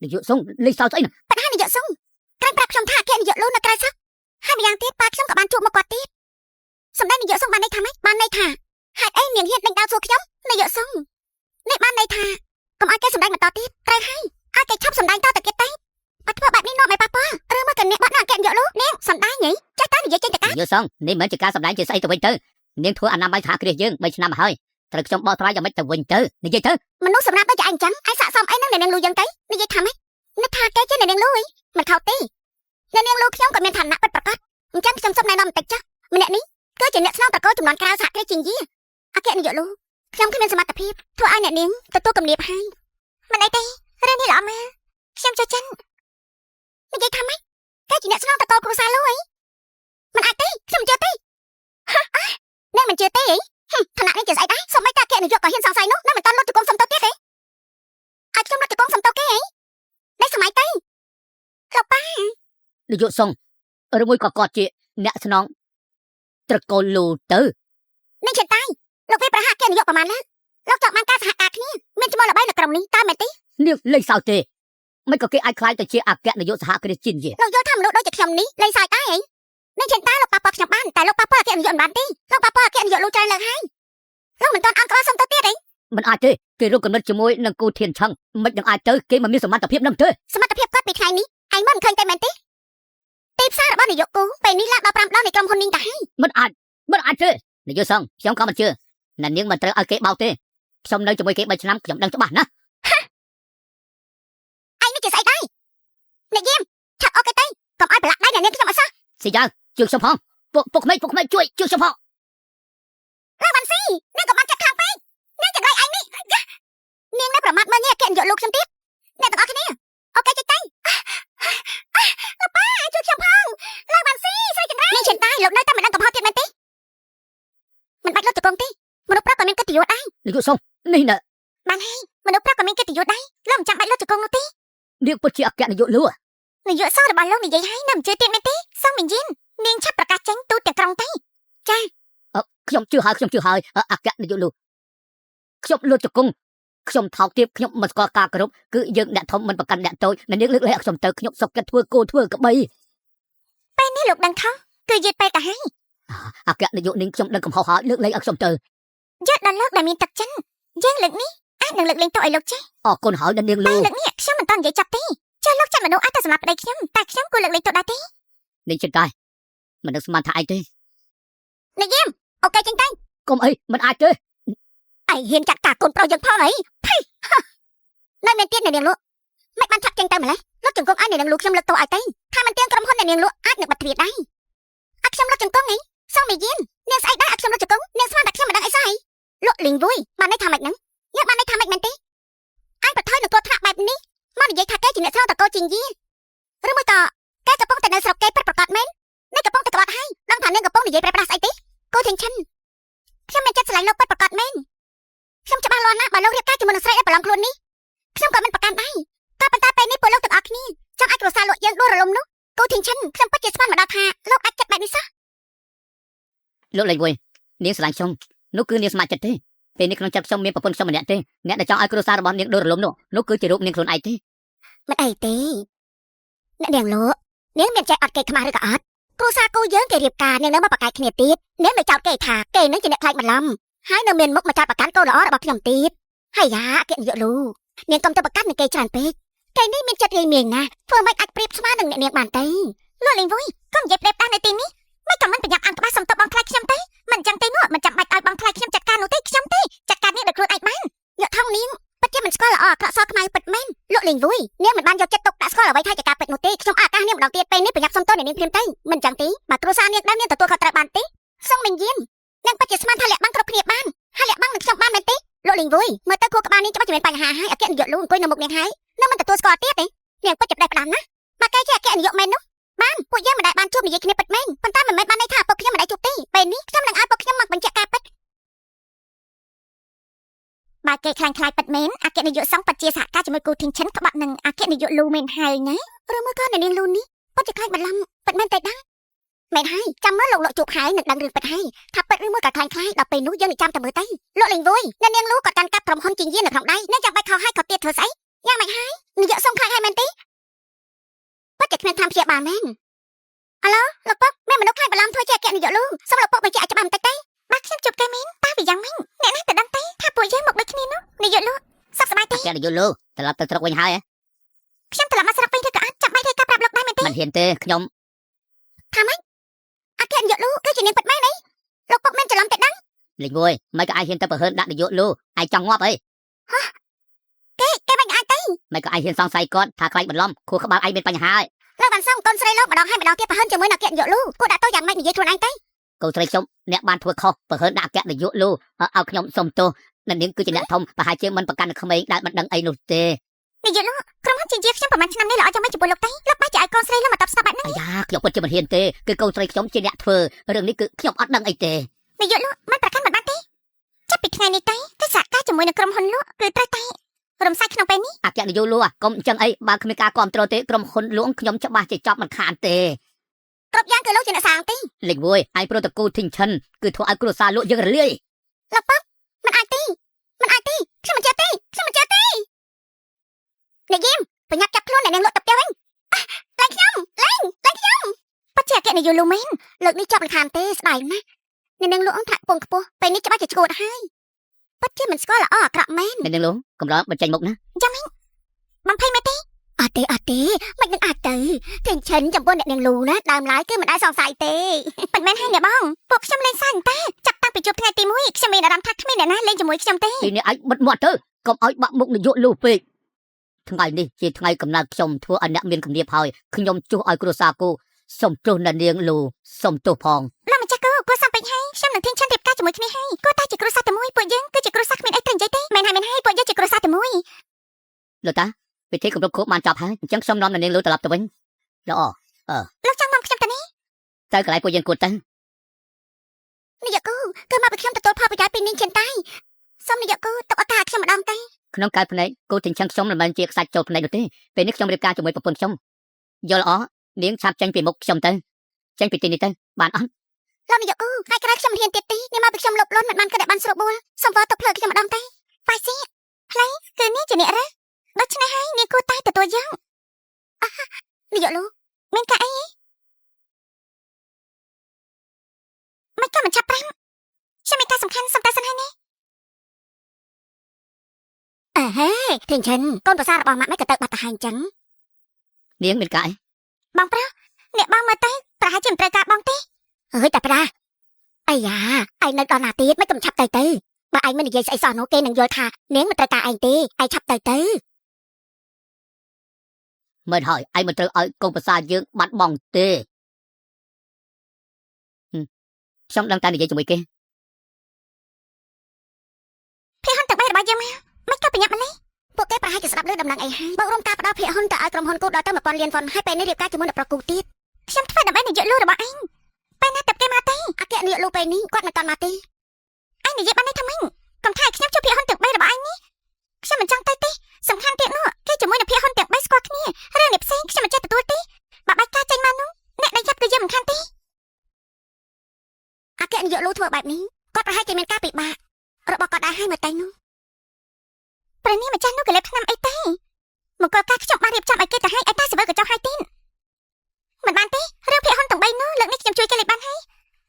នាយកសុងលេខសើចស្អីណាប៉ុន្តែនាយកសុងក្រែងប្រាប់ខ្ញុំថាអគ្គនាយកលោកនៅក្រៅសឹកហើយម្យ៉ាងទៀតប៉ាខ្ញុំក៏បានជួបមកគាត់ទៀតសម្ដែងនាយកសុងបានន័យថាម៉េចបានន័យថាហេតុអីនាងហ៊ានដេញដោលសួរខ្ញុំនាយកសុងនេះបានន័យថាកុំឲ្យគេសម្ដែងបន្តទៀតត្រូវហើយឲ្យគេឈប់សម្ដែងតទៅទៀតទេបើធ្វើបែបនេះនាំឲ្យប៉ះពាល់ឬមកកអ្នកបាត់ណាអគ្គនាយកលោកនាងសម្ដែងហីចេះតែនិយាយចេញទៅកានាយកសុងនេះមិនជាការសម្ដែងជាស្អីទៅវិញទៅនាងធ្វើអនាម័យសហគ្រាសយើង3ឆ្នាំមកហើយ ត្រូវខ្ញុំបកស្រាយយ៉ាងម៉េចទៅវិញទៅនិយាយទៅ មនុស្សសម្រាប់ដូចជាឯងចឹងឯងស័កសមអីនឹងអ្នកនាងលូយ៉ាងទៅនិយាយថាម៉េចនឹកថាគេជាអ្នកនាងលូអីមិនខុសទេអ្នកនាងលូខ្ញុំក៏មានឋានៈពិតប្រាកដអញ្ចឹងខ្ញុំសុំណែនាំបន្តិចចុះម្នាក់នេះគឺជាអ្នកស្នងតកោចំនួនក្រៅសហគ្រាសជាងយាអគ្គនាយកលូខ្ញុំគ្មានសមត្ថភាពធ្វើឲ្យអ្នកនាងទទួលគំនាបហើយមិនអីទេរឿងនេះល្អមែនខ្ញុំចូលចិត្តនិយាយថាម៉េចគេជាអ្នកស្នងតកោគ្រួសារលូអីមិនអាចទេខ្ញុំជឿទេអ្នកមិនជឿទេអីឋានៈនេះជាស្អីដែរសូម្បីតែអគ្គនាយកក៏ហ៊ានសង្ស័យនោះនៅមិនតាន់លុតជង្គង់សុំទោសទៀតទេអាចខ្ញុំលុតជង្គង់សុំទោសគេអីនេះសម័យទៅលោកប៉ា នាយកសុងឬមួយក៏គាត់ជាអ្នកស្នងត្រកូលលូទៅ នឹងចិត្តតែលោកវាប្រហារអគ្គនាយកប្រហែលលើកលោកចង់បានការសហការគ្នាមានឈ្មោះល្បីនៅក្រុមនេះតើមែនទេ នាងលេងសើចទេមិនក៏គេអាចខ្លាចទៅជាអគ្គនាយកសហគ្រាសជាតិយា លោកយល់ថាមនុស្សដូចជាខ្ញុំនេះលេងសើចដែរអីនឹងចិត្តតែលោកប៉ាប៉ខ្ញុំបានតែលោកប៉ាប៉អគ្គនាយកមិនបានទេលោកប៉ាប៉អគ្គនាយកលូច្រើនលើកហើយលោកមិនទាន់អង្គក្បាលសុំទៅទៀតអី មិនអាចទេគេរកកំណត់ជាមួយនឹងគូធានឆឹងមិននឹងអាចទៅគេមិនមានសមត្ថភាពនឹងទេ សមត្ថភាពគាត់ពីថ្ងៃនេះឯងមិនឃើញតែមែនទេទីផ្សាររបស់នាយកគូពេលនេះឡើងដល់5ដងនៃក្រុមហ៊ុននេះទៅហើយ មិនអាចទេនាយកសុងខ្ញុំក៏មិនជឿណានាងមិនត្រូវឲ្យគេបោកទេខ្ញុំនៅជាមួយគេ3ឆ្នាំខ្ញុំដឹងច្បាស់ណាស់ ឯងនេះជាស្អីដែរអ្នកយាមឆាប់អុកគេទៅកុំឲ្យប្រឡាក់ដៃអ្នកនាងខ្ញុំអត់សោះ ស៊ីយ៉ាជួយខ្ញុំផងពុកក្មេងជួយខ្ញុំផង ឡើងបានស៊ីនាងក៏បានចាត់ខាងពេកនាងចង្រៃឯងនេះនាងនៅប្រមាថមើលនេះអគ្គនាយកលោកខ្ញុំទៀតអ្នកទាំងអស់គ្នាអូខេចិត្តទៅលោកប៉ាជួយខ្ញុំផងឡើងបានស៊ីស្រីចង្រៃនាងចិនតែលោកនៅតែមិនដឹងកំហុសទៀតមែនទេមិនបាច់លុតជង្គង់ទេមនុស្សប្រុសក៏មានកិត្តិយសដែរ នាយកសុងនេះណា បានហើយមនុស្សប្រុសក៏មានកិត្តិយសដែរលោកមិនចាំបាច់លុតជង្គង់នោះទេ នាងពិតជាអគ្គនាយកលូ នាយកសោះរបស់លោកនិយាយហើយនៅមិនជឿទៀតមែនទេសោះមិនយិននាងឆាប់ប្រកាសចេញទូទាំងក្រុងទៅ ខ្ញុំជឿហើយអគ្គនាយកលូខ្ញុំលួចជង្គង់ខ្ញុំថោកទាបខ្ញុំមិនស្គាល់ការគោរពគឺយើងអ្នកធំមិនប្រកាន់អ្នកតូចនាងលើកលែងខ្ញុំទៅខ្ញុំសុកចិត្តធ្វើគោធ្វើក្បី ពេលនេះលោកដឹងថោះគឺយឺតពេកទៅហើយ អគ្គនាយកនាងខ្ញុំដឹងកំហុសហើយលើកលែងឲ្យខ្ញុំទៅ យកដល់លោកដែលមានទឹកចិត្តយើងលើកនេះអាចនឹងលើកលែងទោសឲ្យលោកចេះ អរគុណហើយនាងលូ តែលើកនេះខ្ញុំមិនតន់និយាយចាប់ទេចុះលោកចាត់មនុស្សអាចតែសម្រាប់ប្តីខ្ញុំតែខ្ញុំគួរលើកលែងទោសដែរទេ នាងចិត្តតែមិននឹកស្មានថាឯងទេ នាងយាមអូខេចេញទៅ កុំអីមិនអាចទេ ឯងហ៊ានចាត់ការកូនប្រុសយើងផងអីភ័យនៅមានទៀតអ្នកនាងលក់មិនបានឆាប់ចេញទៅម្លេះលុតជង្គង់ឲ្យអ្នកនាងលក់ខ្ញុំលើកទោសឲ្យទៅថាមិនទៀងក្រុមហ៊ុនអ្នកនាងលក់អាចនឹងបាត់ទ្វារដែរអត់ខ្ញុំលុតជង្គង់អីសងមីយាននាងស្អីដែរអត់ខ្ញុំលុតជង្គង់នាងស្មានតែខ្ញុំមិនដឹងអីសោះអីលក់លីងវួយបានន័យថាម៉េចហ្នឹងយើងបានន័យថាម៉េចមែនទេអញប្រថុយនឹងគ្រោះថ្នាក់បែបនេះមកនិយាយថាគេជាអ្នកស្នងតកោជាងយាឬមួយក៏គេកំពុងតែនៅស្រុកគេពិតប្រាកដមែននេះកំពុងតែក្បត់ហើយដឹងថានាងកំពុងនិយាយប្រែប្រាស់ស្អីទេគូធានឈិនខ្ញុំមានចិត្តស្រឡាញ់លោកពិតប្រាកដមែនខ្ញុំច្បាស់លាស់ណាស់បើលោករៀបការជាមួយនឹងស្រីដែលប្រឡំខ្លួននេះខ្ញុំក៏មិនប្រកាន់ដែរតែប៉ុន្តែពេលនេះពួកលោកទាំងអស់គ្នាចង់អាចគ្រួសារលោកយើងដួលរលំនោះគូធានឈិនខ្ញុំពិតជាស្មានមកដល់ថាលោកអាចគិតបែបនេះសោះ លោកលេងមួយនាងស្រឡាញ់ខ្ញុំនោះគឺនាងស្ម័គ្រចិត្តទេពេលនេះក្នុងចិត្តខ្ញុំមានប្រពន្ធខ្ញុំម្នាក់ទេអ្នកដែលចង់ឲ្យគ្រួសាររបស់នាងដួលរលំនោះគឺជារូបនាងខ្លួនឯងទេ មិនអីទេអ្នកនាងលោកនាងមានใจអត់គេខ្មាស់ឬក៏អត់គ្រួសារគូយើងគេរៀបការនាងនៅមកប្រកែកគ្នាទៀតនាងនៅចោតគេថាគេនឹងជាអ្នកខ្លាចបន្លំហើយនៅមានមុខមកចោតប្រកាន់កូនល្អរបស់ខ្ញុំទៀតហើយយ៉ាអគ្គនាយកលូនាងកុំទៅប្រកាន់នឹងគេច្រើនពេកគេនេះមានចិត្តរាយមាងណាស់ធ្វើមិនអាចប្រៀបស្មើនឹងអ្នកនាងបានទេលោកលេងវុយកុំនិយាយប្រៀបតានៅទីនេះមិនក៏មិនប្រញាប់អានក្បាស់សុំទៅបងខ្លាចខ្ញុំទេមិនអញ្ចឹងទេនោះមិនចាំបាច់ឲ្យបងខ្លាចខ្ញុំចាត់ការនោះទេខ្ញុំទេចាត់ការនេះដោយខ្លួនឯងបានយកថងនាងពិតជាមិនស្គាល់ល្អអាក្រក់សខ្មៅពិតមែនលោកលេងវុយនាងមិនបានយកចិត្តទុកដាក់ស្គាល់អ្វីថាជាការពិតនោះទេខ្ញុំឱកាសនាងម្ដងទៀតពេលនេះប្រញាប់សុំទោសនាងព្រាមទៅមិនអញ្ចឹងទេបើគ្រួសារនាងដឹងនាងទទួលខុសត្រូវបានទេសងមិនយាមនាងពិតជាស្មានថាលាក់បាំងគ្រប់គ្នាបានហើយលាក់បាំងនឹងខ្ញុំបានមែនទេលោកលេងវុយមើលទៅខួរក្បាលនាងច្បាស់ជាមានបញ្ហាហើយអគ្គនាយកលូអង្គុយនៅមុខនាងហើយនៅមិនទទួលស្គាល់ទៀតទេនាងពិតជាផ្ដេសផ្ដាំណាបើគេជាអគ្គនាយកមែននោះបានពួកយើងមិនដែលបានជួបនិយាយគ្នាពិតមែនប៉ុន្តែមិនមែនបានន័យថាពួកខ្ញុំមិនដែលជួបទេពេលនេះខ្ញុំនឹងឲ្យពួកខ្ញុំមកបញ្ជាក់ការពិតបើគេខ្លាំងខ្លាយពិតមែនអគ្គនាយកសង្ឃពិតជាសហការជាមួយគូធីនឈិនក្បត់នឹងអគ្គនាយកលូមែនហើយណាឬមួយក៏អ្នកនាងលូនេះពិតជាខ្លាចបន្លំពិតមែនទេដែរមែនហើយចាំមើលលោកលោកជួបហើយនឹងដឹងរឿងពិតហើយថាពិតឬមួយក៏ខ្លាំងខ្លាយដល់ពេលនោះយើងនឹងចាំតែមើលទៅលោកលេងវុយអ្នកនាងលូក៏កាន់កាប់ក្រុមហ៊ុនជាងយាននៅក្នុងដៃនាងចាំបាច់ខុសហើយក៏ទៀតធ្វើស្អីយ៉ាងម៉េចហើយនាយកសង្ឃខ្លាចហើយមែនទេពិតជាគ្មានតាមព្យាបាលមែនអាឡូលោកពុកមានមនុស្សខ្លាចបន្លំធ្វើជាអគ្គនាយកលូសូមលោកពុកបញ្ជាក់ឲ្យច្បាស់បន្តិចទេបាទខ្ញុំជួបគេមែនតែវាយ៉ាងម៉េចអ្នកនេះតែដឹងទេថាពួកយើងមកដូចគ្នានោះនាយកលូសុខសប្បាយទេ អគ្គនាយកលូត្រឡប់ទៅស្រុកវិញហើយ ខ្ញុំត្រឡប់មកស្រុកវិញឬក៏អត់ចាំបាច់ធ្វើការប្រាប់លោកដែរមែនទេ មិនហ៊ានទេខ្ញុំ ថាម៉េចអគ្គនាយកលូគឺជានាងពិតមែនអីលោកពុកមានច្រឡំតែដឹង លេងមួយមិនក៏ឯងហ៊ានទៅប្រហើនដាក់នាយកលូឯងចង់ងាប់អី គេបាញ់អាចទេ មិនក៏ឯងហ៊ានសង្ស័យគាត់ថាខ្លាចបន្លំខួរក្បាលឯងមានបញ្ហាហើយក លោកបានសុំកូនស្រីលោកម្ដងហើយម្ដងទៀតប្រហែលជាមួយនឹងអគ្គនាយកលូគួរដាក់ទោសយ៉ាងម៉េចនិយាយខ្លួនឯងទៅ កូនស្រីខ្ញុំអ្នកបានធ្វើខុសប្រហើនដាក់អគ្គនាយកលូឲ្យខ្ញុំសុំទោសអ្នកនាងគឺជាអ្នកធំប្រហែលជាមិនប្រកាន់នឹងក្មេងដែលមិនដឹងអីនោះទេ នាយកលូក្រុមហ៊ុនជាជាខ្ញុំប្រហែលឆ្នាំនេះល្អចាំមិនចំពោះលោកទេលោកបែរជាឲ្យកូនស្រីលោកមកតបស្នប់បែបហ្នឹង អាយ៉ាខ្ញុំពិតជាមិនហ៊ានទេគឺកូនស្រីខ្ញុំជាអ្នកធ្វើរឿងនេះគឺខ្ញុំអត់ដឹងអីទេ នាយកលូមិនប្រកាន់មិនបានទេចាប់ពីថ្ងៃនេះទៅគឺសហការជាមួយនឹងក្រុមហ៊ុនលក់គឺត្រូវតែរំសាយក្នុងពេលនេះ អគ្គនាយកលូកុំអញ្ចឹងអីបើគ្មានការគ្រប់គ្រងទេក្រុមហ៊ុនលួងខ្ញុំច្បាស់ជាចប់មិនខានទេ គ្រប់យ៉ាងគឺលោកជាអ្នកសាងទេ លេខ1ឯងប្រូតូកូលធីងឆិនគឺធ្វើឲ្យគ្រួសារលក់យើងរលាយ លោកប៉ាប់មិនអាចទេខ្ញុំមិនចេះទេអ្នកយាមប្រញាប់ចាប់ខ្លួនអ្នកនាងលក់ទៅផ្ទះវិញលេងខ្ញុំប៉ាជាអគ្គនាយកលូមែនលើកនេះចាប់មិនខានទេស្ដាយណាស់អ្នកនាងលក់អង្គថ្នាក់ពងខ្ពស់ពេលនេះច្បាស់ជាឈួតហើយប៉ាជាមិនស្គាល់ល្អអាក្រក់មែន អ្នកនាងលួងកំឡុងបញ្ចេញមុខណា បំភ័យមែនទេអត់ទេមិននឹងអាចទៅទាំងឈិនចំពោះអ្នកនាងលូណាដើមឡើយគឺមិនដែលសង្ស័យទេមិនមែនហើយអ្នកបងពួកខ្ញុំលេងសើចតែចាប់តាំងពីជួបថ្ងៃទី1ខ្ញុំមានអារម្មណ៍ថាគ្មានអ្នកណាលេងជាមួយខ្ញុំទេ ពីនេះឯងបិទមាត់ទៅកុំឲ្យបាក់មុខនាយកលូពេកថ្ងៃនេះជាថ្ងៃកំណើតខ្ញុំធ្វើឲ្យអ្នកមានគំនាបហើយខ្ញុំជួសឲ្យគ្រួសារគូសុំទោសអ្នកនាងលូសុំទោសផង លោកម្ចាស់គូគួរសំពេចហើយខ្ញុំនឹងធានឈិនរៀបការជាមួយគ្នាហើយគួរតែជាគ្រួសារតែមួយពួកយើងគឺជាគ្រួសារគ្មានអីត្រូវនិយាយទេមែនហើយពួកយើងជាគ្រួសារតែមួយ លោកតាពិធីគម្រប់ខួបបានចប់ហើយអញ្ចឹងខ្ញុំនាំអ្នកនាងលូត្រឡប់ទៅវិញល្អ លោកចង់នាំខ្ញុំទៅនេះ ទៅកន្លែងពួកយើងគួរទៅ នាយកគូគឺមកពីខ្ញុំទទួលផលប្រយោជន៍ពីនាងចិនតៃសូមនាយកគូទុកឱកាសខ្ញុំម្ដងទៅ ក្នុងកើតភ្នែកគូទាំងចឹងខ្ញុំមិនមែនជាខ្សាច់ចូលភ្នែកនោះទេពេលនេះខ្ញុំរៀបការជាមួយប្រពន្ធខ្ញុំយល់ល្អនាងឆាប់ចេញពីមុខខ្ញុំទៅចេញពីទីនេះទៅបានអត់ លោកនាយកគូថ្ងៃក្រោយខ្ញុំហ៊ានទៀតទីនាងមកពីខ្ញុំលុបលន់មិនបានគិតឲ្យបានស្រួលបួលសូមវល់ទុកផ្លូវខ្ញុំម្ដងទៅប៉ាស៊ីផ្លូវគឺនាងជាអ្នករើដូច្នេះហើយនាងគួរតែទទួលយកនាយកលូមានការអីមិនក៏មិនឆាប់ប្រាំខ្ញុំមានការសំខាន់សុំតែសិនហើយនេះហេធាងឈិនកូនប្រសាររបស់ម៉ាក់មិនក៏ទៅបាត់ទៅហើយអញ្ចឹង នាងមានការអី បងប្រុសអ្នកបងមើលទៅប្រហែលជាមិនត្រូវការបងទេអើយតែប្រាអាយ៉ាឯងនៅដល់ណាទៀតមិនកំឆាប់ទៅបើឯងមិននិយាយស្អីសោះនោះគេនឹងយល់ថានាងមិនត្រូវការឯងទេឯងឆាប់ទៅ មិនហើយឯងមិនត្រូវឲ្យកូនប្រសារយើងបាត់បង់ទេខ្ញុំដឹងតែនិយាយជាមួយគេ ភាគហ៊ុនទាំង3របស់យើងមកមិនក៏ប្រញាប់ម្លេះពួកគេប្រហែលជាស្ដាប់លើដំណឹងអីហើយបូករួមការផ្ដល់ភាគហ៊ុនទៅឲ្យក្រុមហ៊ុនគូដល់ទៅ 1000 លានវ៉ុនហើយពេលនេះរៀបការជាមួយអ្នកប្រគូទៀតខ្ញុំធ្វើដើម្បីនាយកលូរបស់ឯងពេលណាទៅគេមកទេអគ្គនាយកលូពេលនេះគាត់មិនតាន់មកទេឯងនិយាយបាននេះថាម៉េចកុំថាខ្ញុំជួបភាគហ៊ុនទាំង3របស់ឯងនេះខ្ញុំមិនចង់ទៅទេសំខាន់ទៀតនោះគេជាមួយនឹងភាគហ៊ុនទាំង3ស្គាល់គ្នារឿងនេះផ្សេងខ្ញុំមិនចេះទទួលទេបើបាច់ការចេញមកនោះអ្នកដែលយ៉ាប់គឺយើងមិនខានទេអគ្គនាយកលូធ្វើបែបនេះគាត់ប្រហែលជាមានការពិបាករបស់គាត់ដែរហើយមើលទៅនោះព្រះនេះម្ចាស់នោះក៏លេបឆ្នាំអីទេមកកលការខ្ញុំបានរៀបចំឲ្យគេទៅឲ្យតែសើក៏ចោះហើយទីមិនបានទេរឿងភាគហ៊ុនទាំង3នោះលើកនេះខ្ញុំជួយគេលេបបានហើយ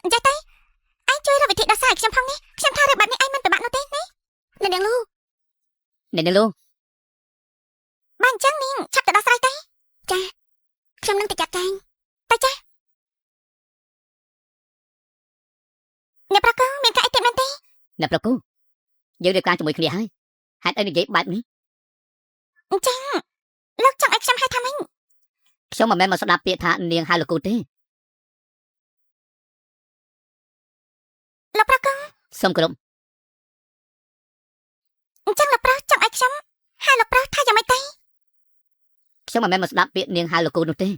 អញ្ចឹងទៅឯងជួយរកវិធីដោះស្រាយខ្ញុំផងនេះខ្ញុំថារឿងបែបនេះឯងមិនពិបាកនោះទេនេះអ្នកនាងលូ អ្នកនាងលូ បានអញ្ចឹងនាងឆាប់ទៅដោះស្រាយទៅចាខ្ញុំនឹងទៅចាត់ចែងទៅចាអ្នកប្រកូមានការអីទៀតមែនទេ អ្នកប្រគូយើងរៀបការជាមួយគ្នាហើយហេតុអីនិយាយបែបនេះ អញ្ចឹងលោកចង់ឲ្យខ្ញុំហៅថាម៉េច ខ្ញុំមិនមែនមកស្ដាប់ពាក្យថានាងហៅលោកគូទេ លោកប្រកូ សូមគោរព អញ្ចឹងលោកប្រុសចង់ឲ្យខ្ញុំហៅលោកប្រុសថាយ៉ាងម៉េចទេ ខ្ញុំមិនមែនមកស្ដាប់ពាក្យនាងហៅលោកគូនោះទេ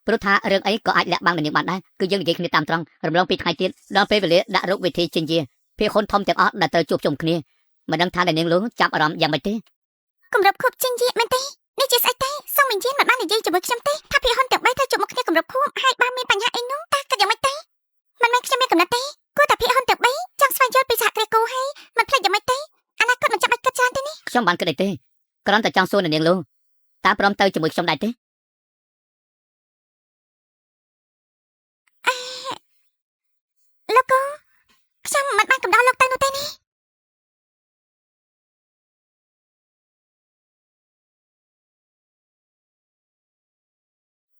ព្រោះថារឿងអីក៏អាចលាក់បាំងនាងបានដែរគឺយើងនិយាយគ្នាតាមត្រង់រំលងពីថ្ងៃទៀតដល់ពេលវេលាដាក់រោគវិធីចិញ្ជាភាគហ៊ុនធំទាំងអស់ដែលត្រូវជួបជុំគ្នាមិនដឹងថានាងលូចាប់អារម្មណ៍យ៉ាងម៉េចទេ គម្របខួបចេញជាមែនទេនេះជាស្អីទេសូមមិនយានមិនបាននិយាយជាមួយខ្ញុំទេថាភាគហ៊ុនទាំង3ត្រូវជួបមុខគ្នាគម្របខួបហើយបានមានបញ្ហាអីនោះតើគិតយ៉ាងម៉េចទេមិនមែនខ្ញុំមានកំណត់ទេគួរតែភាគហ៊ុនទាំង3ចង់ស្វែងយល់ពីសហគ្រាសគូហើយមិនភ្លេចយ៉ាងម៉េចទេអនាគតមិនចាំបាច់គិតច្រើនទេនេះ ខ្ញុំបានគិតអីទេគ្រាន់តែចង់សួរនាងលូតើព្រមទៅជាមួយខ្ញុំដែរទេ លោកគូខ្ញុំមិនបានកំដៅលោកទៅនោះទេនេះ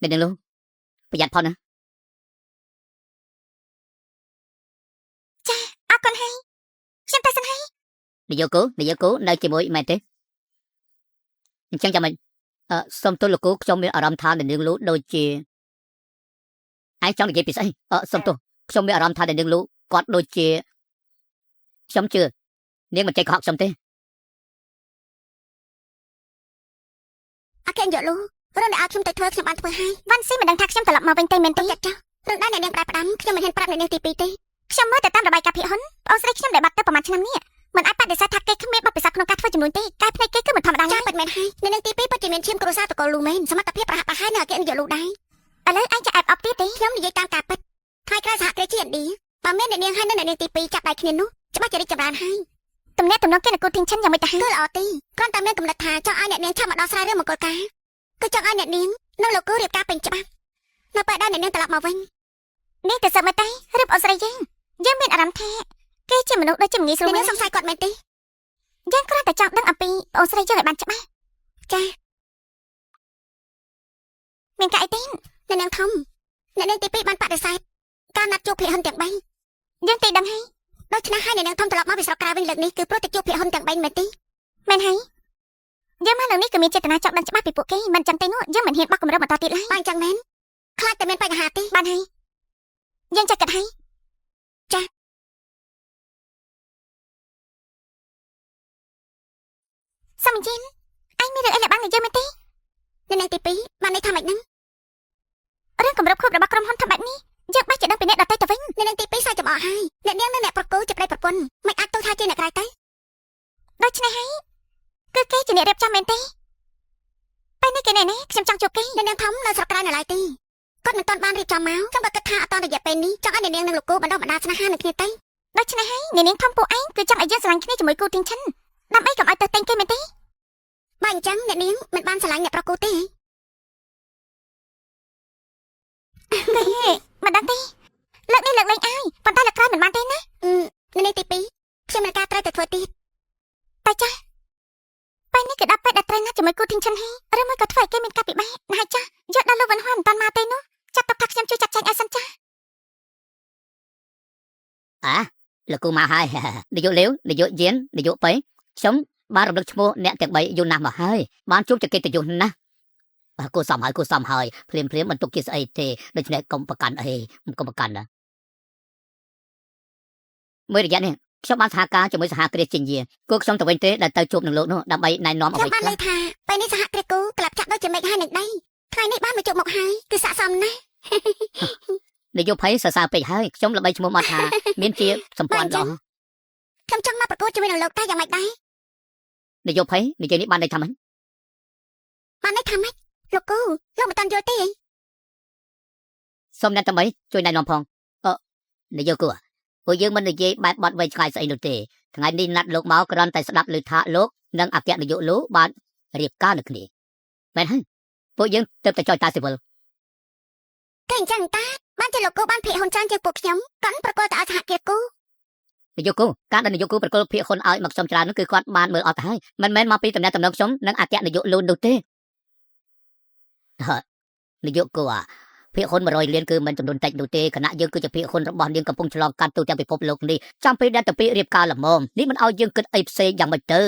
អ្នកនាងលូប្រយ័ត្នផងណា អរគុណហើយ នាយកគូនៅជាមួយមែនទេអញ្ចឹងចាំមិនសុំទោសលោកគូខ្ញុំមានអារម្មណ៍ថានាងលូដូចជាឯងចង់និយាយពីស្អីសុំទោសខ្ញុំមានអារម្មណ៍ថានាងលូគាត់ដូចជាខ្ញុំជឿនាងមិនចេះកុហកខ្ញុំទេអកេយកលូរឿងដែលឲ្យខ្ញុំទៅធ្វើខ្ញុំបានធ្វើហើយវ៉ាន់ស៊ីមិនដឹងថាខ្ញុំត្រឡប់មកវិញទេមែនទេចាស់រឿងដែលអ្នកនាងផ្ដាំខ្ញុំមិនហ៊ានប្រាប់អ្នកនាងទី2ទេខ្ញុំមើលទៅតាមរបាយការណ៍ភិហ៊ុនបងស្រីខ្ញុំដែលបាត់ទៅប្រហែលឆ្នាំនេះមិនអាចបដិសេធថាគេគ្មានបទពិសោធន៍ក្នុងការធ្វើចំនួនទេកាយភ្នែកគេគឺមិនធម្មតាចាពិតមែនហើយអ្នកនាងទី2ពិតជាមានឈាមគ្រួសារតកូលលូមែនសមត្ថភាពប្រហាក់ប្រហែលនៅអកេយកលូដែរឥឡូវអញចាអែបអបទៀតទេខ្ញុំនិយាយតាមការពិតថ្ងៃក្រោយសហគ្រាសជាតិឌីបើមានអ្នកនាងហើយនិងអ្នកនាងទី2ចាប់ដៃគ្នានោះច្បាស់ជារីកចម្រើនហើយទំនាក់ទំនងគេនគរធីងឈិនយ៉ាងម៉េចទៅហើយគឺល្អទេគ្រាន់តែមានកំណត់ថាចង់ឲ្យអ្នកនាងឆាប់មកដោះស្រាយរឿងមង្គលការគឺចង់ឲ្យអ្នកនាងនិងលោកគូរៀបការពេញច្បាប់នៅពេលដែលអ្នកនាងត្រឡប់មកវិញនេះទៅសឹកមើលទៅឬបងស្រីយើងមានអារម្មណ៍ថាគេជាមនុស្សដូចជាងាយស្រួលអ្នកនាងសង្ស័យគាត់មែនទេយើងគ្រាន់តែចង់ដឹងអំពីបងស្រីយើងឲ្យបានច្បាស់ចាមានការអីទេអ្នកនាងធំអ្នកនាងទី2បានបដិសេធការណាត់ជួបភិហ៊ុនទាំង3យើងទេដឹងហើយដូច្នេះហើយអ្នកនាងធំត្រឡប់មកពីស្រុកក្រៅវិញលើកនេះគឺព្រោះតែជួបភិហ៊ុនទាំង3មែនទេមែនហើយយើងមកលើនេះគឺមានចេតនាចង់ដឹងច្បាស់ពីពួកគេមិនចឹងទេនោះយើងមិនហ៊ានបោះគម្រើបន្តទៀតឡើយបានចឹងមែនខ្លាចតែមានបញ្ហាទេបានហើយយើងចាត់កាត់ហើយចាសំជីនអញមានរឿងអីលាក់បាំងនឹងយើងមែនទេអ្នកនាងទី2បានន័យថាម៉េចហ្នឹងរឿងគម្រប់ខូបរបស់ក្រុមហ៊ុនថាបែបនេះយើងបាច់จะដឹងពីអ្នកដទៃទៅវិញអ្នកនាងទី2សើចចំអកហើយអ្នកនាងនិងអ្នកប្រគល់ជាប្តីប្រពន្ធមិនអាចទៅថាជាអ្នកក្រៅទៅដូច្នេះហើយគឺគេជាអ្នករៀបចំមែនទេពេលនេះគេណែខ្ញុំចង់ជួបគេអ្នកនាងធំនៅស្រុកក្រៅនៅឡើយទេគាត់មិនទាន់បានរៀបចំមកខ្ញុំបើគិតថាអត់តរយៈពេលនេះចង់ឲ្យអ្នកនាងនិងលោកគូបណ្ដោះបណ្ដាលស្នេហានឹងគ្នាទៅដូច្នេះហើយអ្នកនាងធំពួកឯងគឺចង់ឲ្យយើងស្រឡាញ់គ្នាជាមួយគូទីងឈិនដើម្បីកុំឲ្យទៅតែងគេមែនទេបើអញ្ចឹងអ្នកនាងមិនបានស្រឡាញ់អ្នកប្រគូទេមិនដឹងទេលើកនេះលើកលេងឲ្យប៉ុន្តែលើកក្រោយមិនបានទេណាអ្នកនាងទី2ខ្ញុំមានការត្រូវតែធ្វើទៀតតែចាពេលនេះគឺដល់ពេលដែលត្រូវណាស់ជាមួយគូទីងឈិនហើយឬមួយក៏ធ្វើឲ្យគេមានការពិបាកណាស់ចាយកដល់លោកវិនហ៊ុនមិនតាន់មកទេនោះចាប់ទុកថាខ្ញុំជួយចាត់ចែងឲ្យសិនចាលោកគូមកហើយនាយកលាវនាយកយៀននាយកប៉ៃខ្ញុំបានរំលឹកឈ្មោះអ្នកទាំង3យូរណាស់មកហើយបានជួបចកិត្តិយសណាស់គូសំហើយភ្លាមមិនទុកជាស្អីទេដូច្នេះកុំប្រកាន់អីកុំប្រកាន់ណាមួយរយៈនេះខ្ញុំបានសហការជាមួយសហគ្រាសចិញ្ញៀគូខ្ញុំទៅវិញទេដែលទៅជួបនឹងលោកនោះដើម្បីណែនាំអ្វីខ្លះខ្ញុំបានលើថាពេលនេះសហគ្រាសគូក្លាប់ចាក់ដូចជាមេឃហើយនឹងដីថ្ងៃនេះបានមកជួបមកហើយគឺស័ក្តិសមណាស់នាយកភ័យសរសើរពេកហើយខ្ញុំល្បីឈ្មោះមកថាមានជាសម្ព័ន្ធល្អខ្ញុំចង់មកប្រកួតជាមួយនឹងលោកតែយ៉ាងម៉េចដែរនាយកភ័យនិយាយនេះបានន័យថាម៉េចលោកគូលោកមិនតាន់យល់ទេសូមអ្នកទាំង3ជួយណែនាំផងនាយកគូពួកយើងមិននិយាយបែបបាត់វែងឆ្ងាយស្អីនោះទេថ្ងៃនេះណាត់លោកមកគ្រាន់តែស្ដាប់ឮថាលោកនិងអគ្គនាយកលោកបានរៀបការនឹងគ្នាមែនហើយពួកយើងទើបតែចោទតាស៊ីវិលតែអញ្ចឹងតាបានជាលោកគូបានភិហ៊ុនច្រើនជាងពួកខ្ញុំកាន់ប្រកល់ទៅឲ្យសហគ្រាសគូនាយកគូការដែលនាយកគូប្រកល់ភិហ៊ុនឲ្យមកខ្ញុំច្រើននោះគឺគាត់បានមើលអត់ទៅហើយមិនមែនមកពីតំណែងខ្ញុំនិងអគ្គនាយកលូននោះទេនាយកគូភិហ៊ុន100លានគឺមិនចំនួនតិចនោះទេគណៈយើងគឺជាភិហ៊ុនរបស់នាងកំពុងឆ្លងកាត់ទូទាំងពិភពលោកនេះចាំពេលដែលទៅពីរៀបការល្មមនេះមិនឲ្យយើងគិតអីផ្សេងយ៉ាងម៉េចទៅ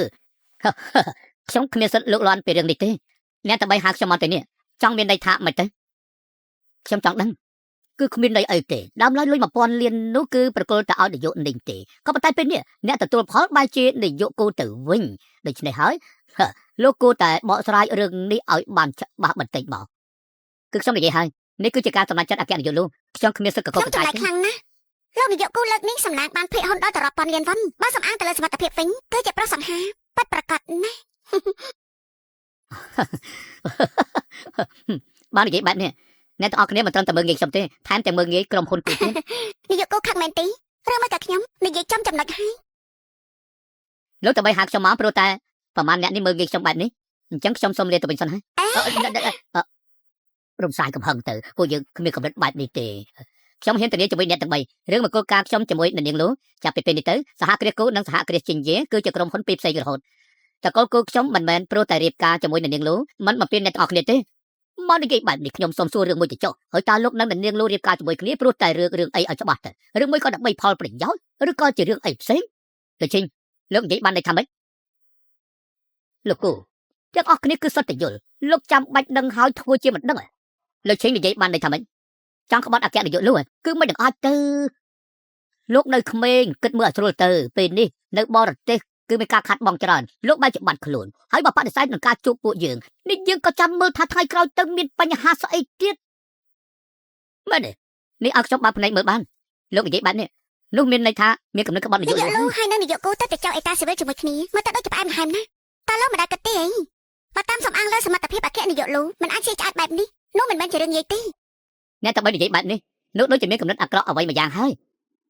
ខ្ញុំគ្មានសិទ្ធិលោកលាន់ពីរឿងនេះទេអ្នកតែបីហៅខ្ញុំមកទៅនេះចង់មានន័យថាមិនទៅខ្ញុំចង់ដឹងគឺគ្មានន័យអីទេដើមឡើយលុយ1000លាននោះគឺប្រកល់ទៅឲ្យនាយកនេះទេក៏ប៉ុន្តែពេលនេះអ្នកទទួលផលបែរជានាយកគូទៅវិញដូច្នេះហើយលោកគូតែបកស្រាយរឿងនេះឲ្យបានច្បាស់បន្តិចមកគឺខ្ញុំនិយាយហើយនេះគឺជាការសម្រេចចិត្តអគ្គនាយកលោកខ្ញុំគ្មានសិទ្ធិកកកតែខ្លាំងណាស់លោកនាយកគូលើកនេះសម្លាប់បានភិហ៊ុនដល់ទៅរាប់ពាន់លានវ៉ាន់បើសំអាងទៅលើសមត្ថភាពវិញគឺជាប្រសង្ហាពិតប្រាកដណាស់បាននិយាយបែបនេះអ្នកទាំងអស់គ្នាមិនត្រឹមតែមើលងាយខ្ញុំទេថែមទាំងមើលងាយក្រុមហ៊ុនទៀតនាយកគូខឹងមែនទេឬមកតែខ្ញុំនិយាយចំចំណុចហើយលោកតែបីហាក់ខ្ញុំមកព្រោះតែប្រហែលអ្នកនេះមើលងាយខ្ញុំបែបនេះអញ្ចឹងខ្ញុំសូមលាទៅវិញសិនហើយរំសាយកំហឹងទៅពួកយើងគ្មានកម្រិតបែបនេះទេខ្ញុំហ៊ានធានាជាមួយអ្នកទាំង3រឿងមង្គលការខ្ញុំជាមួយនាងលូចាប់ពីពេលនេះទៅសហគ្រាសគូនិងសហគ្រាសចិញ្ញេគឺជាក្រុមហ៊ុនពីរផ្សេងរហូតតកលគូខ្ញុំមិនមែនព្រោះតែរៀបការជាមួយនាងលូមិនបំពេញអ្នកទាំងអស់គ្នាទេមកនិយាយបែបនេះខ្ញុំសូមសួររឿងមួយទៅចុះហើយតើលោកនិងនាងលូរៀបការជាមួយគ្នាព្រោះតែរឿងអីឲ្យច្បាស់ទៅរឿងមួយក៏ដើម្បីផលប្រយោជន៍ឬក៏ជារឿងអីផ្សេងទៅជិញ លោកនិយាយបានន័យថាម៉េចលោកគូទាំងអស់គ្នាគឺសុទ្ធតែយល់លោកចាំបាច់ដឹងហើយធ្វើជាមិនដឹងលោកឆេងនិយាយបានន័យថាម៉េចចង់ក្បត់អគ្គនាយកលោកគឺមិនដឹងអាចទៅលោកនៅក្មេងគិតមើលឲ្យស្រួលទៅពេលនេះនៅបរទេសគឺមានការខាត់បងច្រើនលោកបែរជាបាត់ខ្លួនហើយបើបដិសេធនឹងការជួបពួកយើងនេះយើងក៏ចាំមើលថាថ្ងៃក្រោយទៅមានបញ្ហាស្អីទៀតមែនទេនេះឲ្យខ្ញុំបើកភ្នែកមើលបានលោកនិយាយបែបនេះនោះមានន័យថាមានកំណត់ក្បត់នយោបាយ លោកហើយនឹងនាយកគូទៅចៅអេតាស៊ីវិលជាមួយគ្នាមើលទៅដូចជាផ្អែមល្ហែមណាតើលោកមិនដែលគិតទេអីបើតាមសំអាងលើសមត្ថភាពអគ្គនាយកលោកមិនអាចជឿឆ្អែតបែបនេះនោះមិនមែនជារឿងងាយទេអ្នកតែបីនិយាយបែបនេះនោះដូចជាមានកំណត់អាក្រក់អ្វីមួយយ៉ាងហើយ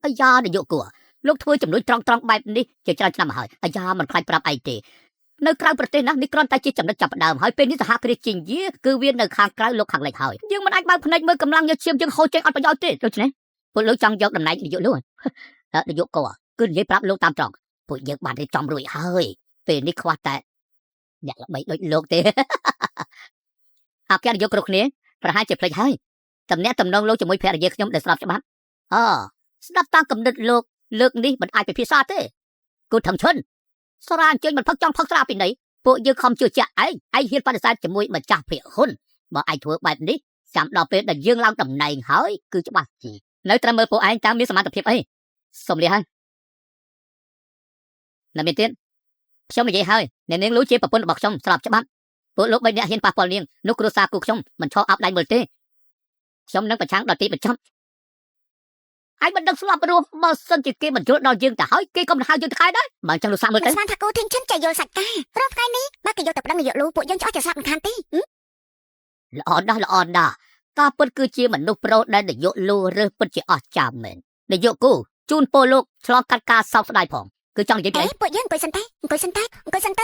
អាយ៉ានាយកគូលោកធ្វើចំនួនត្រង់បែបនេះជាច្រើនឆ្នាំមកហើយអាយ៉ាមិនខ្លាចប្រាប់អីទេនៅក្រៅប្រទេសណានេះគ្រាន់តែជាចំណុចចាប់ផ្ដើមហើយពេលនេះសហគ្រាសជិញយាគឺវានៅខាងក្រៅលោកខាងលិចហើយយើងមិនអាចបើកភ្នែកមើលកម្លាំងយកឈាមយើងហូរចេញអត់ប្រយោជន៍ទេដូច្នេះពួកលោកចង់យកតំណែងនាយកលោកនាយកគូគឺនិយាយប្រាប់លោកតាមត្រង់ពួកយើងបានរៀបចំរួចហើយពេលនេះខ្វះតែអ្នកល្បីដូចលោកទេអគ្គនាយកគ្រប់គ្នាប្រហែលជាភ្លេចហើយតំណែងលោកជាមួយភរិយាខ្ញុំដែលស្ដាប់ច្បាប់ស្ដាប់តាមកំណត់លោកលើកនេះមិនអាចពិភាក្សាទេគូថងឈុនសរាអញ្ជើញមិនផឹកចង់ផឹកស្រាពីណីពួកយើងខំជឿជាក់ឯងហ៊ានបដិសេធជាមួយម្ចាស់ភាគហ៊ុនបើឯងធ្វើបែបនេះចាំដល់ពេលដែលយើងឡើងតំណែងហើយគឺច្បាស់ជីនៅត្រឹមមើលពួកឯងតាមមានសមត្ថភាពអីសុំលះហើយណាមានទៀតខ្ញុំនិយាយហើយអ្នកនាងលូជាប្រពន្ធរបស់ខ្ញុំស្របច្បាប់ពួកលោកបីអ្នកហ៊ានប៉ះពាល់នាងនោះគ្រួសារគូខ្ញុំមិនឈរអាប់ដៃមើលទេខ្ញុំនឹងប្រឆាំងដល់ទីបញ្ចប់ហើយមិនដឹងស្លាប់រស់បើសិនជាគេមិនយល់ដល់យើងទៅហើយគេក៏មិនហៅយើងទៅខែដែរបើអញ្ចឹងលោកសាមើលទៅស្មានថាគូធីងឈិនចៃយល់សាច់ការព្រោះថ្ងៃនេះបើគេយកទៅប្តឹងនាយកលូពួកយើងចោះជាស្លាប់មិនខានទេល្អណាស់ការពិតគឺជាមនុស្សប្រុសដែលនាយកលូរើសពិតជាអស្ចារ្យមែននាយកគូជូនពលលោកឆ្លងកាត់ការសោកស្ដាយផងគឺចង់និយាយពីពួកយើងអង្គុយសិនទៅ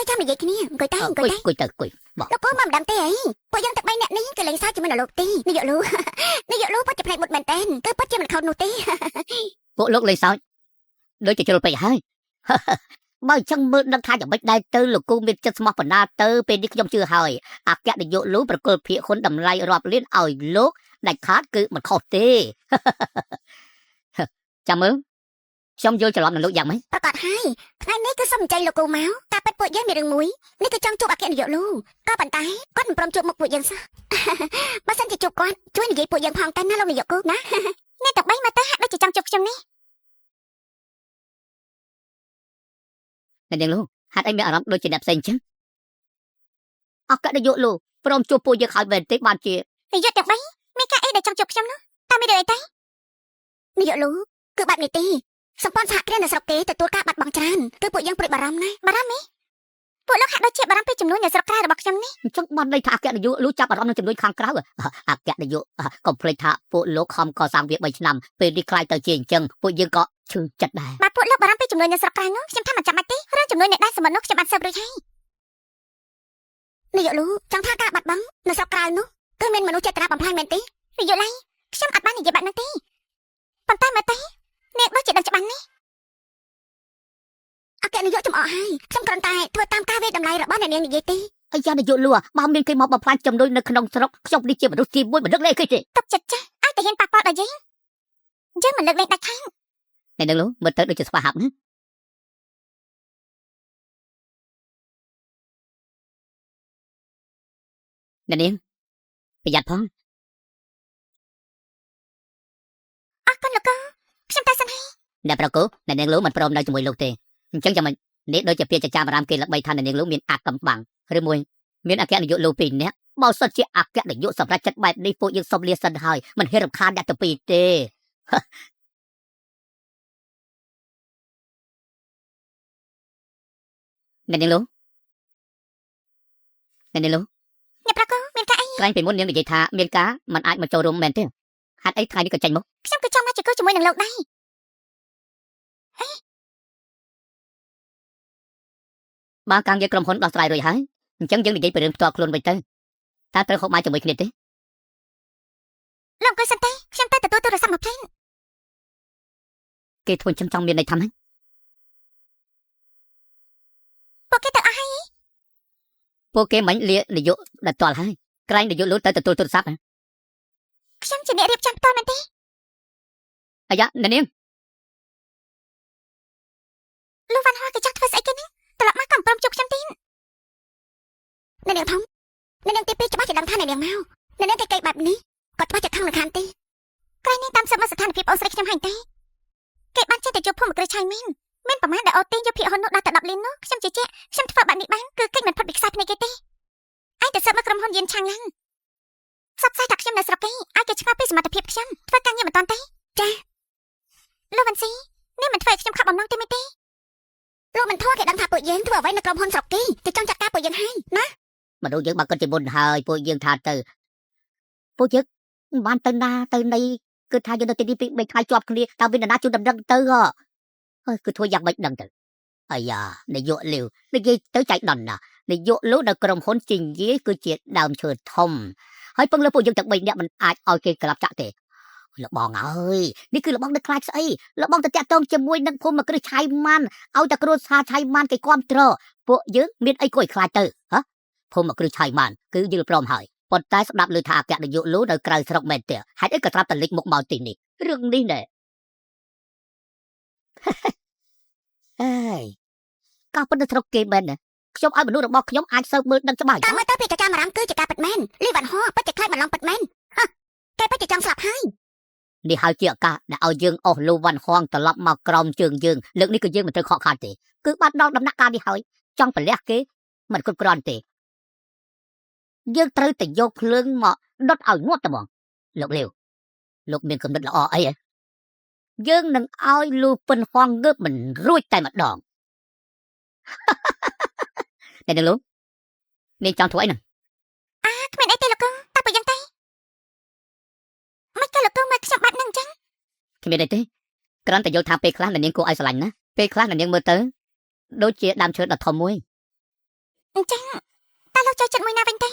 ចាំនិយាយគ្នាអង្គុយទៅអង្គុយលោកគូមិនដឹងទេអីពួកយើងទាំង3នាក់នេះគឺលេងសើចជាមួយលោកទេនាយកលូពិតជាផ្នែកមុតមែនតើគឺពិតជាមិនខុសនោះទេពួកលោកលេងសើចដូចជាជ្រុលពេកហើយបើអញ្ចឹងមើលដឹងថាយ៉ាងម៉េចដែរទៅលោកគូមានចិត្តស្មោះបណ្ណាទៅពេលនេះខ្ញុំជឿហើយអគ្គនាយកលូប្រគល់ភាគហ៊ុនតម្លៃរាប់លានឲ្យលោកដាច់ខាតគឺមិនខុសទេចាំមើលខ្ញុំយល់ច្រឡំនឹងលោកយ៉ាងម៉េចប្រកាសហើយថ្ងៃនេះគឺសុំអញ្ជើញលោកគូមកតែពិតពួកយើងមានរឿងមួយនេះគឺចង់ជួបអគ្គនាយកលូក៏ប៉ុន្តែគាត់មិនព្រមជួបមុខពួកយើងសោះបើសិនជាជួបគាត់ជួយនិយាយពួកយើងផងតែណាលោកនាយកគូណាអ្នកទាំង3មកទៅហាក់ដូចជាចង់ជួបខ្ញុំនេះអ្នកនាងលូហាត់អីមានអារម្មណ៍ដូចជាអ្នកផ្សេងអញ្ចឹងអគ្គនាយកលូព្រមជួបពួកយើងហើយមែនទេបានជានាយកទាំង3មានការអីដែលចង់ជួបខ្ញុំនោះតើមានរឿងអីទេនាយកលូគឺបែបនេះទេសម្ព័ន្ធសហគ្រាសនៅស្រុកគេទទួលការបាត់បង់ច្រើនគឺពួកយើងព្រួយបារម្ភណាស់បារម្ភហ៎ពួកលោកហាក់ដូចជាបារម្ភពីចំនួននៅស្រុកក្រៅរបស់ខ្ញុំនេះអញ្ចឹងបានន័យថាអគ្គនាយកលូចាប់អារម្មណ៍នឹងចំនួនខាងក្រៅអគ្គនាយកកុំភ្លេចថាពួកលោកខំកសាងវា3ឆ្នាំពេលនេះខ្លាយទៅជាអញ្ចឹងពួកយើងក៏ឈឺចិត្តដែរបាទពួកលោកបារម្ភពីចំនួននៅស្រុកក្រៅនោះខ្ញុំថាមិនចាំបាច់ទេរឿងចំនួននៅដែនសមុទ្រនោះខ្ញុំបានស៊ើបរួចហើយនាយកលូចង់ថាការបាត់បង់នៅស្រុកក្រៅនោះគឺមានមនុស្សចេតនាបំផ្លាញមែនទេនាយកឡៃខ្ញុំអត់បាននិយាយបែបហ្នឹងទេប៉ុន្តែមើលទៅអ្នកដូចជាដឹងច្បាស់នេះអគ្គនាយកចំអកហើយខ្ញុំគ្រាន់តែធ្វើតាមការវាតម្លៃរបស់អ្នកនាងនិយាយទេអាយ៉ានាយកលូបើមានគេមកបំផ្លាញចំនួននៅក្នុងស្រុកខ្ញុំនេះជាមនុស្សទី1មិនដឹងលេខគេទេទុកចិត្តចាស់ឲ្យតែហ៊ានប៉ះពាល់ដល់យើងមិនលើកលែងដាច់ខាតអ្នកនាងលូមើលទៅដូចជាស្វាហាប់ណាអ្នកនាងប្រយ័ត្នផងអរគុណលោកខ្ញុំទៅសិនហើយអ្នកប្រកូអ្នកនាងលូមិនព្រមនៅជាមួយលោកទេអញ្ចឹងចាំមិននេះដូចជាពាក្យចចាមអារាមគេល្បីថាអ្នកនាងលូមានអាកំបាំងឬមួយមានអគ្គនាយកលូ2នាក់បើសិនជាអគ្គនាយកសម្រាប់ចិត្តបែបនេះពួកយើងសុំលាសិនហើយមិនហ៊ានរំខានអ្នកទៅពីទេអ្នកនាងលូអ្នកប្រកូមានការអីក្រែងពីមុននាងនិយាយថាមានការមិនអាចមកចូលរួមមែនទេហេតុអីថ្ងៃនេះក៏ចេញមកខ្ញុំក៏ចង់មកជាមួយនឹងលោកដែរបើការងារក្រុមហ៊ុនដោះស្រាយរួចហើយអញ្ចឹងយើងនិយាយពីរឿងផ្ទាល់ខ្លួនវិញទៅតើត្រូវហូបបាយជាមួយគ្នាទេលោកអង្គុយសិនទេខ្ញុំទៅទទួលទូរស័ព្ទមកភ្លាមគេធ្វើចឹងចង់មានន័យថាម៉េចពួកគេទៅអស់ហើយពួកគេមិនលានាយកដល់ទាល់ហើយក្រែងនាយកលូទៅទទួលទូរស័ព្ទខ្ញុំជាអ្នករៀបចំផ្ទាល់មែនទេអាយ៉ាអ្នកនាងលោកវ៉ាន់ហោះគេចង់ធ្វើស្អីគេ អ្នកនាងធំអ្នកនាងទី2ច្បាស់ជាដឹងថាអ្នកនាងមកអ្នកនាងគេបែបនេះគាត់ច្បាស់ជាខឹងនឹងខានទេក្រែងនាងតាមសិបមកស្ថានភាពអូនស្រីខ្ញុំហាញទេគេបានចេះតែជួបភូមិគ្រឹះឆៃមែនប្រហែលដែលអូទីយកភាគហ៊ុននោះដល់តែ10លាននោះខ្ញុំជឿជាក់ខ្ញុំធ្វើបែបនេះបានគឺកិច្ចមិនផុតពីខ្សែភ្នែកគេទេឯងទៅសិបមកក្រុមហ៊ុនយានឆាំងឡើងសັບផ្សាយថាខ្ញុំនៅស្រុកគេឲ្យគេឆ្ងល់ពីសមត្ថភាពខ្ញុំធ្វើការងារមិនតាន់ទេចាលោកវ៉ាន់ស៊ីនេះមិនធ្វើឲ្យខ្ញុំខាប់បំណងទេមែនទេលោកមិនធေါ်គេដឹងថាពួកយើងធ្វើអ្វីនៅក្រុមហ៊ុនស្រុកគេគេចង់ចាត់ការពួកយើងហើយណា មនុស្សយើងបើគាត់ជាមុនហើយពួកយើងថាទៅពួកយើងបានទៅណាទៅណីគឺថាយើងនៅទីនេះពី3ខែជាប់គ្នាតើវានរណាជួយដំណឹងទៅហើយគឺធ្វើយ៉ាងម៉េចដឹងទៅអាយ៉ានាយកលាវនិយាយទៅចៃដន្យណានាយកលោកនៅក្រុមហ៊ុនជីងយាយគឺជាដើមឈើធំហើយពឹងលើពួកយើងទាំង3នាក់មិនអាចឲ្យគេក្លាប់ចាក់ទេលបងអើយនេះគឺលបងនៅខ្លាចស្អីលបងទៅតាក់ទងជាមួយនឹងភូមិគ្រឹះឆៃម៉ាន់ឲ្យតែគ្រួសារឆៃម៉ាន់គេគ្រប់ត្រពួកយើងមានអីគួរឲ្យខ្លាចទៅភូមិគ្រឹះឆៃម៉ាន់គឺយល់ព្រមហើយប៉ុន្តែស្ដាប់ឮថាអគ្គនាយកលោកនៅក្រៅស្រុកមែនទេហេតុអីក៏ត្រាប់តែលេចមុខមកទីនេះរឿងនេះណែអើយក៏ប៉ុន្តែស្រុកគេមែនណាខ្ញុំឲ្យមនុស្សរបស់ខ្ញុំអាចស៊ើបមើលដឹងច្បាស់ តាមមើលទៅពីចចាមអារ៉ាំគឺជាការពិតមែនលីវ៉ាន់ហោពិតជាខ្លាចបន្លំពិតមែនគេពិតជាចង់ស្លាប់ហើយ នេះហើយជាឱកាសដែលឲ្យយើងអស់លូវ៉ាន់ហងត្រឡប់មកក្រោមជើងយើងលើកនេះគឺយើងមិនត្រូវខកខានទេគឺបានដល់ដំណាក់កាលនេះហើយចង់ប្រលះគេមិនគ្រប់គ្រាន់ទេយើងត្រូវតែយកភ្លើងមកដុតឲ្យងាប់តែហ្មងលោកលាវលោកមានគំនិតល្អអីហ៎យើងនឹងឲ្យលូពិនហងងើបមិនរួចតែម្ដងតែនឹងលោកនាងចង់ធ្វើអីហ្នឹងគ្មានអីទេលោកគឹងតែបើយ៉ាងទេមិនគេលោកគឹងមកខ្ញុំបាត់នឹងអញ្ចឹង គ្មានអីទេគ្រាន់តែយល់ថាពេលខ្លះនាងគួរឲ្យស្រឡាញ់ណាពេលខ្លះនាងមើលទៅដូចជាដើមឈើដ៏ធំមួយ អញ្ចឹងតើលោកចូលចិត្តមួយណាវិញទេ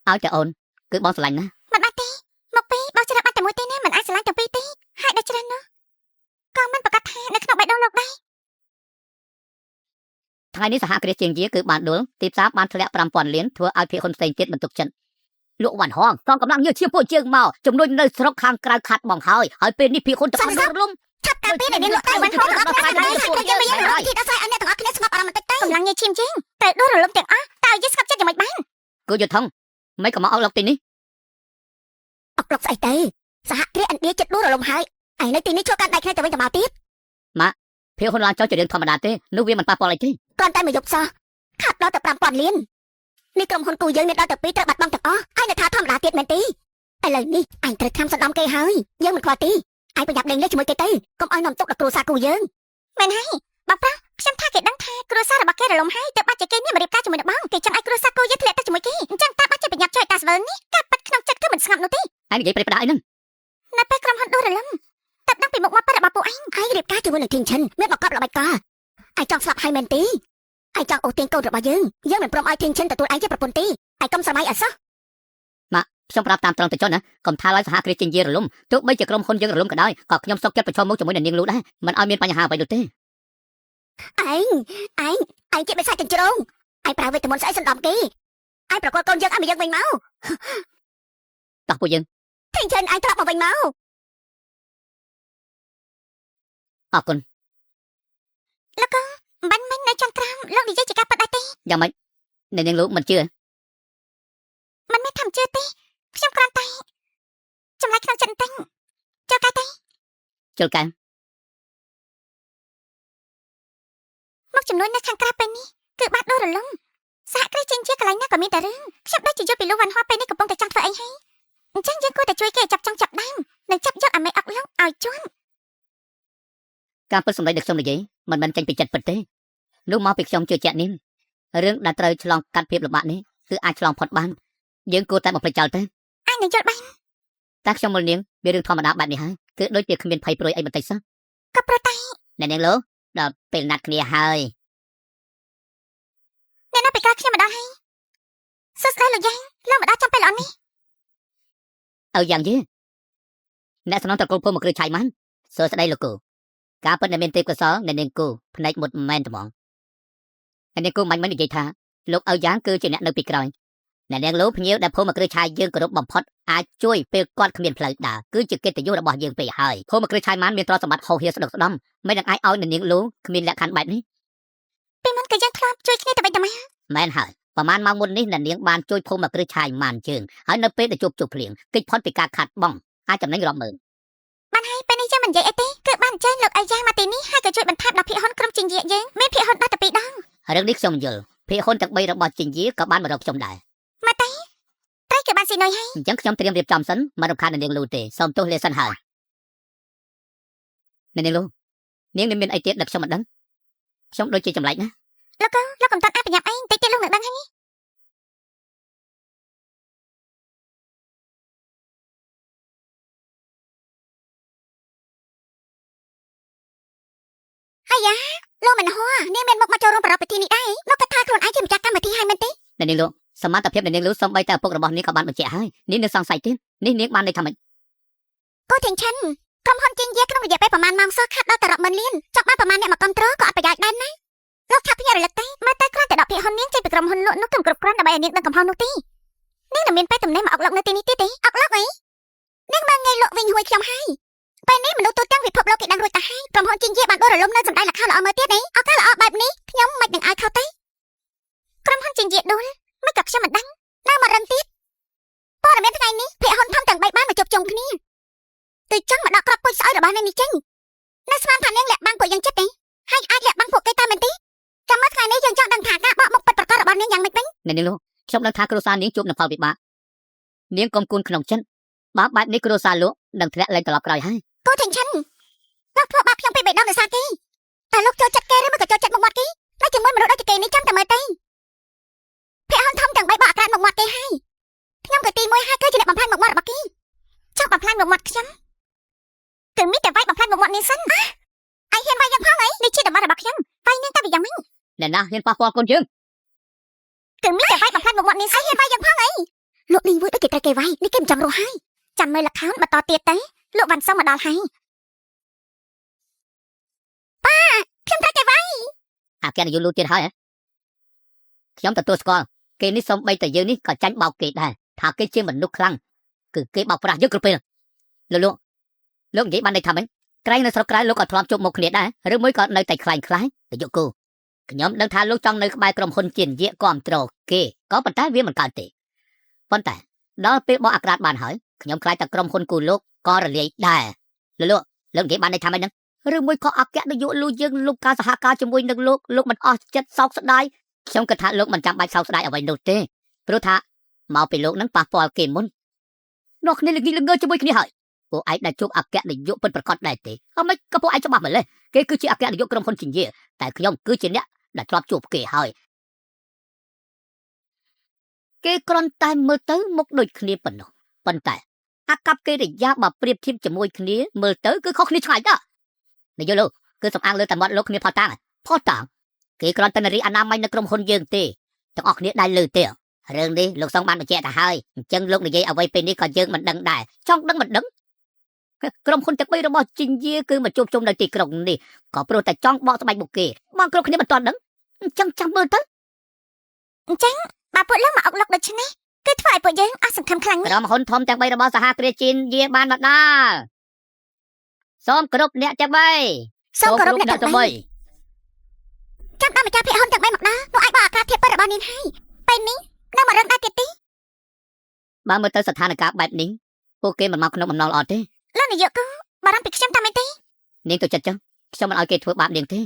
ឲ្យតែអូនគឺបងស្រឡាញ់ណា មិនបាត់ទេមកពីបងច្រឹបបាត់តែមួយទេណាមិនអាចស្រឡាញ់ទាំងពីរទេហើយដល់ច្រើននោះក៏មិនប្រកាសថានៅក្នុងបេះដូងលោកដែរ ថ្ងៃនេះសហគ្រាសជាងយាគឺបានដួលទីផ្សារបានធ្លាក់ 5000 លានធ្វើឲ្យភាគហ៊ុនផ្សេងទៀតមិនទុកចិត្តលោកវ៉ាន់ហងសងកម្លាំងយកឈាមពួកជើងមកជំនួយនៅស្រុកខាងក្រៅខាត់បងហើយពេលនេះភាគហ៊ុនទាំងអស់រលំ ឆាប់ការពារអ្នកនាងលោកតែមិនហោដល់ខ្លាចហើយយើងមានរកទីដល់ស្អីឲ្យអ្នកទាំងអស់គ្នាស្ងប់អារម្មណ៍បន្តិចទៅកម្លាំងញ៉ៃឈាមជាងតែដួលរលំទាំងអស់តើយើងស្ងប់ចិត្តយ៉ាងម៉េចបាន គូយុថងមិនក៏មកអុកឡុកទីនេះ អុកឡុកស្អីទេសហគ្រាសឥណ្ឌាចិត្តដួលរលំហើយឯនៅទីនេះជួយកាន់ដៃគ្នាទៅវិញទៅមកទៀត ភាគហ៊ុនឡើងចោលជារឿងធម្មតាទេនោះវាមិនប៉ះពាល់អីទេ គ្រាន់តែមួយយប់សោះខាត់ដល់តែ 5000 លាននេះក្រុមហ៊ុនគូយើងមានដល់តែ2ត្រូវបាត់បង់ទាំងអស់ឯនៅថាធម្មតាទៀតមែនទេឥឡូវនេះអញត្រូវខំសណ្ដំគេហើយយើងមិនខ្វល់ទេឯងប្រយ័ត្នលេងលេងជាមួយគេទៅកុំឲ្យនាំទុកដល់គ្រួសារគូយើងមែនហើយបងប្រុសខ្ញុំថាគេដឹងថាគ្រួសាររបស់គេរលំហើយតែបាច់ជាគេនេះមករៀបការជាមួយនឹងបងគេចង់ឲ្យគ្រួសារគូយើងធ្លាក់ទៅជាមួយគេអញ្ចឹងតាបាច់ជាប្រញាប់ជួយតាស្វើនេះការប៉ັດក្នុងចិត្តគឺមិនស្ងប់នោះទេ ឯងនិយាយប្រេះផ្ដាស់អីហ្នឹង នៅពេលក្រុមហ៊ុនដួលរលំតែដឹងពីមុខមាត់ប៉ិតរបស់ពួកឯងរៀបការជាមួយនឹងធីងឈិនមានបង្កប់ល្បិចកលឯងចង់ស្លាប់ហើយមែនទេឯងចង់អូសទាញកូនរបស់យើងមិនព្រមឲ្យធីងឈិនទទួលឯងជាប្រពន្ធទេឯងកុំស្រមៃអត់សោះ ខ្ញុំប្រាប់តាមត្រង់ទៅចុះណាកុំថាឲ្យសហគ្រាសជាងយារលំទោះបីជាក្រុមហ៊ុនយើងរលំក៏ដោយក៏ខ្ញុំសុខចិត្តប្រឈមមុខជាមួយនឹងនាងលូដែរមិនឲ្យមានបញ្ហាអ្វីនោះទេ ឯងជាបិសាចចិញ្ច្រងឯងប្រើវេទមន្តស្អីសណ្ដំគេឯងប្រកួតកូនយើងឲ្យមកយើងវិញមក តោះពួកយើង ធីងឈិនឯងត្រឡប់មកវិញមក អរគុណ លោកកងបាញ់មិញនៅចន្ទក្រោមលោកនិយាយជាការប៉ັດដែរទេ យ៉ាងម៉េចនាងលូមិនជឿ មិនមែនថាមិនជឿទេខ្ញុំគ្រាន់តែចម្លែកក្នុងចិត្តតែចូលកាយទេ ជលកែ មកចំនួននៅខាងក្រៅពេលនេះគឺបាត់ដួលរលំសហគ្រាសចេញជាកន្លែងណាក៏មានតែរឿងខ្ញុំដូចជាយកពីលោកវ៉ាន់ហោពេលនេះកំពុងតែចង់ធ្វើអីហើយអញ្ចឹងយើងគួរតែជួយគេចាប់ចង់ចាប់ដើមនិងចាប់យកអាមេអុកឡុកឲ្យជាប់ ការពិតសម្ដីដែលខ្ញុំនិយាយមិនមែនចេញពីចិត្តពិតទេនោះមកពីខ្ញុំជឿជាក់នេះរឿងដែលត្រូវឆ្លងកាត់ភាពលំបាកនេះគឺអាចឆ្លងផុតបានយើងគួរតែបំភ្លេចចោលទៅ អញនឹងយល់បាន តែខ្ញុំមើលនាងវារឿងធម្មតាបែបនេះហើយគឺដូចជាគ្មានភ័យព្រួយអីបន្តិចសោះ ក៏ព្រោះតែ អ្នកនាងលូដល់ពេលណាត់គ្នាហើយ អ្នកនៅពីក្រោយខ្ញុំម្ដងហើយសួស្ដីលោកយ៉ាងលោកម្ដងចាំពេលល្អនេះ ឪយ៉ាងយីអ្នកសំណងតកូលភូមិគ្រឹះឆៃម៉ាន់សួស្ដីលោកគូការពិតដែលមានទេពកោសលអ្នកនាងគូផ្នែកមុតមែនត្មងអ្នកនាងគូមិននិយាយថាលោកឪយ៉ាងគឺជាអ្នកនៅពីក្រោយអ្នកនាងលូភ្ញៀវដែលភូមិគ្រឹះឆៃយើងគោរពបំផុតអាចជួយពេលគាត់គ្មានផ្លូវដើរគឺជាកិត្តិយសរបស់យើងពេកហើយភូមិគ្រឹះឆៃម៉ាន់មានទ្រព្យសម្បត្តិហោហៀស្ដុកស្ដំមិននឹងអាចឲ្យអ្នកនាងលូគ្មានលក្ខខណ្ឌបែបនេះ ពេលមុនក៏យើងធ្លាប់ជួយគ្នាទៅវិញទៅមក មែនហើយប្រហែលម៉ោងមុននេះអ្នកនាងបានជួយភូមិមកគ្រឹះឆាយម៉ានជើងហើយនៅពេលដែលជួបភ្លៀងគេចផុតពីការខាត់បងអាចចំណេញរាប់ម៉ឺន បានហើយពេលនេះចាំមិននិយាយអីទេគឺបានអញ្ជើញលោកអាយ៉ាមកទីនេះហើយក៏ជួយបន្ថែមដល់ភាគហ៊ុនក្រុមជិញ្ជាយើងមានភាគហ៊ុនដល់តែ2ដងរឿងនេះខ្ញុំយល់ភាគហ៊ុនទាំង3របស់ជិញ្ជាក៏បានមករកខ្ញុំដែរ មកទេត្រីគឺបានស៊ីនុយហើយ អញ្ចឹងខ្ញុំត្រៀមរៀបចំសិនមករំខានអ្នកនាងលូទេសូមទោសលាសិនហើយអ្នកនាងលូនាងមានអីទៀតដែលខ្ញុំមិនដឹងខ្ញុំដូចជាចម្លែកណា លោកកំតាន់អាចប្រញាប់អីតិចទៀតលោកនឹងដឹងហើយអាយ៉ាលោកមិនហួរនាងមានមុខមកចូលរួមប្រពៃពិធីនេះដែរលោកក៏ថាខ្លួនឯងជាម្ចាស់កម្មវិធីហើយមែនទេ អ្នកនាងលូសមត្ថភាពអ្នកនាងលូសំបីតែឪពុករបស់នាងក៏បានបញ្ជាក់ហើយនាងនៅសង្ស័យទៀតនេះនាងបានន័យថាម៉េច គូទាំងឆាន់ក្រុមហ៊ុនជិញ្ជាក្នុងរយៈពេលប្រហែលម៉ោងសោះខាត់ដល់តែរាប់ម៉ឺនលានចាប់បានប្រហែលអ្នកមកគ្រប់គ្រងក៏អត់ប្រយោជន៍ដែរណាលោកថាភ្ញាក់រលឹកទេមើលទៅគ្រាន់តែដកភាគហ៊ុននាងចេញពីក្រុមហ៊ុនលក់នោះគ្រប់គ្រាន់ដើម្បីឲ្យនាងដឹងកំហុសនោះទេនាងនឹងមានពេលទំនេរមកអុកលុកនៅទីនេះទៀតទេអុកលុកអីនាងមកងាយលក់វិញហួយខ្ញុំហើយពេលនេះមនុស្សទូទាំងពិភពលោកគេដឹងរួចទៅហើយក្រុមហ៊ុនជិញ្ជាបានដួលរលំនៅសម្ដែងល្ខោនល្អមើលទៀតទេឱកាសល្អបែបនេះខ្ញុំមិននឹងឲ្យខុសទេក្រុមហ៊ុនជិញ្ជាដួលមិនក៏ខ្ញុំមិនដឹងនៅមករឹងទៀតព័ត៌មានថ្ងៃនេះភាគហ៊ុនធំទាំង3បានមកជប់ជុំគ្នាគឺចង់មកដកក្របពុជស្អុយរបស់នាងនេះចេញនៅស្មានថានាងលាក់បាំងពួកយើងចិត្តទេហើយអាចលាក់បាំងពួកគេតាមមែនទេចាំមើលថ្ងៃនេះយើងចង់ដឹងថាការបកមុខពិតប្រាកដរបស់នាងយ៉ាងម៉េចវិញ អ្នកនាងលូខ្ញុំដឹងថាគ្រួសារនាងជួបនឹងផលវិបាកនាងកុំគូនក្នុងចិត្តបើបែបនេះគ្រួសារលោកនឹងធ្លាក់លែងត្រឡប់ក្រោយហើយ គូទាំងឆាន់លោកធ្វើបាបខ្ញុំពេកបេះដូងដោយសារគេតែលោកចូលចិត្តគេឬមិនក៏ចូលចិត្តមុខមាត់គេតែជាមួយមនុស្សដូចគេនេះចាំតែមើលទេភាគហ៊ុនធំទាំង3បកអាក្រាតមុខមាត់គេហើយខ្ញុំក៏ទី1ហើយគឺជាអ្នកបំផ្លាញមុខមាត់របស់គេចង់បំផ្លាញមុខមាត់ខ្ញុំគឺមានតែវាយបំផ្លាញមុខមាត់នាងសិនអញហ៊ានវាយយ៉ាងផងអីនេះជាដំណើររបស់ខ្ញុំវាយនាងតែវាយ៉ាងម៉េច អ្នកណាហ៊ានប៉ះពាល់កូនយើង គឺមានតែវាយបំផ្លាញមុខមាត់នាងសិនហ៊ានវាយយ៉ាងផងអីលោកលីវួយដូចគេត្រូវគេវាយនេះគេមិនចង់រស់ហើយចាំមើលល្ខោនបន្តទៀតទៅលោកវ៉ាន់សុំមកដល់ហើយប៉ាខ្ញុំត្រូវគេវាយ អាគេនយូរលូទៀតហើយខ្ញុំទទួលស្គាល់គេនេះសំបីតែយើងនេះក៏ចាញ់បោកគេដែរថាគេជាមនុស្សខ្លាំងគឺគេបោកប្រាស់យើងគ្រប់ពេលលោកនិយាយបានន័យថាម៉េចក្រែងនៅស្រុកក្រៅលោកក៏ធ្លាប់ជួបមុខគ្នាដែរឬមួយក៏នៅតែខ្លាញ់ទៅយកគូខ្ញុំដឹងថាលោកចង់នៅក្បែរក្រុមហ៊ុនជិនយាគ្រប់ត្រគេក៏ប៉ុន្តែវាមិនកើតទេប៉ុន្តែដល់ពេលបោះអាក្រាតបានហើយខ្ញុំខ្លាចតែក្រុមហ៊ុនគូលោកក៏រលាយដែរលោកនិយាយបានន័យថាម៉េចហ្នឹងឬមួយក៏អគ្គនាយកលូយើងលោកការសហការជាមួយនឹងលោកមិនអស់ចិត្តសោកស្ដាយខ្ញុំគិតថាលោកមិនចាំបាច់សោកស្ដាយអ្វីនោះទេព្រោះថាមកពីលោកនឹងប៉ះពាល់គេមុននោះគ្នាល្ងើជាមួយគ្នាហើយពួកឯងដែលជួបអគ្គនាយកពិតប្រាកដដែរទេអមិនក៏ពួកឯងច្បាស់ម្ល៉េះគេគឺជាអគ្គនាយកក្រុមហ៊ុនជិញ្ជាតែខ្ញុំគឺជាអ្នកដែលធ្លាប់ជួបគេហើយគេគ្រាន់តែមើលទៅមុខដូចគ្នាប៉ុណ្ណោះប៉ុន្តែអាកប្បកិរិយាបើប្រៀបធៀបជាមួយគ្នាមើលទៅគឺខុសគ្នាឆ្ងាយណាស់នាយកលោកគឺសំអាងលើតែមាត់លោកគ្នាផតាំងគេគ្រាន់តែនារីអនាម័យនៅក្រុមហ៊ុនយើងទេទាំងអស់គ្នាដែរលើទេរឿងនេះលោកសង្ឃបានបញ្ជាក់ទៅហើយអញ្ចឹងលោកនិយាយអ្វីពេលនេះក៏យើងមិនដឹងដែរចង់ដឹងមិនដឹងក្រុមហ៊ុនទាំង3របស់ជីងយាគឺមកជួបជុំនៅទីក្រុងនេះក៏ព្រោះតែចង់បកស្បែកមុខគេបងគ្រប់គ្នាមិនទាន់ដឹងអញ្ចឹងចាំមើលទៅអញ្ចឹងបើពួកលោកមកអុកលុកដូច្នេះគឺធ្វើឲ្យពួកយើងអស់សង្ឃឹមខ្លាំងណាស់ក្រុមហ៊ុនធំទាំង3របស់សហគ្រាសជីនយាបានមកដល់សូមគ្រប់អ្នកទាំង3សូមគោរពអ្នកទាំង3ចាំដល់ម្ចាស់ភាគហ៊ុនទាំង3មកដល់នោះអាចបកអាក្រាតធៀបពិតរបស់នាងហើយពេលនេះនៅមករឹងដែរទៀតទេបើមើលទៅស្ថានភាពបែបនេះពួកគេមិនមកក្នុងបំណងល្អទេលោកនាយកគូបារម្ភពីខ្ញុំតាមមែនទេនាងទៅចិត្តចឹងខ្ញុំមិនឲ្យគេធ្វើបាបនាងទេ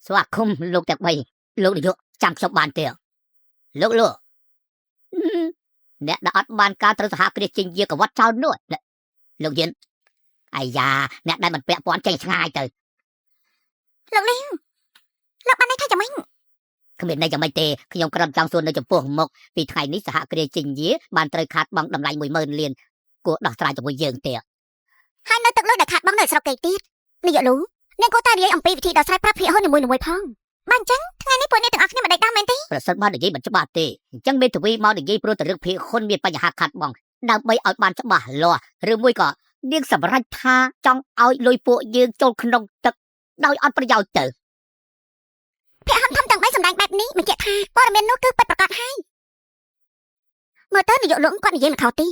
ស្វាគមន៍លោកទាំង3លោកនាយកចាំខ្ញុំបានទេលោកអ្នកដែលអត់បានការត្រូវសហគ្រាសជិញ្ជាកវត្តចោលនោះលោកយិនអាយ៉ាអ្នកដែលមិនពាក់ព័ន្ធចេញឆ្ងាយទៅលោកលីវលោកបានន័យថាយ៉ាងម៉េចគ្មានន័យយ៉ាងម៉េចទេខ្ញុំគ្រាន់ចង់សួរនៅចំពោះមុខពីថ្ងៃនេះសហគ្រាសជិញ្ជាបានត្រូវខាតបង់តម្លៃ 10000 លានគួរដោះស្រាយជាមួយយើងទេហើយនៅទឹកលុយដែលខាតបង់នៅស្រុកគេទៀតនាយកលូអ្នកគួរតែនិយាយអំពីវិធីដោះស្រាយប្រាប់ភាគហ៊ុនមួយៗផងបើអញ្ចឹងថ្ងៃនេះពួកអ្នកទាំងអស់គ្នាមិនដេកដល់មែនទេប្រសិនបើនិយាយមិនច្បាស់ទេអញ្ចឹងមេធាវីមកនិយាយព្រោះតែរឿងភាគហ៊ុនមានបញ្ហាខាតបង់ដើម្បីឲ្យបានច្បាស់លាស់ឬមួយក៏នាងសម្រេចថាចង់ឲ្យលុយពួកយើងចូលក្នុងទឹកដោយអត់ប្រយោជន៍ទៅភាគហ៊ុនធំទាំង3សម្ដែងបែបនេះបញ្ជាក់ថាព័ត៌មាននោះគឺពិតប្រាកដហើយមើលទៅនាយកលោកគាត់និយាយមិនខុសទេ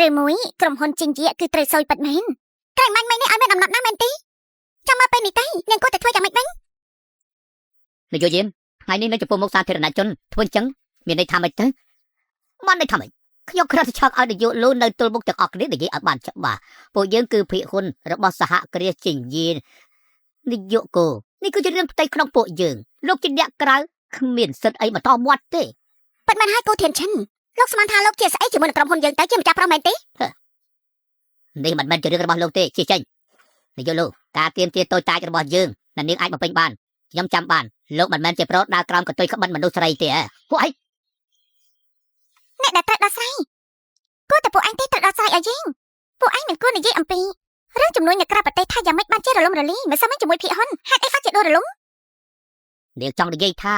ឬមួយក្រុមហ៊ុនជិញ្ជាគឺត្រូវសួយប៉ិតមែនតែមាញ់នេះឲ្យមានអំណត់ណាស់មែនទេចាំមកពេលនេះទៅនាងគួរតែធ្វើយ៉ាងម៉េចវិញនាយកយាម ថ្ងៃនេះនៅចំពោះមុខសាធារណជនធ្វើអញ្ចឹងមានន័យថាម៉េចទៅមិនន័យថាម៉េចខ្ញុំគ្រាន់តែឆក់ឲ្យនាយកលោកនៅទល់មុខទាំងអស់គ្នានិយាយឲ្យបានច្បាស់ពួកយើងគឺភាគហ៊ុនរបស់សហគ្រាសចិញ្យានាយកគោនេះគឺជារឿងផ្ទៃក្នុងពួកយើងលោកជាអ្នកក្រៅគ្មានសិទ្ធិអីបន្តមាត់ទេប៉ិតមិនឲ្យគូធានឈិនលោកស្មានថាលោកជាស្អីជាមួយនឹងក្រុមហ៊ុនយើងទៅជាម្ចាស់ប្រុសមែនទេនេះមិនមែនជារឿងរបស់លោកទេជាចេញនាយកលោកការទៀមទាតូចតាចរបស់យើងណានាងអាចបំពេញបានខ្ញុំចាំបានលោកមិនមែនជាប្រុសដើរក្រោមកន្ទុយក្បិនមនុស្សស្រីទេពួកឯងអ្នកដែលត្រូវដោះស្រាយគួរតែពួកអញទេត្រូវដោះស្រាយឲ្យយើងពួកអញមិនគួរនិយាយអំពីរឿងចំនួននៃក្រៅប្រទេសថាយ៉ាងម៉េចបានជារលំរលាយមិនសមជាមួយភាគហ៊ុនហេតុអីបានជាដួលរលំនាងចង់និយាយថា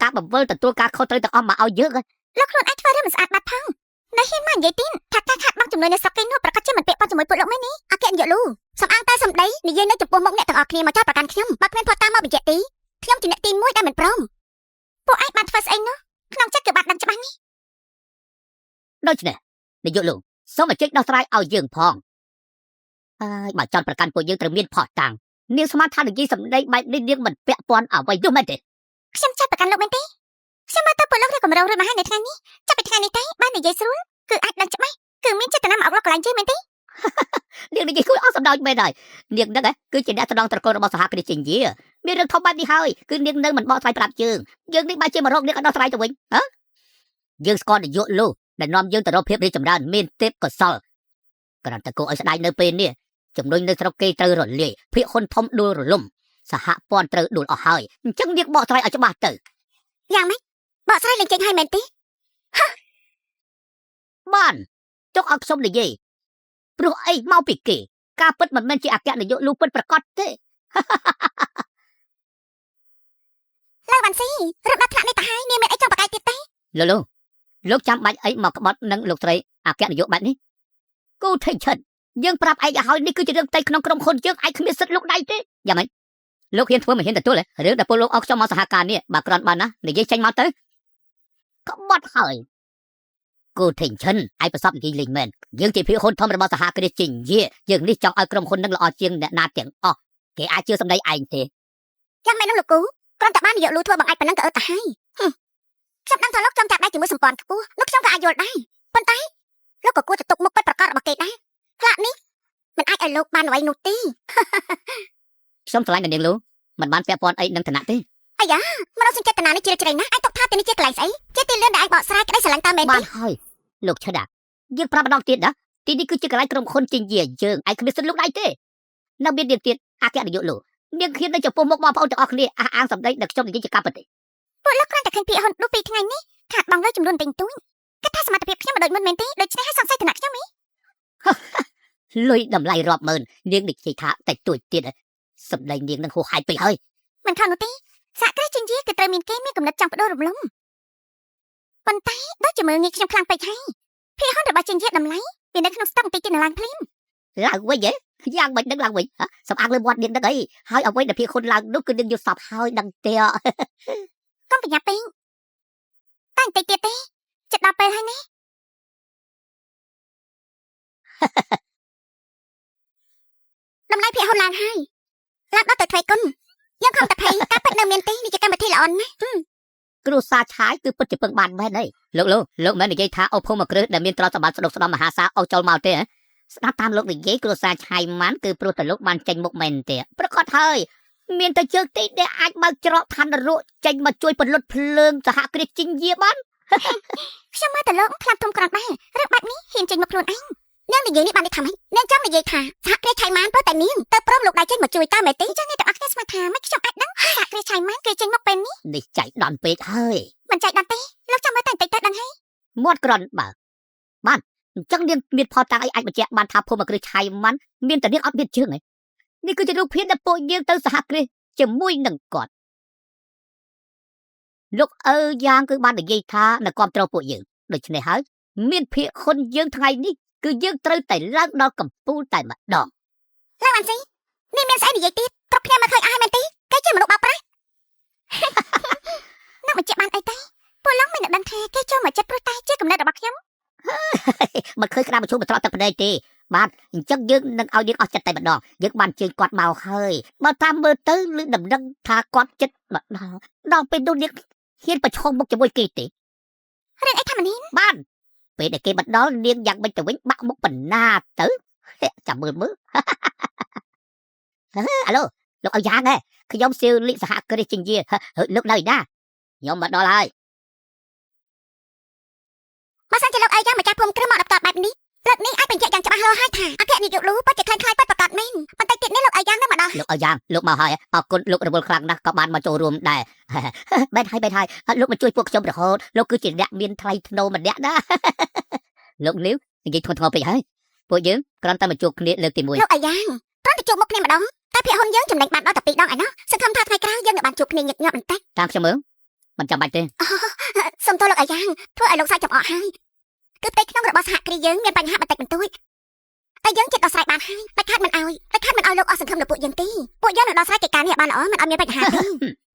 ការបង្វិលទទួលការខុសត្រូវទាំងអស់មកឲ្យយើងលោកខ្លួនឯងធ្វើរឿងមិនស្អាតបាត់ផងនៅហ៊ានមកនិយាយទីនថាការខាត់បង់ចំនួននៅស្រុកគេនោះប្រកាសជាមិនពាក់ព័ន្ធជាមួយពួកលោកមែននេះអគ្គនាយកលូសំអាងតែសំដីនិយាយនៅចំពោះមុខអ្នកទាំងអស់គ្នាមកចោទប្រកាន់ខ្ញុំបើគ្មានភស្តុតាងមកបញ្ជាក់ទីខ្ញុំជាអ្នកទី1ដែលមិនព្រមពួកឯងបានធ្វើស្អីនោះក្នុងចិត្តគឺបានដឹងច្បាស់នេះដូច្នេះនាយកលោកសូមអញ្ជើញដោះស្រាយឲ្យយើងផងហើយបើចោទប្រកាន់ពួកយើងត្រូវមានភស្តុតាងនាងស្មានថានិយាយសម្ដីបែបនេះនាងមិនពាក់ព័ន្ធអ្វីនោះមែនទេខ្ញុំចោទប្រកាន់លោកមែនទេខ្ញុំមើលទៅពួកលោកឬកម្រងឬមហានៅថ្ងៃនេះចាប់ពីថ្ងៃនេះទៅបាននិយាយស្រួលគឺអាចដឹងច្បាស់គឺមានចេតនាមកអុកលោកកន្លែងជើងមែនទេនាងនិយាយគួរអស់សម្ដៅមែនហើយនាងដឹងគឺជាអ្នកស្ដងត្រកូលរបស់សហគ្រាសចិញ្យាមានរឿងធំបែបនេះហើយគឺនាងនៅមិនបកស្រាយប្រាប់យើងនេះបែរជាមករកនាងអត់ដោះស្រាយទៅវិញយើងស្គាល់នាយកលោកដែលនាំយើងទៅរកភាពរីកចម្រើនមានទេពកោសលគ្រាន់តែគួរឲ្យស្ដាយនៅពេលនេះចំនួននៅស្រុកគេត្រូវរលាយភាគហ៊ុនធំដួលរលំសហព័ន្ធត្រូវដួលអស់ហើយអញ្ចឹងនាងបកស្រាយឲ្យច្បាស់ទៅយ៉ាងម៉េចបកស្រាយលេងចេញឲ្យមែនទេបានចុះឲ្យខ្ញុំនិយាយព្រោះអីមកពីគេការពិតមិនមែនជាអគ្គនាយកលូពិតប្រកបទេលោកវ៉ាន់ស៊ីរត់ដល់ថ្នាក់នេះទៅហើយនាងមានអីចង់ប្រកែកទៀតទេលោកចាំបាច់អីមកក្បត់នឹងលោកស្រីអគ្គនាយកបែបនេះគូថេឈិតយើងប្រាប់ឯងឲ្យហើយនេះគឺជារឿងផ្ទៃក្នុងក្រុមហ៊ុនយើងឯងគ្មានសិទ្ធិលោកដៃទេយ៉ាងម៉េចលោកហ៊ានធ្វើមិនហ៊ានទទួលរឿងដែលពលលោកអោខ្ញុំមកសហការនេះបើគ្រាន់បានណានិយាយចេញមកទៅក្បត់ហើយគូថេឈិនឯងប្រសពនិយាយលេងមែនយើងជាភាគហ៊ុនធំរបស់សហគ្រាសចិញ្យាយើងនេះចង់ឲ្យក្រុមហ៊ុននឹងល្អជាងអ្នកណាទាំងអស់គេអាចជឿសម្ដីឯងទេយ៉ាងម៉េចនោះលោកគូគ្រាន់តែបាននិយាយលូធ្វើបង្អែកប៉ុណ្ណឹងក៏អត់ទៅហើយខ្ញុំដឹងថាលោកចង់ចាប់ដៃជាមួយសម្ព័ន្ធខ្ពស់នោះខ្ញុំក៏អាចយល់ដែរប៉ុន្តែលោកក៏គួរតែទុកមុខពិតប្រាកដរបស់គេដែរផ្លាកនេះមិនអាចឲ្យលោកបានអ្វីនោះទេខ្ញុំឆ្លាញ់នាងលូមិនបានពាក់ព័ន្ធអីនឹងឋានៈទេអាយ៉ាមនុស្សចេតនានេះជ្រាលជ្រៅណាស់អាចទុកថាទីនេះជាកន្លែងស្អីជាទីលឿនដែលអាចបកស្រាយក្តីស្រឡាញ់តាមមែនទេបានហើយលោកឈិតយើងប្រាប់ម្ដងទៀតណាទីនេះគឺជាកន្លែងក្រុមហ៊ុនចិញ្យាយើងឯងគ្មានសិទ្ធិលោកដៃទេនៅមាននាងទៀតអគ្គនាយកលោកនាងហ៊ាននៅចំពោះមុខបងប្អូនទាំងអស់គ្នាអះអាងសម្ដីដែលខ្ញុំនិយាយជាការពិតទេពួកលោកគ្រាន់តែឃើញភាគហ៊ុននោះពីថ្ងៃនេះខាតបង់លុយចំនួនតិចតួចគិតថាសមត្ថភាពខ្ញុំមិនដូចមុនមែនទេដូច្នេះហើយសង្ស័យឋានៈខ្ញុំហីលុយតម្លៃរាប់ម៉ឺននាងនិយាយថាតិចតួចទៀតសម្ដីនាងនឹងហួសហេតុពេកហើយមិនខំនោះទេសហគ្រាសចិញ្យាគឺត្រូវមានគេមានគំនិតចង់បដូររំលំប៉ុន្តែដូចជាមើលងាយខ្ញុំខ្លាំងពេកហើយភាគហ៊ុនរបស់ចិញ្យាតម្លៃវានៅក្នុងស្តុកបន្តិចទៀតឡើងភ្លាមឡើងវិញយ៉ាងមិនដឹងឡើងវិញសំអាងលើមាត់នាងដឹងអីហើយអ្វីដែលភាគហ៊ុនឡើងនោះគឺនាងយល់សពហើយដឹងទេកុំប្រញាប់ពេកតែបន្តិចទៀតទេចិត្តដល់ពេលហើយណាតម្លៃភាគហ៊ុនឡើងហើយឡើងដល់ទៅទ្វេគុណយើងខំតែភ័យការពិតនៅមានទេនេះជាកម្មវិធីល្អណាស់គ្រួសារឆាយគឺពិតជាពឹងបានមែនទេលោកមែននិយាយថាអូភូមិគ្រឹះដែលមានទ្រព្យសម្បត្តិស្ដុកស្ដំមហាសាលអូចូលមកទេស្ដាប់តាមលោកនិយាយគ្រួសារឆាយម៉ាន់គឺព្រោះតែលោកបានចេញមុខមែនទេប្រកាសហើយមានតែជើងទីដែលអាចបើកច្រកឋាននរកចេញមកជួយពន្លត់ភ្លើងសហគ្រាសចិញ្យាបានខ្ញុំមើលតែលោកខ្លាំងធំក្រាន់ដែររឿងបែបនេះហ៊ានចេញមកខ្លួនឯងនាងនិយាយនេះបាននេះថាម៉េចនាងចង់និយាយថាសហគ្រាសឆៃម៉ានព្រោះតែនាងទៅព្រមលោកដៃចេញមកជួយតើមែនទេចឹងអ្នកទាំងអស់គ្នាស្មានថាមិនខ្ញុំអាចដឹងសហគ្រាសឆៃម៉ានគេចេញមកពេលនេះចៃដន្យពេកហើយមិនចៃដន្យទេលោកចាំមើលតែបន្តិចទៅដឹងហើយមាត់ក្រាន់បើបានអញ្ចឹងនាងមានផលតាំងអីអាចបញ្ជាក់បានថាភូមិគ្រឹះឆៃម៉ាន់មានតែនាងអត់មានជើងនេះគឺជារូបភាពដែលពួកយើងទៅសហគ្រាសជាមួយនឹងគាត់លោកយ៉ាងគឺបាននិយាយថានៅគ្រប់គ្រងពួកយើងដូច្នេះហើយមានភាគហ៊ុនយើងថ្ងៃនេះគឺយើងត្រូវតែឡើងដល់កំពូលតែម្ដងឡើងអានស៊ីនេះមានស្អីនិយាយទៀតគ្រប់គ្នាមកឃើញអស់ហើយមែនទេគេជាមនុស្សបោកប្រាស់nakបញ្ជាក់បានអីទេពួកលោកមិនដឹងថាគេចូលមកចិត្តព្រោះតែជាកំណត់របស់ខ្ញុំមិនឃើញក្តារប្រជុំបត្រកទឹកភ្នែកទេ បាទអញ្ចឹងយើងនឹងឲ្យយើងអស់ចិត្តតែម្ដងយើងបានជើញគាត់មកហើយបើតាមមើលទៅឬដំណឹងថាគាត់ចិត្តដល់ពេលនោះនាងហ៊ានប្រឈមមុខជាមួយគេទេ រឿងអីថាមនីន បានពេលដែលគេបណ្ដល់នាងយ៉ាងម៉េចទៅវិញបាក់មុខបណ្ណាទៅចាំមើលអាឡូលោកឲ្យយ៉ាងហ៎ខ្ញុំសៀវលិសហគ្រាសជិញ្ញាលោកនៅណាខ្ញុំមកដល់ហើយ បើសិនជាលោកអីយ៉ាងម្ចាស់ភូមិគ្រឹះមកដល់តបែបនេះលើកនេះអាចបញ្ជាក់យ៉ាងច្បាស់លាស់ហើយថាអគ្គនាយកលូពិតជាខ្លាំងខ្លាយពិតប្រាកដមែនបន្តិចទៀតនេះលោកអីយ៉ាងនឹងមកដល់ លោកឲ្យយ៉ាងលោកមកហើយអរគុណលោករវល់ខ្លាំងណាស់ក៏បានមកចូលរួមដែរ បែបហើយលោកមកជួយពួកខ្ញុំរហូតលោកគឺជាអ្នកមានថ្លៃថ្នូរម្នាក់ណា លោកលាវនិយាយធ្ងន់ធ្ងរពេកហើយពួកយើងគ្រាន់តែមកជួបគ្នាលើកទី1 លោកអីយ៉ាងគ្រាន់តែជួបមុខគ្នាម្ដងតែភាគហ៊ុនយើងចំណេញបានដល់តែ2ដងឯណោះសង្ឃឹមថាថ្ងៃក្រោយយើងនឹងបានជួបគ្នាញឹកញាប់បន្តិច តាមខ្ញុំមើលមិនចាំបាច់ទេ សុំទោសលោកអីយ៉ាងធ្វើឲ្យលោកសាច់ចំអកហើយគឺផ្ទៃក្នុងរបស់សហគ្រាសយើងមានបញ្ហាបន្តិចបន្តួចតែយើងចិត្តដោះស្រាយបានហើយតែខាត់មិនឲ្យលោកអស់សង្ឃឹមលើពួកយើងទេពួកយើងនឹងដោះស្រាយកិច្ចការនេះបានល្អមិនឲ្យមានបញ្ហាទេ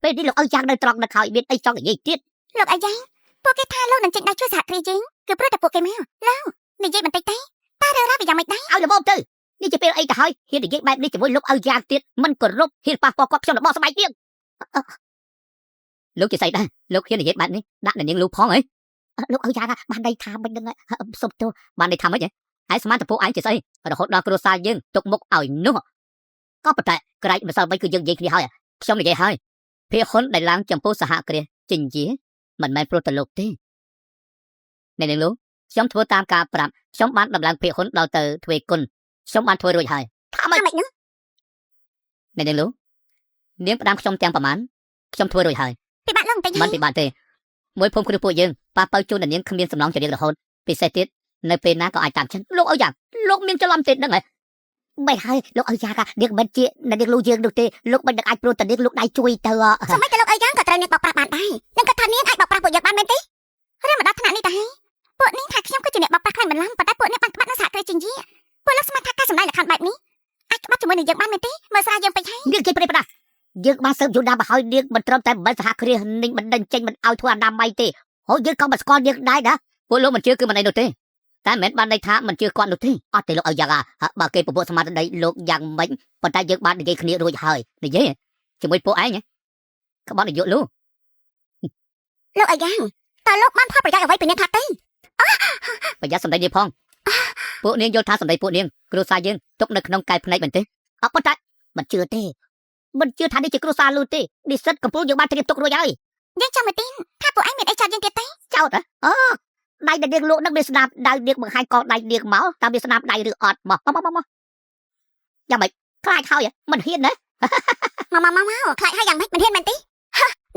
ពេលនេះលោកឲ្យយ៉ាងនៅត្រង់នៅហើយមានអីចង់និយាយទៀត លោកអីយ៉ាងពួកគេថាលោកនឹងចេញដៃជួយសហគ្រាសយើងគឺព្រោះតែពួកគេមកលោកនិយាយបន្តិចទេតើរឿងរ៉ាវវាយ៉ាងម៉េចដែរ ឲ្យល្មមទៅនេះជាពេលអីទៅហើយហ៊ាននិយាយបែបនេះជាមួយលោកឲ្យយ៉ាងទៀតមិនគោរពហ៊ានប៉ះពាល់គាត់ខ្ញុំរបស់ស្បែកទៀតលោកជាស្អីដែរលោកហ៊ាននិយាយបែបនេះដាក់នាងលូផងហីលោកឲ្យយ៉ាងបានន័យថាមិនដឹងសុំទោសបានន័យថាម៉េចហ៎ហើយស្មានតពួកឯងជាស្អីរហូតដល់គ្រួសារយើងទុកមុខឲ្យនោះក៏ប៉ុន្តែក្រែកម្សិលបីគឺយើងនិយាយគ្នាហើយខ្ញុំនិយាយហើយភាគហ៊ុនដែលឡើងចំពោះសហគ្រាសចិញ្ជាមិនមែនព្រោះតែលោកទេនាងលូខ្ញុំធ្វើតាមការប្រាប់ខ្ញុំបានដំឡើងភាគហ៊ុនដល់ទៅទ្វេគុណខ្ញុំបានធ្វើរួចហើយថាម៉េចហ្នឹងនាងលូនាងផ្ដាំខ្ញុំទាំងប្រមាណខ្ញុំធ្វើរួចហើយ ពិបាកឡើងបន្តិច មិនពិបាកទេមួយភូមិគ្រឹះពួកយើងប៉ះបើជូននាងគ្មានសំឡងជារៀងរហូតពិសេសទៀតនៅពេលណាក៏អាចតាមចិនលោកឲ្យយ៉ាងលោកមានច្រឡំទេដឹងហ៎មិនហើយលោកឲ្យយ៉ាងនាងមិនជានាងលូយើងនោះទេលោកមិននឹងអាចព្រោះតែនាងលោកដៃជួយទៅ សម័យតែលោកអីយ៉ាងក៏ត្រូវនាងបោកប្រាស់បានដែរនឹងគាត់ថានាងអាចបោកប្រាស់ពួកយើងបានមែនទេរឿងមកដល់ថ្នាក់នេះតើហើយពួកនាងថាខ្ញុំគឺជាអ្នកបោកប្រាស់ខ្លាំងមិនឡំប៉ុន្តែពួកនាងបានក្បត់នៅសហគ្រាសចិញ្ជាពួកលោកស្មានថាការសម្ដែងលក្ខខណ្ឌបែបនេះអាចក្បត់ជាមួយនឹងយើងបានមែនទេមើលសារយើងពេកហើយ នាងគេប្រេះប្រាស់យើងបានសើបយូរណាស់មកហើយនាងមិនត្រឹមតែមិនសហគ្រាសនឹងមិនដេញចេញមិនឲ្យធ្វើអនាម័យទេហើយយើងក៏មិនស្គាល់នាងដែរណាពួកលោកមិនជឿគឺមិនអីនោះទេតែមិនមែនបានន័យថាមិនជឿគាត់នោះទេអត់ទេលោកឲ្យយ៉ាងបើគេពពុះស្មារតីលោកយ៉ាងម៉េចប៉ុន្តែយើងបាននិយាយគ្នារួចហើយនិយាយជាមួយពួកឯងក្បត់នយោបាយលោកអីយ៉ាងតើលោកបានផលប្រយោជន៍អ្វីពីនាងថាទេ ប្រយ័ត្នសម្ដីនេះផងពួកនាងយល់ថាសម្ដីពួកនាងគ្រួសារយើងទុកនៅក្នុងកែភ្នែកមែនទេអត់ប៉ុន្តែមិនជឿទេមិនជឿថានេះជាគ្រួសារលូទេនិស្សិតកំពុងយើងបានត្រៀមទុករួចហើយយើងចាំមើលទីនថាពួកឯងមានអីចោតយើងទៀតទេ ចោតអូដៃដែលនាងលក់នឹងវាស្ដាប់ដៃនាងបង្ហាញកដៃនាងមកតើវាស្ដាប់ដៃឬអត់មកយ៉ាងម៉េចខ្លាចហើយមិនហ៊ានណា មកខ្លាចហើយយ៉ាងម៉េចមិនហ៊ានមែនទេ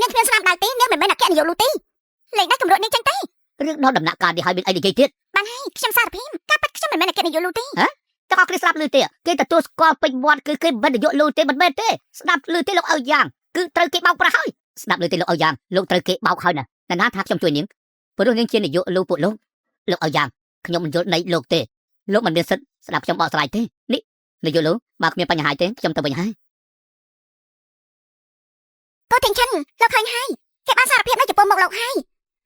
នាងគ្មានស្នាមដៃទេនាងមិនមែនអគ្គនាយកលូទេលេងដៃកម្រួតនាងចឹងទេ រឿងដល់ដំណាក់កាលនេះហើយមានអីនិយាយទៀត បានហើយខ្ញុំសារភាពការប៉ັດខ្ញុំមិនមែនអគ្គនាយកលូទេ ទាំងអស់គ្នាស្ដាប់ឮទេគេទទួលស្គាល់ពេញមាត់គឺគេមិននយោបាយលូទេមិនមែនទេស្ដាប់ឮទេលោកឲ្យយ៉ាងគឺត្រូវគេបោកប្រាស់ហើយស្ដាប់ឮទេលោកឲ្យយ៉ាងលោកត្រូវគេបោកហើយណាណាថាខ្ញុំជួយនាងព្រោះនាងជានយោបាយលូពួកលោកឲ្យយ៉ាងខ្ញុំមិនយល់នៃលោកទេលោកមិនមានសិទ្ធិស្ដាប់ខ្ញុំបកស្រាយទេនេះនយោបាយលូបើគ្មានបញ្ហាទេខ្ញុំទៅវិញហើយក ូទាំងឈិនលោកឃើញហើយគេបានសារភាពនៅចំពោះមុខលោកហើយ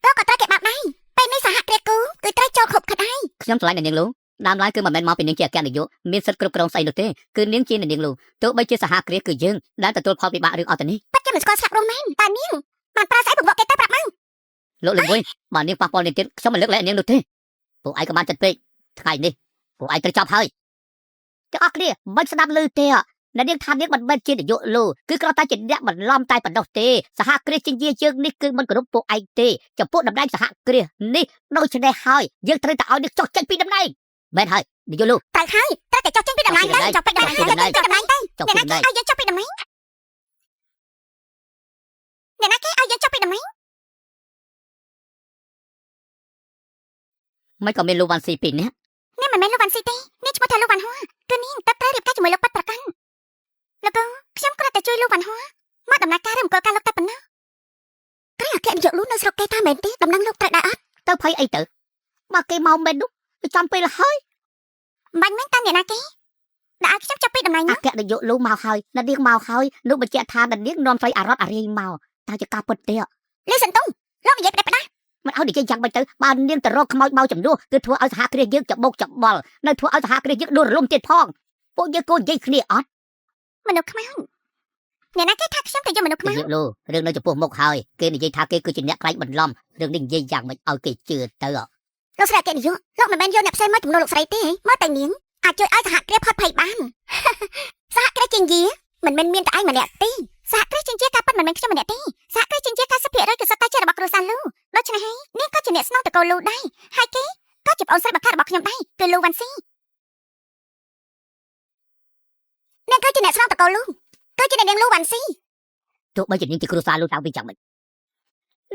លោកក៏ត្រូវគេបាក់ដែរពេលនេះសហគ្រាសគូគឺត្រូវចូលគ្រប់ខិតហើយ ខ្ញុំឆ្លៃនាងលូដើមឡើយគឺមិនមែនមកពីនាងជាអគ្គនាយកមានសិទ្ធិគ្រប់គ្រងស្អីនោះទេគឺនាងជានាងលូទោះបីជាសហគ្រាសគឺយើងដែលទទួលផលវិបាករឿងអត់ទៅនេះ ប៉ັດខ្ញុំមិនស្គាល់ស្លាប់រស់មែនតែនាងបានប្រើស្អីពង្វក់គេទៅប្រាប់មក លោកលមួយបើនាងប៉ះពាល់នាងទៀតខ្ញុំមិនលើកលែងនាងនោះទេពួកឯងក៏បានចិត្តពេកថ្ងៃនេះពួកឯងត្រូវចប់ហើយទាំងអស់គ្នាមិនស្ដាប់ឮទេនាងថានាងមិនមែនជានយោបាយលូគឺគ្រាន់តែជាអ្នកបន្លំតែប៉ុណ្ណោះទេសហគ្រាសជាជាយើងនេះគឺមិនគោរពពួកឯងទេចំពោះតំណែងសហគ្រាសនេះដូច្នេះហើយយើងត្រូវតែឲ្យនាងចុះចេញពីតំណែងមែនហើយនយោបាយលូ ត្រូវហើយត្រូវតែចុះចេញពីតំណែងទៅចុះពីតំណែងទៅចុះពីតំណែងទៅ ចុះពីតំណែង ឲ្យយើងចុះពីតំណែងអ្នកណាគេឲ្យយើងចុះពីតំណែង មិនក៏មានលូវ៉ាន់ស៊ីពីរនាក់ នេះមិនមែនលោកវ៉ាន់ស៊ីទេនេះឈ្មោះថាលោកវ៉ាន់ហួរគឺនាងតើត្រូវរៀបការជាមួយលោកប៉ັດប្រកាន់លោកកូនខ្ញុំគ្រាន់តែជួយលោកវ៉ាន់ហួរមកដំណើរការឬអង្គការលោកតែប៉ុណ្ណោះក្រែអគ្គនាយកលូនៅស្រុកគេថាមែនទេដំណឹងលោកត្រូវដែរអត់ ទៅភ័យអីទៅមកគេមកមែននោះវាចំពេលហើយ បាញ់មែនតាអ្នកណាគេដែលឲ្យខ្ញុំចុះពីតំណែង អ នោះ គ្គនាយកលូមកហើយនាងមកហើយនោះបញ្ជាក់ថានាងនាំស្រីអារ៉ាត់អារីមកតើជាការពិតទេ លីសិនតុងលោកនិយាយផ្ដេសផ្ដាស់ មិនឲ្យនិយាយយ៉ាងម៉េចទៅបើនាងទៅរកខ្មោចបោចំនួនគឺធ្វើឲ្យសហគ្រាសយើងច្បោកច្បល់នៅធ្វើឲ្យសហគ្រាសយើងដួលរលំទៀតផងពួកយើងគួរនិយាយគ្នាអត់ មនុស្សខ្មៅអ្នកណាគេថាខ្ញុំទៅយកមនុស្សខ្មៅ លោករឿងនៅចំពោះមុខហើយគេនិយាយថាគេគឺជាអ្នកខ្លាចបន្លំរឿងនេះនិយាយយ៉ាងម៉េចឲ្យគេជឿទៅ លោកស្រីអគ្គនាយកលោកមិនមែនយកអ្នកផ្សេងមកជំនួសលោកស្រីទេមើលតែនាងអាចជួយឲ្យសហគ្រាសផុតភ័យបាន សហគ្រាសជាយាមិនមែនមានតែឯងម្នាក់ទេសហគ្រាសជាយាការប៉ັດមិនមែនខ្ញុំម្នាក់ទេសហគ្រាសជាយាការ40%គឺសុទ្ធតែជារបស់គ្រួសារលូដូច្នេះហើយនាងក៏ជាអ្នកស្នងតកូលលូដែរហើយគេក៏ជាប្អូនស្រីបង្កើតរបស់ខ្ញុំដែរគឺលូវ៉ាន់ស៊ីនាងគឺជាអ្នកស្នងតកូលលូគឺជាអ្នកនាងលូវ៉ាន់ស៊ី ទោះបីជានាងជាគ្រួសារលោកតាំងពីយ៉ាងម៉េច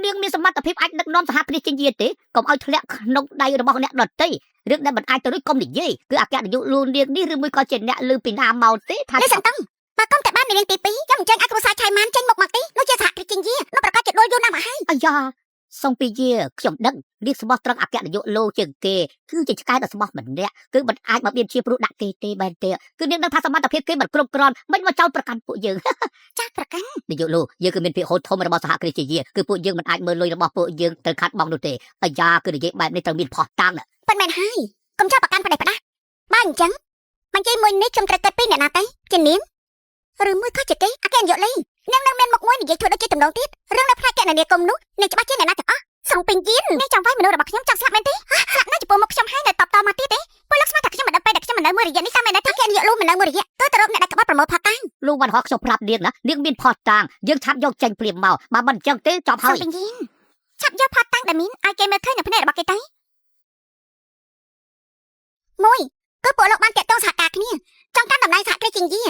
នាងមានសមត្ថភាពអាចដឹកនាំសហគ្រាសជាយាទេកុំឲ្យធ្លាក់ក្នុងដៃរបស់អ្នកដទៃរឿងដែលមិនអាចទៅរួចកុំនិយាយគឺអគ្គនាយកលូននាងនេះឬមួយក៏ជាអ្នកលើពីណាមកទេថា នេះសន្តឹងបើកុំតែបាននាងទី2ចាំអញ្ចឹងឲ្យគ្រួសារឆៃម៉ានចេញមុខមកទេនោះជាសហគ្រាសជាយានោះប្រកាសជាដួលយូរណាស់មកហើយ អាយ៉ាសុំពីយាខ្ញុំដឹងនាងស្មោះត្រង់អគ្គនាយកលូជាងគេគឺជាឆ្កែដ៏ស្មោះម្នាក់គឺមិនអាចមកមានជាព្រោះដាក់គេទេបែរទេគឺនាងដឹងថាសមត្ថភាពគេមិនគ្រប់គ្រាន់មិនមកចោទប្រកាន់ពួកយើង ចាស់ប្រកាន់ នាយកលូយើងគឺមានភាគហូតធំរបស់សហគ្រាសជាយាគឺពួកយើងមិនអាចមើលលុយរបស់ពួកយើងត្រូវខាត់បងនោះទេអាយ៉ាគឺនិយាយបែបនេះត្រូវមានផោះតាំង ប៉ុន្មានហើយកុំចោលប្រកាន់ផ្ដេសផ្ដាស់បើអញ្ចឹងបញ្ជាយមួយនេះខ្ញុំត្រូវគិតពីអ្នកណាទៅជានាងឬមួយក៏ជាគេអគ្គនាយកលីនាងនៅមានមុខមួយនិយាយធ្វើដូចជាតំណងទៀតរឿងនៅផ្នែកកណនីគុំនោះនាងច្បាស់ជាអ្នកណាទាំងអស់សងពេញយៀននាងចង់វាយមនុស្សរបស់ខ្ញុំចង់ស្លាប់មែនទេស្លាប់នៅចំពោះមុខខ្ញុំហើយនៅតបតមកទៀតទេពលលោកស្មានថាខ្ញុំមិនដឹងពេលដែលខ្ញុំមិននៅមួយរយៈនេះតាមមែនទេអគ្គនាយកលូមិននៅមួយរយៈគឺទៅរកអ្នកដែលក្បត់ប្រមូលផាតាំង លោកវ៉ាន់ហោះខ្ញុំប្រាប់នាងណានាងមានផោះតាំងយើងឆាប់យកចេញព្រាមមកបើមិនអញ្ចឹងទេចប់ហើយ ពេញយៀនឆាប់យកផាតាំងដែលមានឲ្យគេមើលឃើញនៅភ្នែករបស់គេទៅមួយគឺពួកលោកបានតាក់ទងសហការគ្នាចង់កាន់តំណែងសហគ្រាសជាយា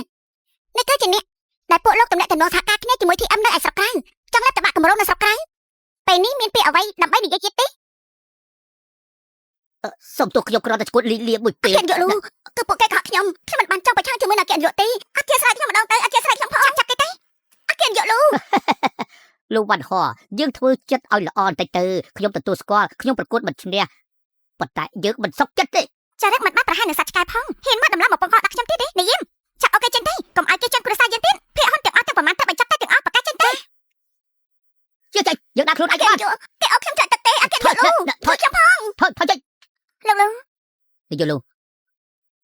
នេះគឺជាអ្នកដែលពួកលោកតំណែងសហការគ្នាជាមួយ TM នៅឯស្រុកក្រៅចង់លះតបាក់គម្រោងនៅស្រុកក្រៅពេលនេះមានពាក្យអ្វីដើម្បីនិយាយទៀតទេ សុំទោសខ្ញុំគ្រាន់តែឈួតលីលាមួយពេល អគ្គនាយកលូគឺពួកគេកុហកខ្ញុំមិនបានចង់ប្រឆាំងជាមួយនឹងអគ្គនាយកទេអគ្គស្រ័យខ្ញុំម្ដងទៅអគ្គស្រ័យខ្ញុំផងចាប់គេទេអគ្គនាយកលូ លោកវ៉ាន់ហោះយើងធ្វើចិត្តឲ្យល្អបន្តិចទៅខ្ញុំទទួលស្គាល់ខ្ញុំប្រកួតមិនឈ្នះប៉ុន្តែយើងមិនសុខចិត្តទេ ចារឹកមិនបានប្រហែលនឹងសត្វឆ្កែផងហ៊ានមកដំឡើងមកពងកដាក់ខ្ញុំទៀតទេនាយមចាប់អូខេចេញទេកុំឲ្យគេជន់គ្រួសារយើងទៀតភាគហ៊ុនទាំងអស់ទាំងប្រមាណតែបញ្ចប់តែទាំងអស់ប្រកាសចេញទេ ជឿចេញយើងដាក់ខ្លួនឯងបាន គេអូខ្ញុំចាច់ទឹកទេអគ្គនាយកលូthôiខ្ញុំផង ថយចេញ លោកលូ នាយកលូ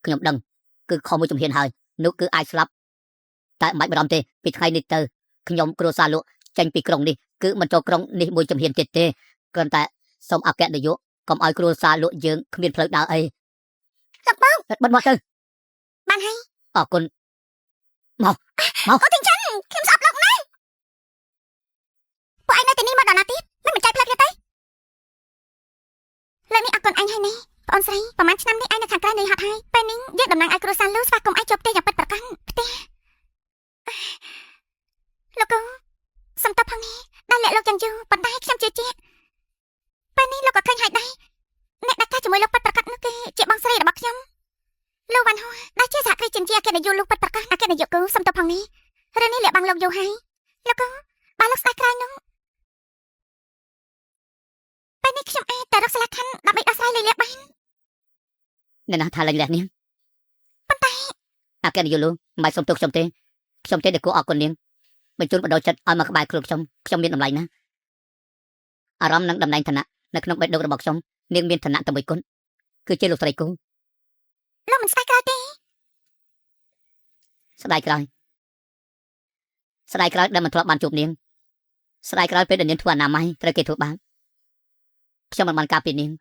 ខ្ញុំដឹងគឺខុសមួយជំហានហើយនោះគឺអាចស្លាប់តែមិនបាច់បារម្ភទេពីថ្ងៃនេះទៅខ្ញុំគ្រួសារលោកចេញពីក្រុងនេះគឺមិនចូលក្រុងនេះមួយជំហានទៀតទេគ្រាន់តែសូមអគ្គនាយកកុំឲ្យគ្រួសារលោកយើងគ្មានផ្លូវដើរអី លោកបង បិទមាត់ទៅ បានហើយ អរគុណ អូទីចាន់ខ្ញុំស្អប់លោកណាស់ពួកឯងនៅទីនេះមកដល់ណាទៀតមិនបញ្ចៃផ្លូវទៀតទេលើនេះអរគុណអញហើយនេះបងស្រីប្រហែលឆ្នាំនេះឯងនៅខាងក្រៅនៃហត់ហើយពេលនេះយើងតំណាងឲ្យគ្រួសារលូស្វាគមន៍ឯងចូលផ្ទះយ៉ាងពិតប្រាកដផ្ទះលោកកូនសំតបផងនេះដែលលាក់លោកយ៉ាងយូរប៉ុន្តែខ្ញុំជឿជាក់ពេលនេះលោកក៏ឃើញហើយដែរអ្នកដែលការជាមួយលោកពិតប្រាកដនោះគឺជាបងស្រីរបស់ខ្ញុំលោកវ៉ាន់ហួរដែលជាសហគ្រាសជាអគ្គនាយកលោកពិតប្រាកដអគ្គនាយកគូសំតបផងនេះរឿងនេះលាក់បាំងលោកយូរហើយលោកកូនបើលោកស្ដាយក្រោយនោះពេលនេះខ្ញុំអាចទៅរកសាលាខណ្ឌដើម្បីដោះស្រាយលិលាក់បាន អ្នកណាថាលែងលះនាង ប៉ុន្តែ អគ្គនាយកលូមិនបាច់សុំទោសខ្ញុំទេដែលគួរអរគុណនាងបញ្ជូនបដោចិត្តឲ្យមកក្បែរខ្លួនខ្ញុំមានតម្លៃណាស់អារម្មណ៍នឹងតំណែងឋានៈនៅក្នុងបេះដូងរបស់ខ្ញុំនាងមានឋានៈតែមួយគត់គឺជាលោកស្រីគូ លោកមិនស្ដាយក្រោយទេ ស្ដាយក្រោយដែលមិនធ្លាប់បានជួបនាងស្ដាយក្រោយពេលដែលនាងធ្វើអនាម័យត្រូវគេធ្វើបាបខ្ញុំមិនបានការពារនាង